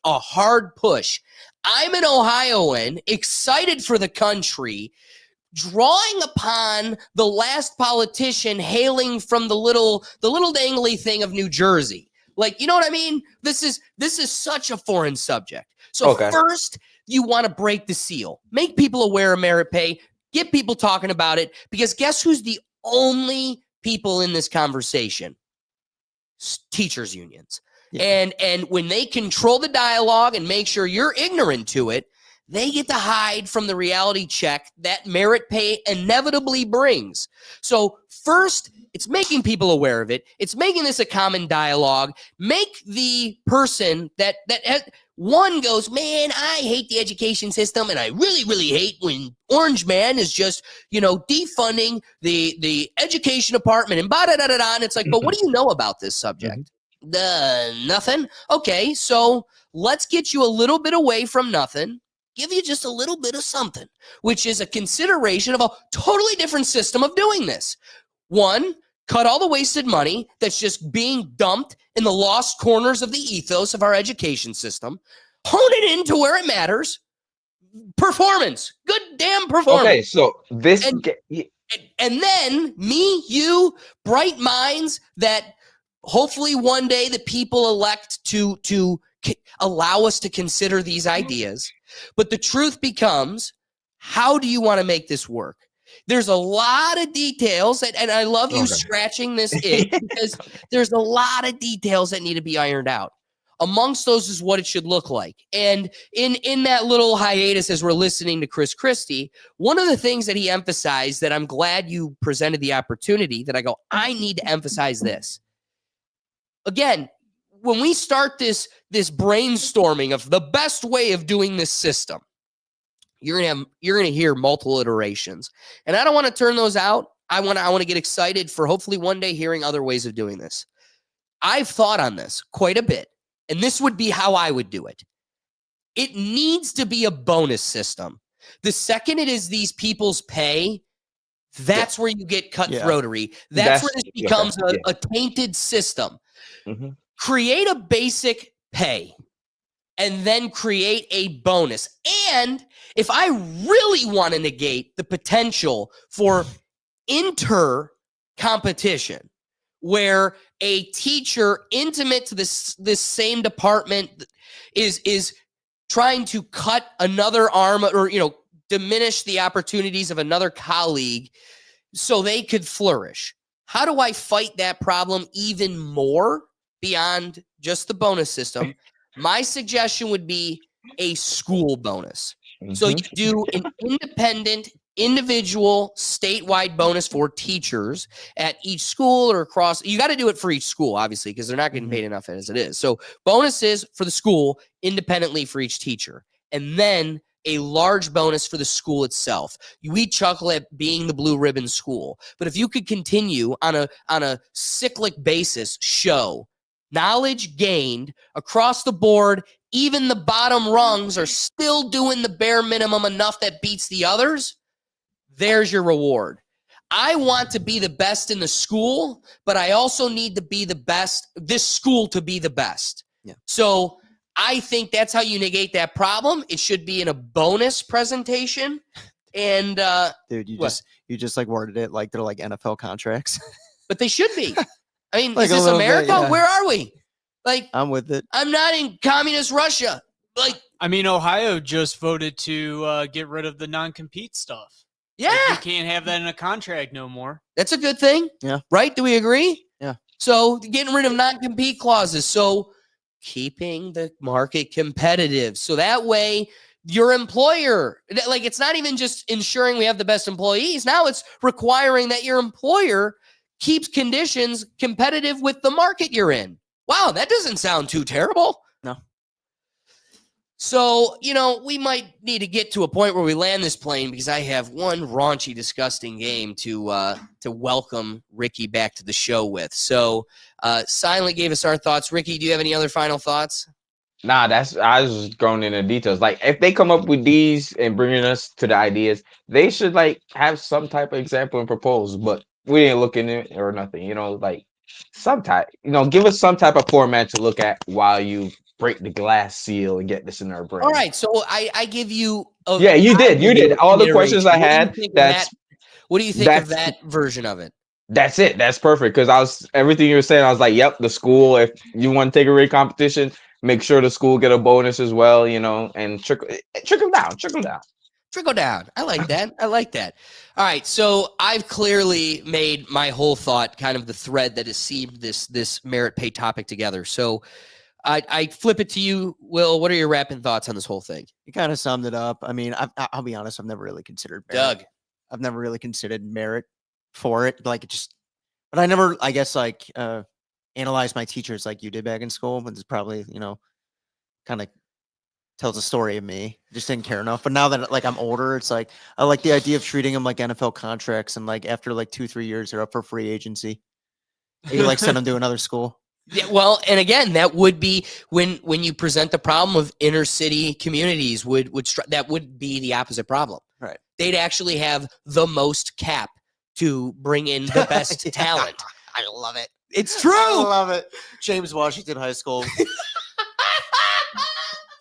[SPEAKER 1] hard push. I'm an Ohioan, excited for the country, drawing upon the last politician hailing from the little dangly thing of New Jersey. Like, you know what I mean? This is such a foreign subject. So first, you want to break the seal, make people aware of merit pay, get people talking about it, because guess who's the only people in this conversation? Teachers unions. Yeah. And when they control the dialogue and make sure you're ignorant to it, they get to hide from the reality check that merit pay inevitably brings. So first, it's making people aware of it. It's making this a common dialogue. Make the person that one goes, man, I hate the education system, and I really, really hate when Orange Man is just, defunding the education department and ba-da-da-da-da. And it's like, but what do you know about this subject? Nothing. Okay, so let's get you a little bit away from nothing. Give you just a little bit of something, which is a consideration of a totally different system of doing this. One, cut all the wasted money that's just being dumped in the lost corners of the ethos of our education system. Hone it into where it matters. Performance. Good damn performance.
[SPEAKER 3] Okay, so this...
[SPEAKER 1] And then me, you, bright minds that hopefully one day the people elect to allow us to consider these ideas. But the truth becomes, how do you want to make this work? There's a lot of details, and I love you scratching this itch because there's a lot of details that need to be ironed out. Amongst those is what it should look like. And in that little hiatus as we're listening to Chris Christie, one of the things that he emphasized that I'm glad you presented the opportunity that I need to emphasize this. Again, when we start this brainstorming of the best way of doing this system, you're gonna hear multiple iterations, and I don't want to turn those out. I want to get excited for hopefully one day hearing other ways of doing this. I've thought on this quite a bit, and this would be how I would do it. It needs to be a bonus system. The second it is these people's pay, that's where you get cutthroatery. That's where this becomes a tainted system. Mm-hmm. Create a basic pay and then create a bonus. And if I really want to negate the potential for inter-competition, where a teacher intimate to this same department is trying to cut another arm or, diminish the opportunities of another colleague so they could flourish. How do I fight that problem even more beyond just the bonus system? My suggestion would be a school bonus. Mm-hmm. So you do an independent individual statewide bonus for teachers at each school or across. You got to do it for each school, obviously, because they're not getting paid enough as it is. So bonuses for the school independently for each teacher. And then a large bonus for the school itself. We chuckle at being the blue ribbon school, but if you could continue on a cyclic basis, show knowledge gained across the board, even the bottom rungs are still doing the bare minimum enough that beats the others, there's your reward. I want to be the best in the school, but I also need to be the best, this school to be the best.
[SPEAKER 4] Yeah.
[SPEAKER 1] So I think that's how you negate that problem. It should be in a bonus presentation. And
[SPEAKER 4] Dude, you
[SPEAKER 1] what?
[SPEAKER 4] just like worded it like they're like NFL contracts.
[SPEAKER 1] but they should be. I mean,
[SPEAKER 4] Like
[SPEAKER 1] is
[SPEAKER 4] a
[SPEAKER 1] this
[SPEAKER 4] little bit,
[SPEAKER 1] America?
[SPEAKER 4] yeah.
[SPEAKER 1] Where are we? Like,
[SPEAKER 4] I'm with it.
[SPEAKER 1] I'm not in communist Russia. Like,
[SPEAKER 5] I mean, Ohio just voted to get rid of the non-compete stuff.
[SPEAKER 1] yeah,
[SPEAKER 5] Like, you can't have that in a contract no more.
[SPEAKER 1] that's a good thing.
[SPEAKER 4] Yeah.
[SPEAKER 1] Right? Do we agree?
[SPEAKER 4] Yeah.
[SPEAKER 1] So getting rid of non-compete clauses. So keeping the market competitive. So that way your employer, like, it's not even just ensuring we have the best employees. Now it's requiring that your employer keeps conditions competitive with the market you're in. Wow, that doesn't sound too terrible.
[SPEAKER 4] No.
[SPEAKER 1] So, we might need to get to a point where we land this plane because I have one raunchy, disgusting game to welcome Ricky back to the show with. So, Silent gave us our thoughts. Ricky, do you have any other final thoughts?
[SPEAKER 3] Nah, I was just going into details. Like, if they come up with these and bringing us to the ideas, they should like have some type of example and propose. But we didn't look in it or nothing. Like some type. Give us some type of format to look at while you break the glass seal and get this in our brain.
[SPEAKER 1] All right. So I give you.
[SPEAKER 3] Yeah, you did. You did. All the questions I had.
[SPEAKER 1] What do you think of that version of it?
[SPEAKER 3] That's it. That's perfect. Because everything you were saying, I was like, yep, the school. If you want to take a rate competition, make sure the school get a bonus as well. And trickle down.
[SPEAKER 1] Trickle down. I like that. All right. So I've clearly made my whole thought kind of the thread that has seamed this merit pay topic together. So I flip it to you, Will. What are your wrapping thoughts on this whole thing?
[SPEAKER 4] You kind of summed it up. I mean, I'll be honest. I've never really considered merit.
[SPEAKER 1] Doug.
[SPEAKER 4] I've never really considered merit for it. Like it just, but I never, I guess, like analyze my teachers like you did back in school. But it's probably, kind of tells a story of me. Just didn't care enough. But now that like I'm older, it's like I like the idea of treating them like NFL contracts, and like after like 2-3 years, they're up for free agency. You like send them to another school.
[SPEAKER 1] Yeah, well, and again, that would be when you present the problem of inner city communities that would be the opposite problem.
[SPEAKER 4] Right.
[SPEAKER 1] They'd actually have the most cap to bring in the best talent.
[SPEAKER 4] I love it.
[SPEAKER 1] It's true.
[SPEAKER 4] I love it. James Washington High School.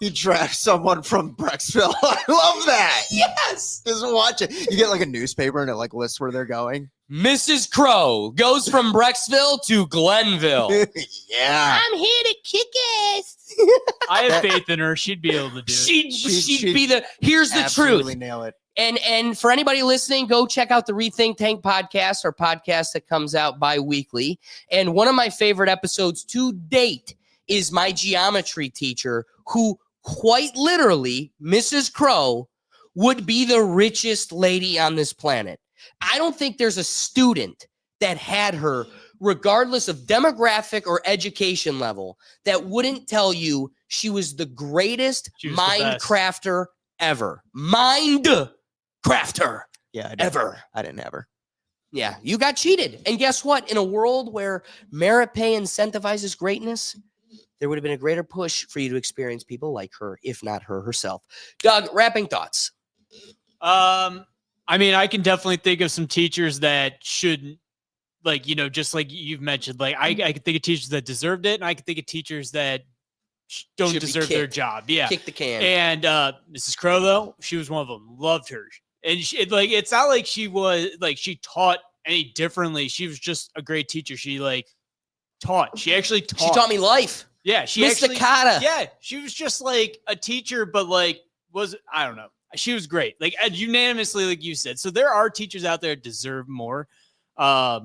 [SPEAKER 4] You draft someone from Brecksville. I love that.
[SPEAKER 1] Yes.
[SPEAKER 4] Just watch it. You get like a newspaper and it like lists where they're going.
[SPEAKER 1] Mrs. Crow goes from Brecksville to Glenville.
[SPEAKER 4] Yeah.
[SPEAKER 1] I'm here to kick ass.
[SPEAKER 5] I have faith in her. She'd be able to do it.
[SPEAKER 1] She'd be the, here's the
[SPEAKER 4] Absolutely
[SPEAKER 1] truth.
[SPEAKER 4] nail it.
[SPEAKER 1] And for anybody listening, go check out the Rethink Tank podcast, our podcast that comes out bi-weekly. And one of my favorite episodes to date is my geometry teacher, who quite literally, Mrs. Crow, would be the richest lady on this planet. I don't think there's a student that had her, regardless of demographic or education level, that wouldn't tell you she was the greatest
[SPEAKER 5] She was the
[SPEAKER 1] mind
[SPEAKER 5] best.
[SPEAKER 1] crafter ever. Mind crafter
[SPEAKER 4] Yeah.
[SPEAKER 1] ever.
[SPEAKER 4] I didn't have her.
[SPEAKER 1] Yeah, you got cheated. And guess what? In a world where merit pay incentivizes greatness, there would have been a greater push for you to experience people like her, if not her herself. Doug, wrapping thoughts.
[SPEAKER 5] I mean, I can definitely think of some teachers that shouldn't, like, just like you've mentioned, like I can think of teachers that deserved it, and I can think of teachers that don't
[SPEAKER 1] Should be
[SPEAKER 5] deserve their
[SPEAKER 1] kicked.
[SPEAKER 5] job. Yeah.
[SPEAKER 1] Kick the can.
[SPEAKER 5] And Mrs. Crow, though, she was one of them. Loved her. And it's not like she was like she taught any differently. She was just a great teacher. She taught. She actually taught.
[SPEAKER 1] She taught me life.
[SPEAKER 5] Yeah, she
[SPEAKER 1] Miss
[SPEAKER 5] actually.
[SPEAKER 1] Nakata.
[SPEAKER 5] Yeah, she was just like a teacher, but I don't know. She was great, unanimously, like you said. So there are teachers out there that deserve more. I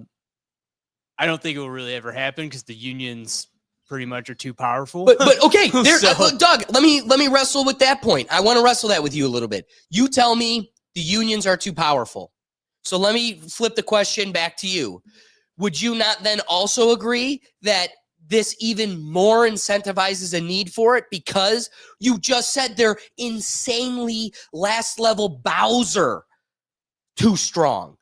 [SPEAKER 5] don't think it will really ever happen because the unions pretty much are too powerful.
[SPEAKER 1] But okay,
[SPEAKER 5] So-
[SPEAKER 1] Doug, let me wrestle with that point. I want to wrestle that with you a little bit. You tell me The unions are too powerful. So let me flip the question back to you. Would you not then also agree that this even more incentivizes a need for it because you just said they're insanely last level Bowser too strong?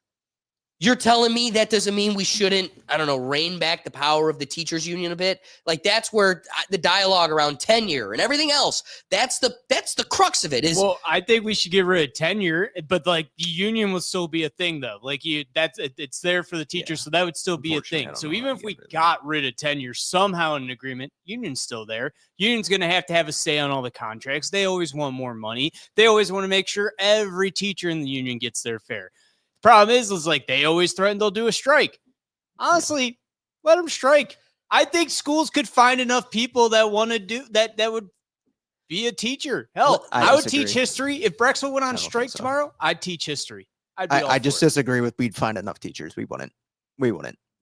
[SPEAKER 1] You're telling me that doesn't mean we shouldn't, I don't know, rein back the power of the teachers union a bit? Like that's where the dialogue around tenure and everything else, that's the crux of it is.
[SPEAKER 5] Well, I think we should get rid of tenure, but like the union will still be a thing though. Like it's there for the teachers, so that would still be a
[SPEAKER 4] Unfortunately, I
[SPEAKER 5] thing.
[SPEAKER 4] don't
[SPEAKER 5] So
[SPEAKER 4] know
[SPEAKER 5] even
[SPEAKER 4] how
[SPEAKER 5] if
[SPEAKER 4] to
[SPEAKER 5] we
[SPEAKER 4] get rid of
[SPEAKER 5] got rid of tenure somehow in an agreement, union's still there. Union's going to have a say on all the contracts. They always want more money. They always want to make sure every teacher in the union gets their fare. Problem is like they always threaten they'll do a strike. Honestly, let them strike. I think schools could find enough people that want to do that would be a teacher. Hell, I would teach
[SPEAKER 4] disagree.
[SPEAKER 5] history. If Brexville went
[SPEAKER 4] I
[SPEAKER 5] on
[SPEAKER 4] don't think
[SPEAKER 5] strike
[SPEAKER 4] so.
[SPEAKER 5] tomorrow, I'd teach history. I'd be all
[SPEAKER 4] I
[SPEAKER 5] for
[SPEAKER 4] just
[SPEAKER 5] it.
[SPEAKER 4] disagree with we'd find enough teachers. We wouldn't.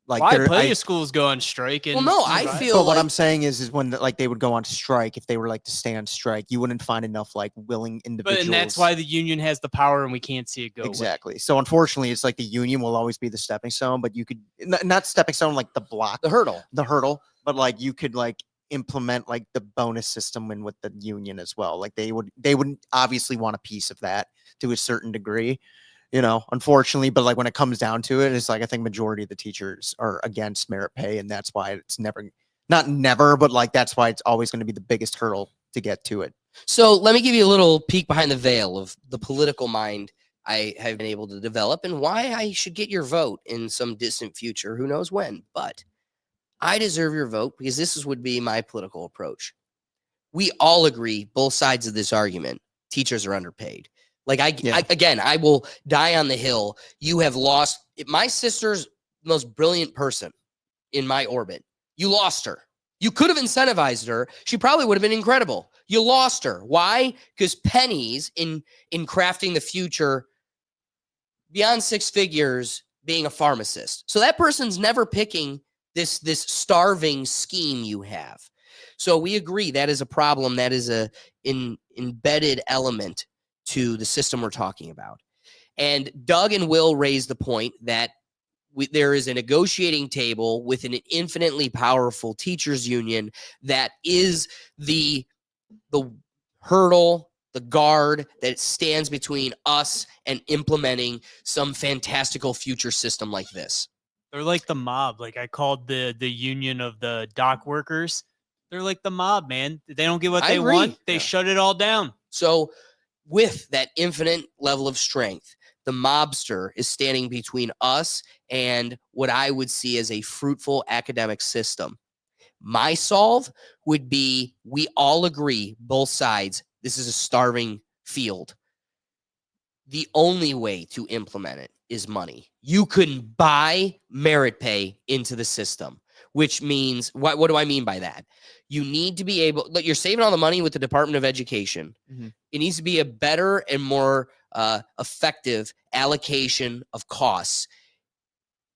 [SPEAKER 4] Like
[SPEAKER 5] Why
[SPEAKER 4] there-
[SPEAKER 5] plenty
[SPEAKER 4] I-
[SPEAKER 5] of schools go on strike? And
[SPEAKER 1] Well, no, I
[SPEAKER 5] survive.
[SPEAKER 1] feel
[SPEAKER 4] But what
[SPEAKER 1] like
[SPEAKER 4] I'm saying is when like they would go on strike, if they were like to stay on strike, you wouldn't find enough like willing individuals.
[SPEAKER 5] And that's why the union has the power, and we can't see it go away.
[SPEAKER 4] Exactly. So unfortunately, it's like the union will always be the stepping stone, but you could not stepping stone like the block,
[SPEAKER 1] the hurdle.
[SPEAKER 4] but like you could like implement like the bonus system in with the union as well. Like they would obviously want a piece of that to a certain degree. Unfortunately, but like when it comes down to it, it's like I think majority of the teachers are against merit pay, and that's why it's not never, but like that's why it's always going to be the biggest hurdle to get to it.
[SPEAKER 1] So let me give you a little peek behind the veil of the political mind I have been able to develop and why I should get your vote in some distant future. Who knows when? But I deserve your vote because would be my political approach. We all agree, both sides of this argument, teachers are underpaid. Like I will die on the hill. You have lost my sister's most brilliant person in my orbit. You lost her. You could have incentivized her. She probably would have been incredible. You lost her. Why? Because pennies in crafting the future beyond six figures being a pharmacist. So that person's never picking this starving scheme you have. So we agree that is a problem. That is a embedded element to the system we're talking about. And Doug and Will raised the point that there is a negotiating table with an infinitely powerful teachers union that is the hurdle, the guard that stands between us and implementing some fantastical future system like this.
[SPEAKER 5] They're like the mob. Like I called the union of the dock workers. They're like the mob, man. They don't get what
[SPEAKER 1] I
[SPEAKER 5] they
[SPEAKER 1] agree.
[SPEAKER 5] want. They shut it all down.
[SPEAKER 1] So with that infinite level of strength, the mobster is standing between us and what I would see as a fruitful academic system. My solve would be we all agree, both sides, this is a starving field. The only way to implement it is money. You couldn't buy merit pay into the system, which means, what do I mean by that? You need to be able, you're saving all the money with the Department of Education.
[SPEAKER 4] Mm-hmm.
[SPEAKER 1] It needs to be a better and more effective allocation of costs.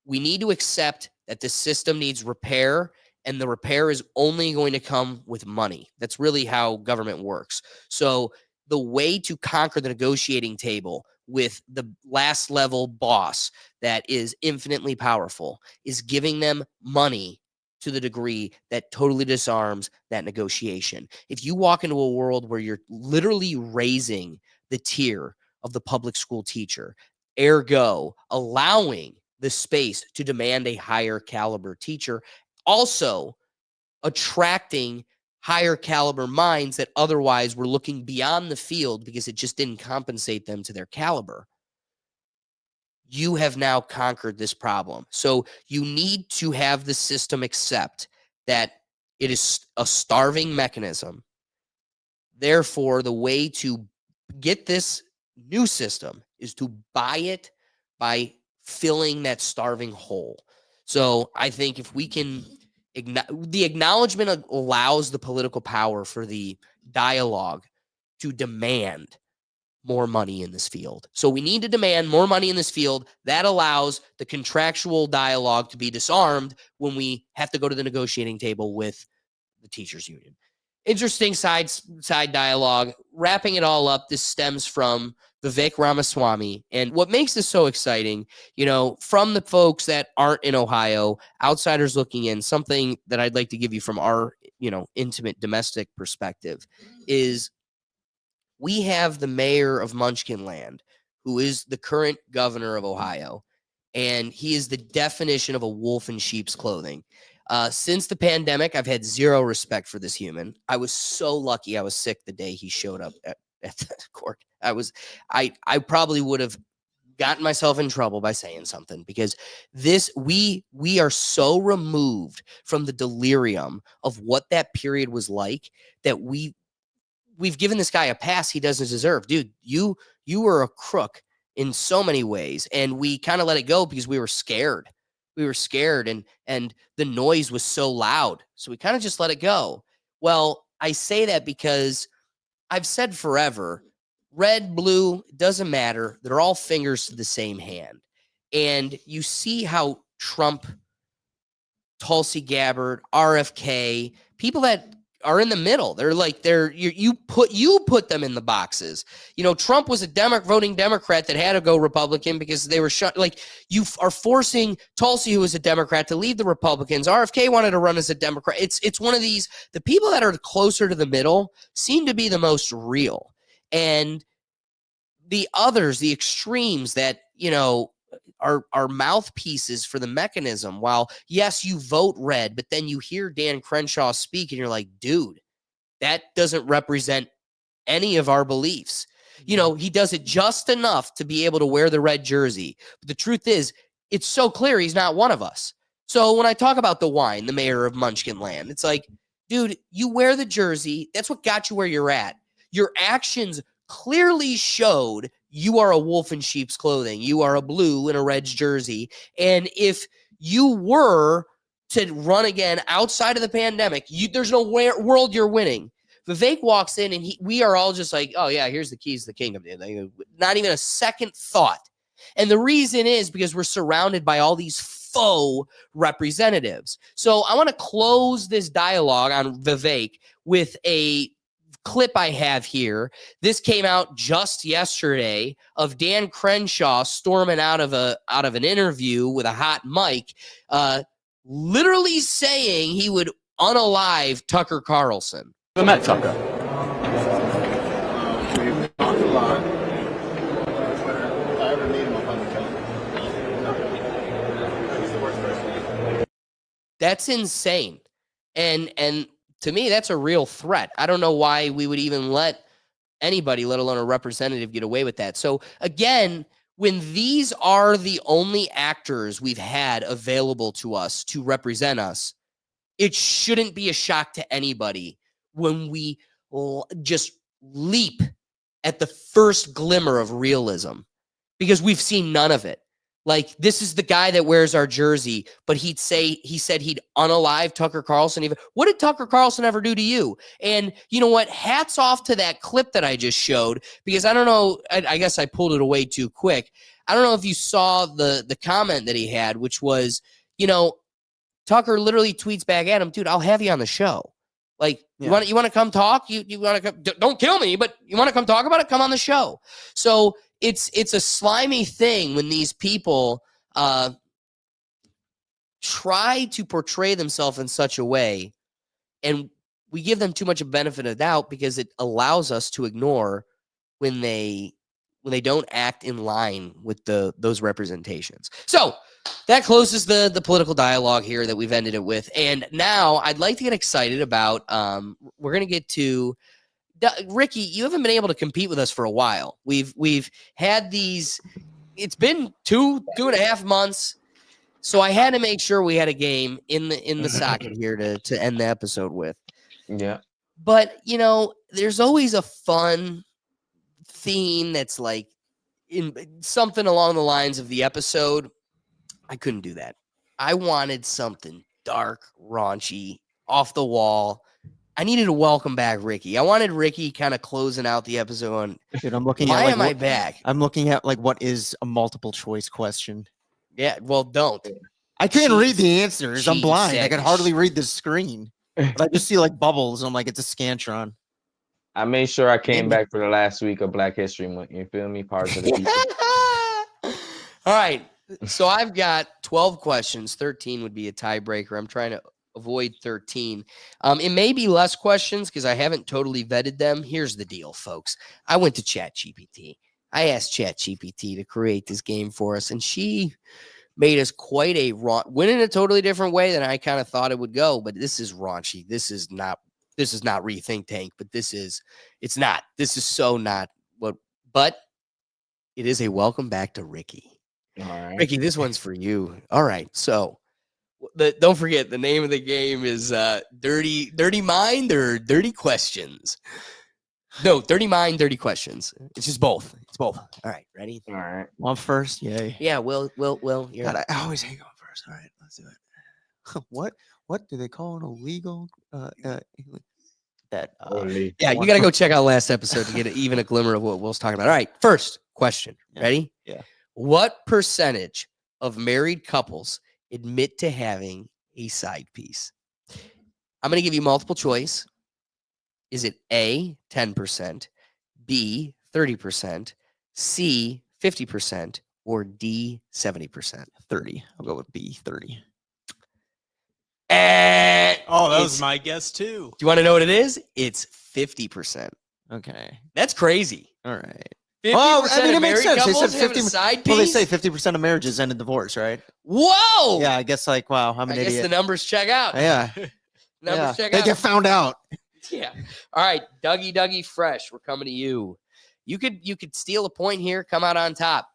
[SPEAKER 1] We need to accept that the system needs repair, and the repair is only going to come with money. That's really how government works. So the way to conquer the negotiating table with the last level boss that is infinitely powerful is giving them money to the degree that totally disarms that negotiation. If you walk into a world where you're literally raising the tier of the public school teacher, ergo allowing the space to demand a higher caliber teacher, also attracting higher caliber minds that otherwise were looking beyond the field because it just didn't compensate them to their caliber. You have now conquered this problem. So you need to have the system accept that it is a starving mechanism. Therefore, the way to get this new system is to buy it by filling that starving hole. So I think if we can, the acknowledgement allows the political power for the dialogue to demand more money in this field. So we need to demand more money in this field. That allows the contractual dialogue to be disarmed when we have to go to the negotiating table with the teachers union. Interesting side dialogue. Wrapping it all up, this stems from Vivek Ramaswamy. And what makes this so exciting, from the folks that aren't in Ohio, outsiders looking in, something that I'd like to give you from our, intimate domestic perspective is we have the mayor of Munchkinland, who is the current governor of Ohio, and he is the definition of a wolf in sheep's clothing. Since the pandemic, I've had zero respect for this human. I was so lucky I was sick the day he showed up at the court. I probably would have gotten myself in trouble by saying something, because we are so removed from the delirium of what that period was like that we've given this guy a pass he doesn't deserve. Dude, you were a crook in so many ways, and we kind of let it go because we were scared. And the noise was so loud. So we kind of just let it go. Well, I say that because I've said forever, red, blue, doesn't matter. They're all fingers to the same hand. And you see how Trump, Tulsi Gabbard, RFK, people that are in the middle, you put them in the boxes. Trump was a voting Democrat that had to go Republican because they were shut. Like, you are forcing Tulsi, who is a Democrat, to leave the Republicans. RFK wanted to run as a Democrat. It's one of these, the people that are closer to the middle seem to be the most real. And the others, the extremes that, are mouthpieces for the mechanism. While, yes, you vote red, but then you hear Dan Crenshaw speak and you're like, dude, that doesn't represent any of our beliefs. He does it just enough to be able to wear the red jersey. But the truth is, it's so clear he's not one of us. So when I talk about the wine, the mayor of Munchkinland, it's like, dude, you wear the jersey. That's what got you where you're at. Your actions clearly showed you are a wolf in sheep's clothing. You are a blue in a red jersey. And if you were to run again outside of the pandemic, there's no world you're winning. Vivek walks in and we are all just like, oh yeah, here's the keys to the kingdom. Not even a second thought. And the reason is because we're surrounded by all these faux representatives. So I want to close this dialogue on Vivek with a clip I have here. This came out just yesterday of Dan Crenshaw storming out of an interview with a hot mic, literally saying he would unalive Tucker Carlson.
[SPEAKER 9] I met Tucker.
[SPEAKER 10] We've talked a lot. If I ever meet him, I'll probably kill him. He's the worst person.
[SPEAKER 1] That's insane. And to me, that's a real threat. I don't know why we would even let anybody, let alone a representative, get away with that. So again, when these are the only actors we've had available to us to represent us, it shouldn't be a shock to anybody when we just leap at the first glimmer of realism, because we've seen none of it. Like, this is the guy that wears our jersey, but he said he'd unalive Tucker Carlson. Even what did Tucker Carlson ever do to you? And you know what? Hats off to that clip that I just showed, because I don't know. I guess I pulled it away too quick. I don't know if you saw the comment that he had, which was, Tucker literally tweets back at him, dude, I'll have you on the show. Like, yeah. You want to come talk? You want to come? Don't kill me, but you want to come talk about it? Come on the show. So it's a slimy thing when these people try to portray themselves in such a way, and we give them too much of benefit of doubt because it allows us to ignore when they don't act in line with those representations. So that closes the political dialogue here that we've ended it with. And now I'd like to get excited about, we're going to get to, Ricky, you haven't been able to compete with us for a while. We've had these, it's been two and a half months. So I had to make sure we had a game in the socket here to end the episode with.
[SPEAKER 3] Yeah.
[SPEAKER 1] But, there's always a fun theme that's like in something along the lines of the episode. I couldn't do that. I wanted something dark, raunchy, off the wall. I needed to welcome back Ricky. I wanted Ricky kind of closing out the episode on,
[SPEAKER 4] dude, I'm looking
[SPEAKER 1] why
[SPEAKER 4] at
[SPEAKER 1] am I back?
[SPEAKER 4] I'm looking at what is a multiple choice question.
[SPEAKER 1] Yeah, well, don't.
[SPEAKER 4] I can't read the answers. I'm blind. I can
[SPEAKER 1] Jesus.
[SPEAKER 4] hardly read the screen. But I just see bubbles. I'm like, it's a Scantron.
[SPEAKER 3] I made sure I came back for the last week of Black History Month. You feel me? Parts of the people.
[SPEAKER 1] All right. So I've got 12 questions. 13 would be a tiebreaker. I'm trying to avoid 13. It may be less questions because I haven't totally vetted them. Here's the deal, folks. I went to ChatGPT. I asked ChatGPT to create this game for us, and she made us quite a went in a totally different way than I kind of thought it would go. But this is raunchy. This is not Rethink Tank, but it's not. This is so not what, but it is a welcome back to Ricky.
[SPEAKER 3] All right.
[SPEAKER 1] Ricky, this one's for you. All right. So don't forget the name of the game is Dirty Mind or Dirty Questions. No, Dirty Mind, Dirty Questions. It's just both. It's both. All right. Ready?
[SPEAKER 3] All right.
[SPEAKER 4] Well, first, yay.
[SPEAKER 1] Yeah, Will. You're
[SPEAKER 4] God, I always hate going first. All right, let's do it. What do they call an illegal?
[SPEAKER 3] Holy.
[SPEAKER 1] yeah, you got to go check out last episode to get even a glimmer of what Will's talking about. All right. First question.
[SPEAKER 4] Yeah.
[SPEAKER 1] Ready?
[SPEAKER 4] Yeah.
[SPEAKER 1] What percentage of married couples admit to having a side piece? I'm going to give you multiple choice. Is it A, 10%, B, 30%, C, 50%, or D, 70%?
[SPEAKER 4] 30. I'll go with B, 30.
[SPEAKER 5] Oh, that was
[SPEAKER 1] It's-
[SPEAKER 5] my guess too.
[SPEAKER 1] Do you want to know what it is? It's 50%.
[SPEAKER 4] Okay.
[SPEAKER 1] That's crazy.
[SPEAKER 4] All right.
[SPEAKER 1] 50%
[SPEAKER 4] Well, I mean,
[SPEAKER 1] of
[SPEAKER 4] it makes
[SPEAKER 1] married
[SPEAKER 4] sense. They
[SPEAKER 1] couples
[SPEAKER 4] said
[SPEAKER 1] have a
[SPEAKER 4] 50
[SPEAKER 1] side piece?
[SPEAKER 4] Well, they say 50% of marriages end in divorce, right?
[SPEAKER 1] Whoa!
[SPEAKER 4] Yeah, I guess like, wow, I'm
[SPEAKER 1] I
[SPEAKER 4] an
[SPEAKER 1] guess
[SPEAKER 4] idiot.
[SPEAKER 1] the numbers check out.
[SPEAKER 4] Yeah.
[SPEAKER 1] Numbers check
[SPEAKER 4] They
[SPEAKER 1] out.
[SPEAKER 4] get found out.
[SPEAKER 1] Yeah. All right, Dougie Fresh, we're coming to you. You could steal a point here, come out on top.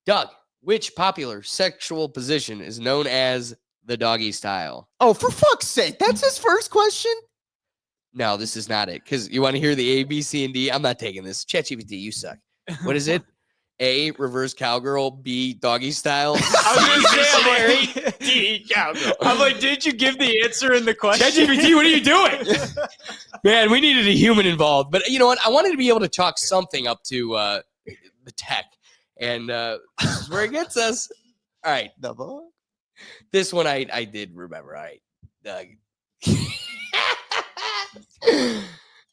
[SPEAKER 1] Doug, which popular sexual position is known as the doggy style?
[SPEAKER 4] Oh, for fuck's sake. That's his first question?
[SPEAKER 1] No, this is not it. Because you want to hear the A, B, C, and D? I'm not taking this. ChatGPT, you suck. What is it? A, reverse cowgirl. B, doggy style.
[SPEAKER 5] I was gonna say, I'm like,
[SPEAKER 1] D, cowgirl.
[SPEAKER 5] I'm like, did you give the answer in the question?
[SPEAKER 1] ChatGPT, what are you doing? Man, we needed a human involved. But you know what? I wanted to be able to chalk something up to the tech. And this is where it gets us. All right.
[SPEAKER 4] Double.
[SPEAKER 1] This one I did remember. All right. Doug.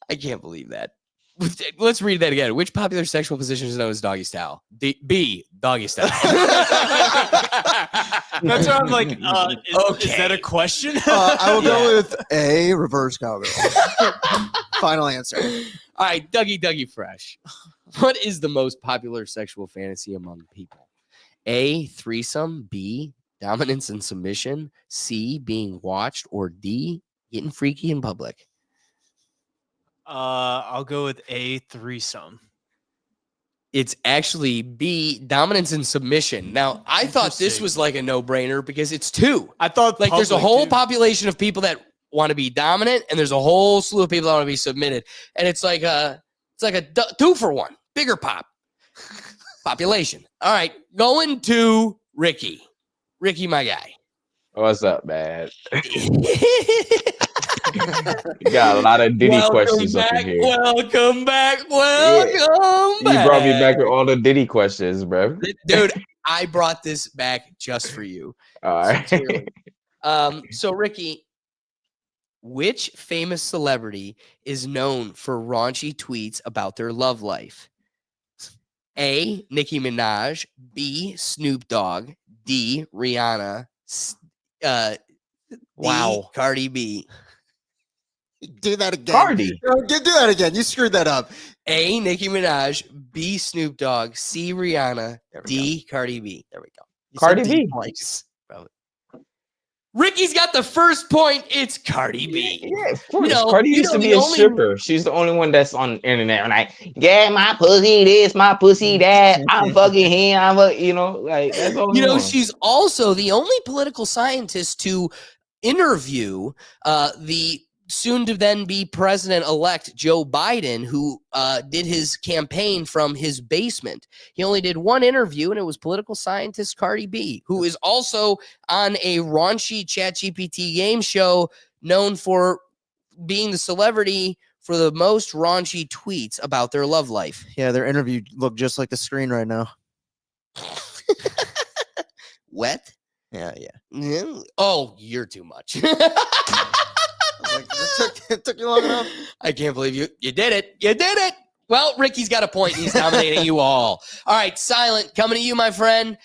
[SPEAKER 1] I can't believe that. Let's read that again. Which popular sexual position is known as doggy style? B, doggy style.
[SPEAKER 5] That's why I'm like, is that a question?
[SPEAKER 4] I will go with A, reverse cowgirl. Final answer.
[SPEAKER 1] All right, Dougie Fresh. What is the most popular sexual fantasy among people? A, threesome. B, dominance and submission. C, being watched. Or D, getting freaky in public.
[SPEAKER 5] I'll go with A, threesome.
[SPEAKER 1] It's actually B, dominance and submission. Now, I thought this
[SPEAKER 5] Interesting.
[SPEAKER 1] was like a no-brainer because it's two.
[SPEAKER 5] I thought
[SPEAKER 1] Like there's a
[SPEAKER 5] public,
[SPEAKER 1] whole
[SPEAKER 5] too.
[SPEAKER 1] population of people that want to be dominant, and there's a whole slew of people that want to be submitted. And it's like a 2-for-1, bigger population. All right, going to Ricky. Ricky, my guy.
[SPEAKER 3] What's up, man? You got a lot of Diddy questions up in here.
[SPEAKER 1] Welcome back.
[SPEAKER 3] You brought me back with all the Diddy questions, bro.
[SPEAKER 1] Dude, I brought this back just for you.
[SPEAKER 3] All right.
[SPEAKER 1] Sincerely. So Ricky, which famous celebrity is known for raunchy tweets about their love life? A, Nicki Minaj. B, Snoop Dogg. D, Rihanna. D,
[SPEAKER 4] Wow.
[SPEAKER 1] Cardi B.
[SPEAKER 4] Do that again.
[SPEAKER 3] Cardi.
[SPEAKER 4] No, do that again. You screwed that up.
[SPEAKER 1] A, Nicki Minaj. B, Snoop Dogg. C, Rihanna.
[SPEAKER 4] There we
[SPEAKER 1] D, Cardi B.
[SPEAKER 4] There we go. You
[SPEAKER 3] Cardi
[SPEAKER 4] said D
[SPEAKER 3] B.
[SPEAKER 4] twice.
[SPEAKER 1] Ricky's got the first point. It's Cardi B.
[SPEAKER 3] Yeah, of course.
[SPEAKER 1] know-
[SPEAKER 3] Cardi
[SPEAKER 1] you
[SPEAKER 3] used
[SPEAKER 1] know
[SPEAKER 3] to
[SPEAKER 1] the
[SPEAKER 3] be a
[SPEAKER 1] only-
[SPEAKER 3] stripper. She's the only one that's on the internet. Like, yeah, my pussy this, my pussy that. I'm fucking him. Like that's all.
[SPEAKER 1] You know, she's also the only political scientist to interview the soon to then be president-elect Joe Biden, who did his campaign from his basement. He only did one interview, and it was political scientist Cardi B, who is also on a raunchy ChatGPT game show known for being the celebrity for the most raunchy tweets about their love life.
[SPEAKER 4] Yeah, their interview looked just like the screen right now.
[SPEAKER 1] Wet?
[SPEAKER 4] Yeah.
[SPEAKER 1] Yeah. Oh, you're too much.
[SPEAKER 4] Like, it took you long enough.
[SPEAKER 1] I can't believe you did it. You did it. Well, Ricky's got a point. He's dominating you all. All right, Silent, coming to you, my friend.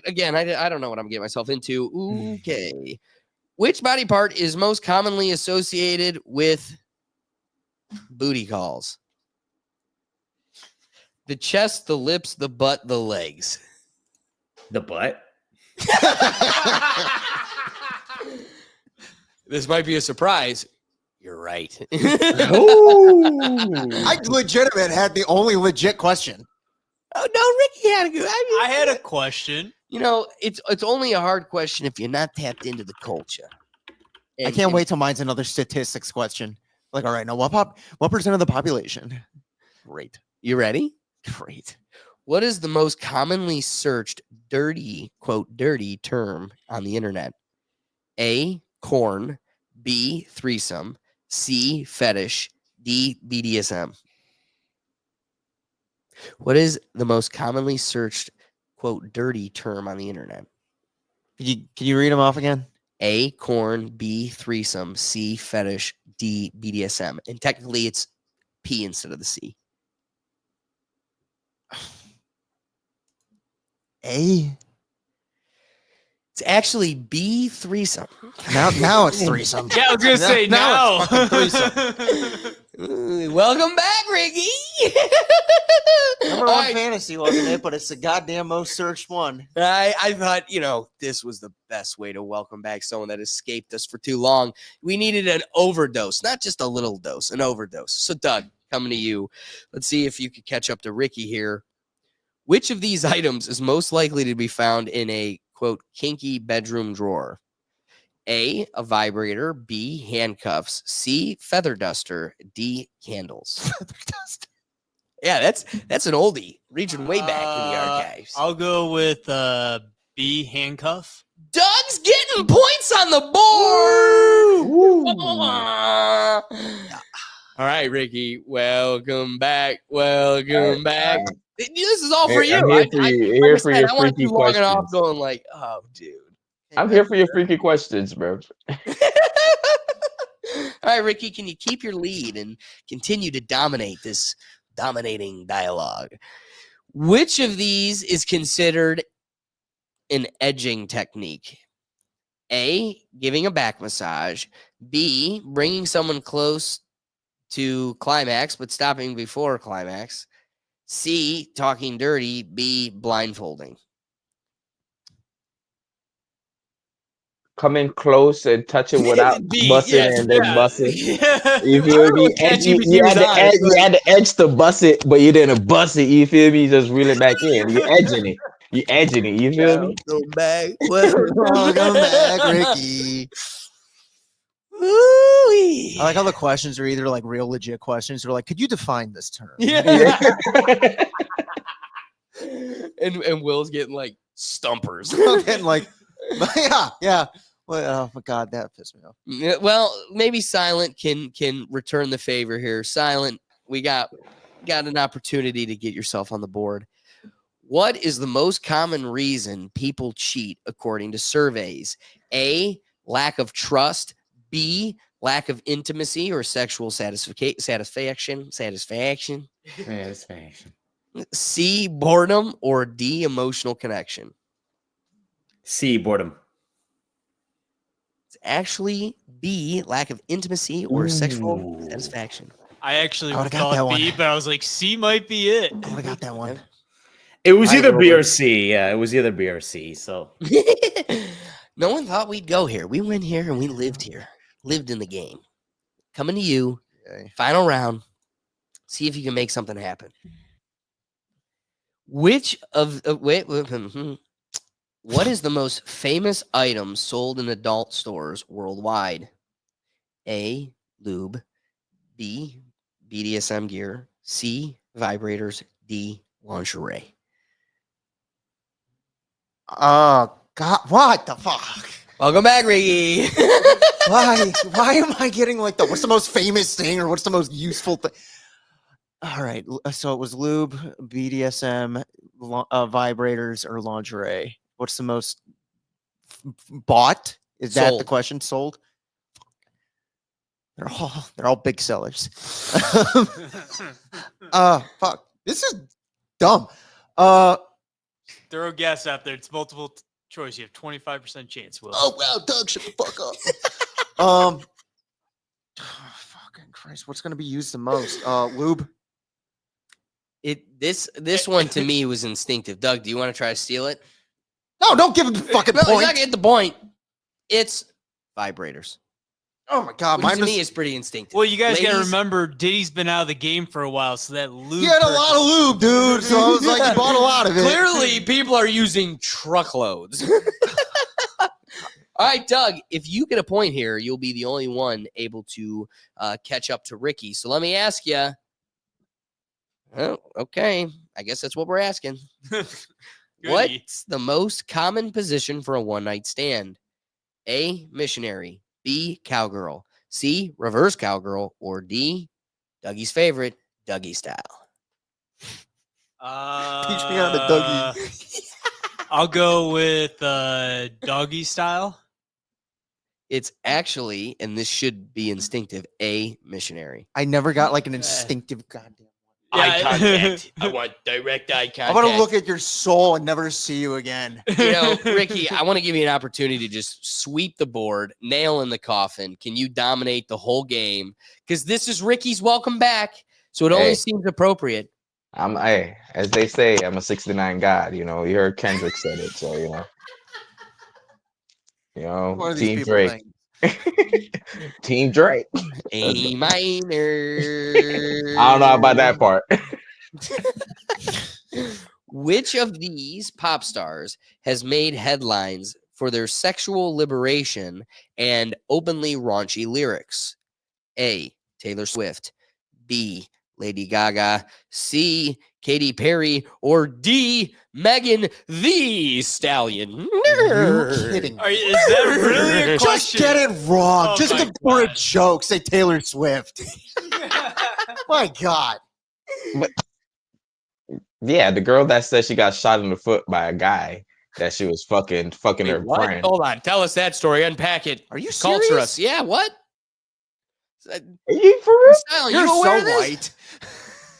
[SPEAKER 1] Again, I don't know what I'm getting myself into. Okay. Which body part is most commonly associated with booty calls? The chest, the lips, the butt, the legs.
[SPEAKER 2] The butt.
[SPEAKER 1] This might be a surprise. You're right.
[SPEAKER 4] I legitimate had the only legit question.
[SPEAKER 1] Oh no, Ricky had a good.
[SPEAKER 5] I had a question.
[SPEAKER 1] You know, it's only a hard question if you're not tapped into the culture.
[SPEAKER 4] I can't wait till mine's another statistics question. Like, all right, now what percent of the population?
[SPEAKER 1] Great. You ready?
[SPEAKER 4] Great.
[SPEAKER 1] What is the most commonly searched dirty, quote, dirty term on the internet? A, corn. B, threesome. C, fetish. D, BDSM. What is the most commonly searched, quote, dirty term on the internet?
[SPEAKER 4] Can you read them off again?
[SPEAKER 1] A, corn. B, threesome. C, fetish. D, BDSM. And technically it's P instead of the C.
[SPEAKER 4] A.
[SPEAKER 1] It's actually B, threesome.
[SPEAKER 4] Now it's threesome.
[SPEAKER 5] Yeah, I was gonna say
[SPEAKER 4] Now
[SPEAKER 5] now.
[SPEAKER 4] it's fucking
[SPEAKER 1] Welcome back, Ricky.
[SPEAKER 4] Number
[SPEAKER 1] All
[SPEAKER 4] one
[SPEAKER 1] right.
[SPEAKER 4] fantasy, wasn't it? But it's the goddamn most searched one.
[SPEAKER 1] I thought, this was the best way to welcome back someone that escaped us for too long. We needed an overdose, not just a little dose, an overdose. So, Doug, coming to you. Let's see if you could catch up to Ricky here. Which of these items is most likely to be found in a, quote, kinky bedroom drawer? A, a vibrator. B, handcuffs. C, feather duster. D, candles. Feather duster. Yeah, that's an oldie, reaching way back in the archives.
[SPEAKER 5] I'll go with B, handcuff.
[SPEAKER 1] Doug's getting points on the board. All right, Ricky, welcome back. Welcome back. This is all for you.
[SPEAKER 3] I'm here for you. Here for your
[SPEAKER 1] I want
[SPEAKER 3] freaky
[SPEAKER 1] you walking off
[SPEAKER 3] questions.
[SPEAKER 1] going like, oh, dude.
[SPEAKER 3] I'm here for your freaky questions, bro.
[SPEAKER 1] All right, Ricky, can you keep your lead and continue to dominate this dominating dialogue? Which of these is considered an edging technique? A, giving a back massage. B, bringing someone close to climax but stopping before climax. C, talking dirty. B, blindfolding.
[SPEAKER 3] Coming close and touching without
[SPEAKER 1] B,
[SPEAKER 3] busting
[SPEAKER 1] yes,
[SPEAKER 3] and then
[SPEAKER 1] yeah.
[SPEAKER 3] busting.
[SPEAKER 5] Yeah.
[SPEAKER 3] You feel me? And you had the edge, you had the edge to bust it, but you didn't bust it. You feel me? You just reel it back in. You're edging it. You're edging it. You feel me?
[SPEAKER 1] Welcome back.
[SPEAKER 4] Welcome back, Ricky.
[SPEAKER 1] Ooh-wee.
[SPEAKER 4] I like how the questions are either like real legit questions. They're like, could you define this term?
[SPEAKER 1] Yeah. and Will's getting like stumpers.
[SPEAKER 4] I'm getting like, yeah. Well, oh my God, that pissed me off.
[SPEAKER 1] Yeah, well, maybe Silent can return the favor here. Silent, we got an opportunity to get yourself on the board. What is the most common reason people cheat according to surveys? A, lack of trust. B, lack of intimacy or sexual satisfaction. C, boredom. Or D, emotional connection.
[SPEAKER 2] C, boredom.
[SPEAKER 1] It's actually B, lack of intimacy or sexual satisfaction.
[SPEAKER 5] I actually
[SPEAKER 4] I
[SPEAKER 5] would
[SPEAKER 4] would've got that
[SPEAKER 5] thought
[SPEAKER 4] one.
[SPEAKER 5] B, but I was like, C might be it.
[SPEAKER 4] I would have got that one.
[SPEAKER 2] It was
[SPEAKER 1] I
[SPEAKER 2] either
[SPEAKER 1] go
[SPEAKER 2] B or
[SPEAKER 1] with-
[SPEAKER 2] C. Yeah, it was either B or C. So
[SPEAKER 1] No one thought we'd go here. We went here and we lived here. Lived in the game. Coming to you.
[SPEAKER 4] Okay.
[SPEAKER 1] Final round. See if you can make something happen. Which of what is the most famous item sold in adult stores worldwide? A, lube. B, BDSM gear. C, vibrators. D, lingerie.
[SPEAKER 4] Oh God, what the fuck?
[SPEAKER 1] Welcome back, Ricky.
[SPEAKER 4] Why am I getting like what's the most famous thing or what's the most useful thing? All right, so it was lube, BDSM, vibrators, or lingerie. What's the most bought? Is that the
[SPEAKER 1] Sold.
[SPEAKER 4] question? Sold? They're all big sellers. Fuck. This is dumb.
[SPEAKER 5] Throw gas out there. It's multiple choice. You have 25% chance. Will.
[SPEAKER 4] Oh wow, Doug, shut the fuck up. Fucking Christ, what's gonna be used the most? Lube.
[SPEAKER 1] This one to me was instinctive. Doug, do you want to try to steal it?
[SPEAKER 4] No, don't give him the fucking
[SPEAKER 1] No, he's
[SPEAKER 4] point.
[SPEAKER 1] not gonna get the point. It's vibrators.
[SPEAKER 4] Oh my god,
[SPEAKER 1] Which
[SPEAKER 4] mine
[SPEAKER 1] to
[SPEAKER 4] was.
[SPEAKER 1] me is pretty instinctive.
[SPEAKER 5] Well, you guys got to
[SPEAKER 1] Ladies-
[SPEAKER 5] remember, Diddy's been out of the game for a while, so that lube.
[SPEAKER 4] He had a lot of lube, dude. So I was like, you bought a lot of it.
[SPEAKER 1] Clearly, people are using truckloads. All right, Doug, if you get a point here, you'll be the only one able to catch up to Ricky. So let me ask you. Oh, okay. I guess that's what we're asking. What's the most common position for a one-night stand? A, missionary. B, cowgirl. C, reverse cowgirl. Or D, Dougie's favorite, Dougie style.
[SPEAKER 4] Teach me how to Dougie.
[SPEAKER 5] I'll go with doggy style.
[SPEAKER 1] It's actually, and this should be instinctive, A, missionary.
[SPEAKER 4] I never got like an instinctive goddamn.
[SPEAKER 1] Eye contact. I want direct eye contact.
[SPEAKER 4] I'm gonna look at your soul and never see you again.
[SPEAKER 1] You know, Ricky, I want to give you an opportunity to just sweep the board, nail in the coffin. Can you dominate the whole game? Because this is Ricky's welcome back, so it only seems appropriate.
[SPEAKER 3] As they say, I'm a 69 god. You know, you heard Kendrick said it, so
[SPEAKER 4] What are these
[SPEAKER 3] Team
[SPEAKER 4] people
[SPEAKER 3] Drake.
[SPEAKER 4] thinking?
[SPEAKER 3] Team Drake.
[SPEAKER 1] A minor.
[SPEAKER 3] I don't know about that part.
[SPEAKER 1] Which of these pop stars has made headlines for their sexual liberation and openly raunchy lyrics? A, Taylor Swift. B, Lady Gaga. C, Katy Perry. Or D, Megan the Stallion.
[SPEAKER 4] Are you kidding?
[SPEAKER 5] Is that really a
[SPEAKER 4] Just
[SPEAKER 5] question?
[SPEAKER 4] get it wrong.
[SPEAKER 5] Oh
[SPEAKER 4] Just
[SPEAKER 5] my
[SPEAKER 4] for a
[SPEAKER 5] God.
[SPEAKER 4] joke, say Taylor Swift. My God.
[SPEAKER 3] Yeah, the girl that said she got shot in the foot by a guy that she was fucking
[SPEAKER 1] Wait,
[SPEAKER 3] her
[SPEAKER 1] what?
[SPEAKER 3] friend.
[SPEAKER 1] Hold on. Tell us that story. Unpack it.
[SPEAKER 4] Are you
[SPEAKER 1] Culture
[SPEAKER 4] serious?
[SPEAKER 1] us. Yeah, what?
[SPEAKER 3] Are you for real?
[SPEAKER 1] Silent,
[SPEAKER 4] You're
[SPEAKER 1] you aware
[SPEAKER 4] so
[SPEAKER 1] of this?
[SPEAKER 4] white.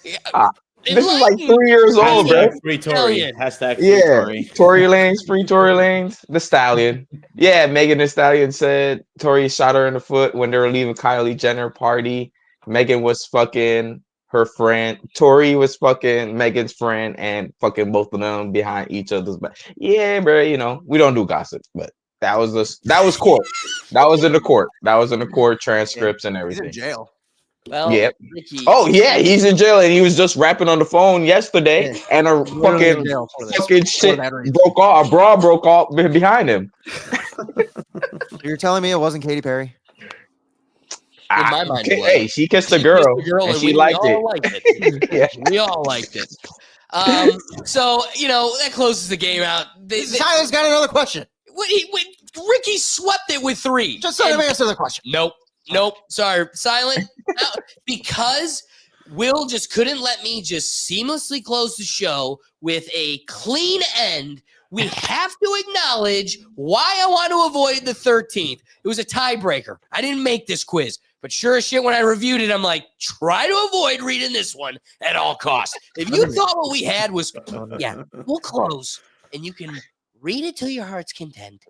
[SPEAKER 1] Yeah.
[SPEAKER 3] Ah, This is like
[SPEAKER 1] Enlighten.
[SPEAKER 3] 3 years old, bro.
[SPEAKER 2] Hashtag free Tory.
[SPEAKER 1] Stallion.
[SPEAKER 2] Hashtag free
[SPEAKER 3] Yeah,
[SPEAKER 2] Tory.
[SPEAKER 3] Tory Lanez, free Tory Lanez, the Stallion. Yeah, Megan Thee Stallion said Tory shot her in the foot when they were leaving Kylie Jenner party. Megan was fucking her friend. Tory was fucking Megan's friend, and fucking both of them behind each other's back. Yeah, bro. We don't do gossip, but that was court. That was in the court. That was in the court transcripts and
[SPEAKER 4] He's in
[SPEAKER 3] everything.
[SPEAKER 4] jail.
[SPEAKER 1] Well,
[SPEAKER 3] Yep.
[SPEAKER 1] Ricky,
[SPEAKER 3] Oh yeah, he's in jail, and he was just rapping on the phone yesterday,
[SPEAKER 4] Yeah.
[SPEAKER 3] and a
[SPEAKER 4] Literally in
[SPEAKER 3] fucking
[SPEAKER 4] jail for this.
[SPEAKER 3] fucking
[SPEAKER 4] For
[SPEAKER 3] shit
[SPEAKER 4] that reason.
[SPEAKER 3] broke off. A bra broke off behind him.
[SPEAKER 4] You're telling me it wasn't Katy Perry?
[SPEAKER 1] in my mind, it was.
[SPEAKER 3] Hey, she kissed a
[SPEAKER 1] She
[SPEAKER 3] girl,
[SPEAKER 1] kissed the girl
[SPEAKER 3] and
[SPEAKER 1] and
[SPEAKER 3] she
[SPEAKER 1] we
[SPEAKER 3] liked
[SPEAKER 1] all
[SPEAKER 3] it.
[SPEAKER 1] liked it.
[SPEAKER 3] Yeah.
[SPEAKER 1] We all liked it. So, that closes the game out.
[SPEAKER 4] Silas got another question.
[SPEAKER 1] Ricky swept it with 3.
[SPEAKER 4] Just let him answer the question.
[SPEAKER 1] Nope. Sorry. Silent. No, because Will just couldn't let me just seamlessly close the show with a clean end. We have to acknowledge why I want to avoid the 13th. It was a tiebreaker. I didn't make this quiz, but sure as shit, when I reviewed it, I'm like, try to avoid reading this one at all costs. If you thought what we had was, yeah, we'll close and you can read it to your heart's content.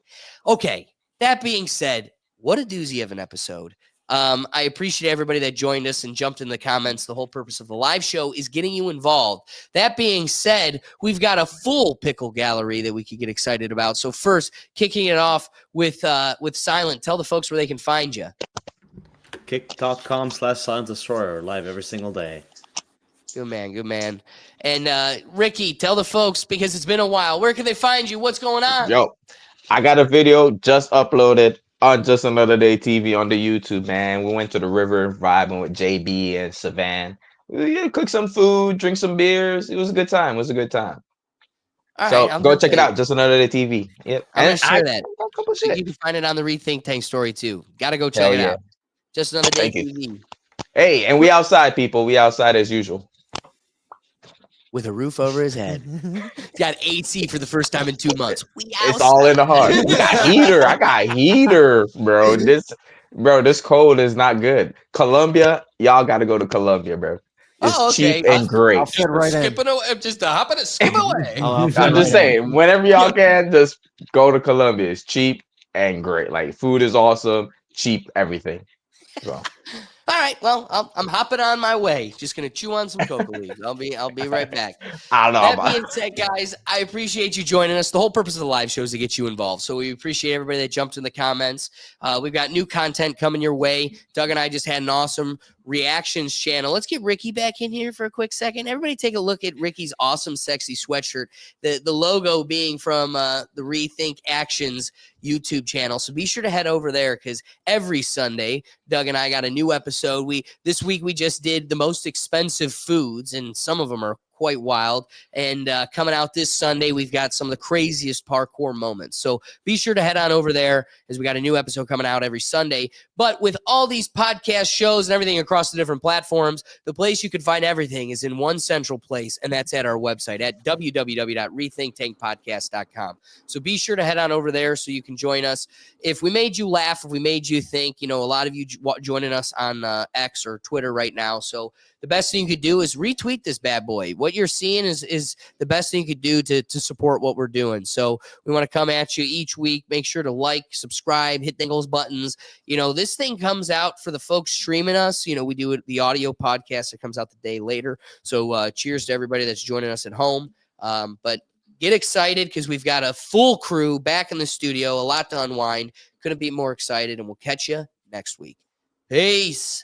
[SPEAKER 1] Okay. That being said, what a doozy of an episode. I appreciate everybody that joined us and jumped in the comments. The whole purpose of the live show is getting you involved. That being said, we've got a full Pickle Gallery that we could get excited about. So first, kicking it off with Silent, tell the folks where they can find you.
[SPEAKER 2] Kick.com/Silent Destroyer, live every single day.
[SPEAKER 1] Good man. And Ricky, tell the folks, because it's been a while, where can they find you? What's going on?
[SPEAKER 3] Yo, I got a video just uploaded on Just Another Day TV on the YouTube, man. We went to the river vibing with JB and Savan. We cooked some food, drink some beers. It was a good time.
[SPEAKER 1] All
[SPEAKER 3] So
[SPEAKER 1] right, I'm
[SPEAKER 3] go
[SPEAKER 1] gonna
[SPEAKER 3] check it
[SPEAKER 1] say-
[SPEAKER 3] out. Just Another Day TV. Yep.
[SPEAKER 1] I'm gonna
[SPEAKER 3] And
[SPEAKER 1] share that.
[SPEAKER 3] got a couple
[SPEAKER 1] So
[SPEAKER 3] shit.
[SPEAKER 1] you can find it on the Rethink Tank story too. Gotta go check
[SPEAKER 3] Hell
[SPEAKER 1] it
[SPEAKER 3] yeah.
[SPEAKER 1] out. Just Another Day
[SPEAKER 3] Thank you.
[SPEAKER 1] TV.
[SPEAKER 3] Hey, and we outside, people. We outside as usual.
[SPEAKER 1] With a roof over his head. He's got AC for the first time in 2 months.
[SPEAKER 3] It's all in the heart. We got heater. I got heater, bro. Bro, this cold is not good. Colombia, y'all got to go to Colombia, bro. It's
[SPEAKER 1] Oh,
[SPEAKER 3] cheap
[SPEAKER 1] okay.
[SPEAKER 3] and great.
[SPEAKER 4] I'll fit right in.
[SPEAKER 1] Skipping away, just hopping it, skip away.
[SPEAKER 4] I'll fit
[SPEAKER 3] I'm just
[SPEAKER 4] right in.
[SPEAKER 3] saying, whenever y'all can, just go to Colombia. It's cheap and great. Like food is awesome, cheap, everything. So
[SPEAKER 1] All right. Well, I'm hopping on my way. Just gonna chew on some coca leaves. I'll be right back.
[SPEAKER 3] I don't know
[SPEAKER 1] That
[SPEAKER 3] about
[SPEAKER 1] being said, guys, I appreciate you joining us. The whole purpose of the live show is to get you involved. So we appreciate everybody that jumped in the comments. We've got new content coming your way. Doug and I just had an awesome reactions channel. Let's get Ricky back in here for a quick second. Everybody take a look at Ricky's awesome, sexy sweatshirt. The logo being from the Rethink Actions YouTube channel. So be sure to head over there because every Sunday, Doug and I got a new episode. This week we just did the most expensive foods, and some of them are quite wild. And coming out this Sunday, we've got some of the craziest parkour moments. So be sure to head on over there as we got a new episode coming out every Sunday. But with all these podcast shows and everything across the different platforms, the place you can find everything is in one central place, and that's at our website at www.rethinktankpodcast.com. So be sure to head on over there so you can join us. If we made you laugh, if we made you think, a lot of you joining us on X or Twitter right now. So the best thing you could do is retweet this bad boy. What you're seeing is the best thing you could do to support what we're doing. So we want to come at you each week. Make sure to like, subscribe, hit those buttons. This thing comes out for the folks streaming us. We do the audio podcast that comes out the day later. So cheers to everybody that's joining us at home. But get excited because we've got a full crew back in the studio, a lot to unwind. Couldn't be more excited, and we'll catch you next week. Peace.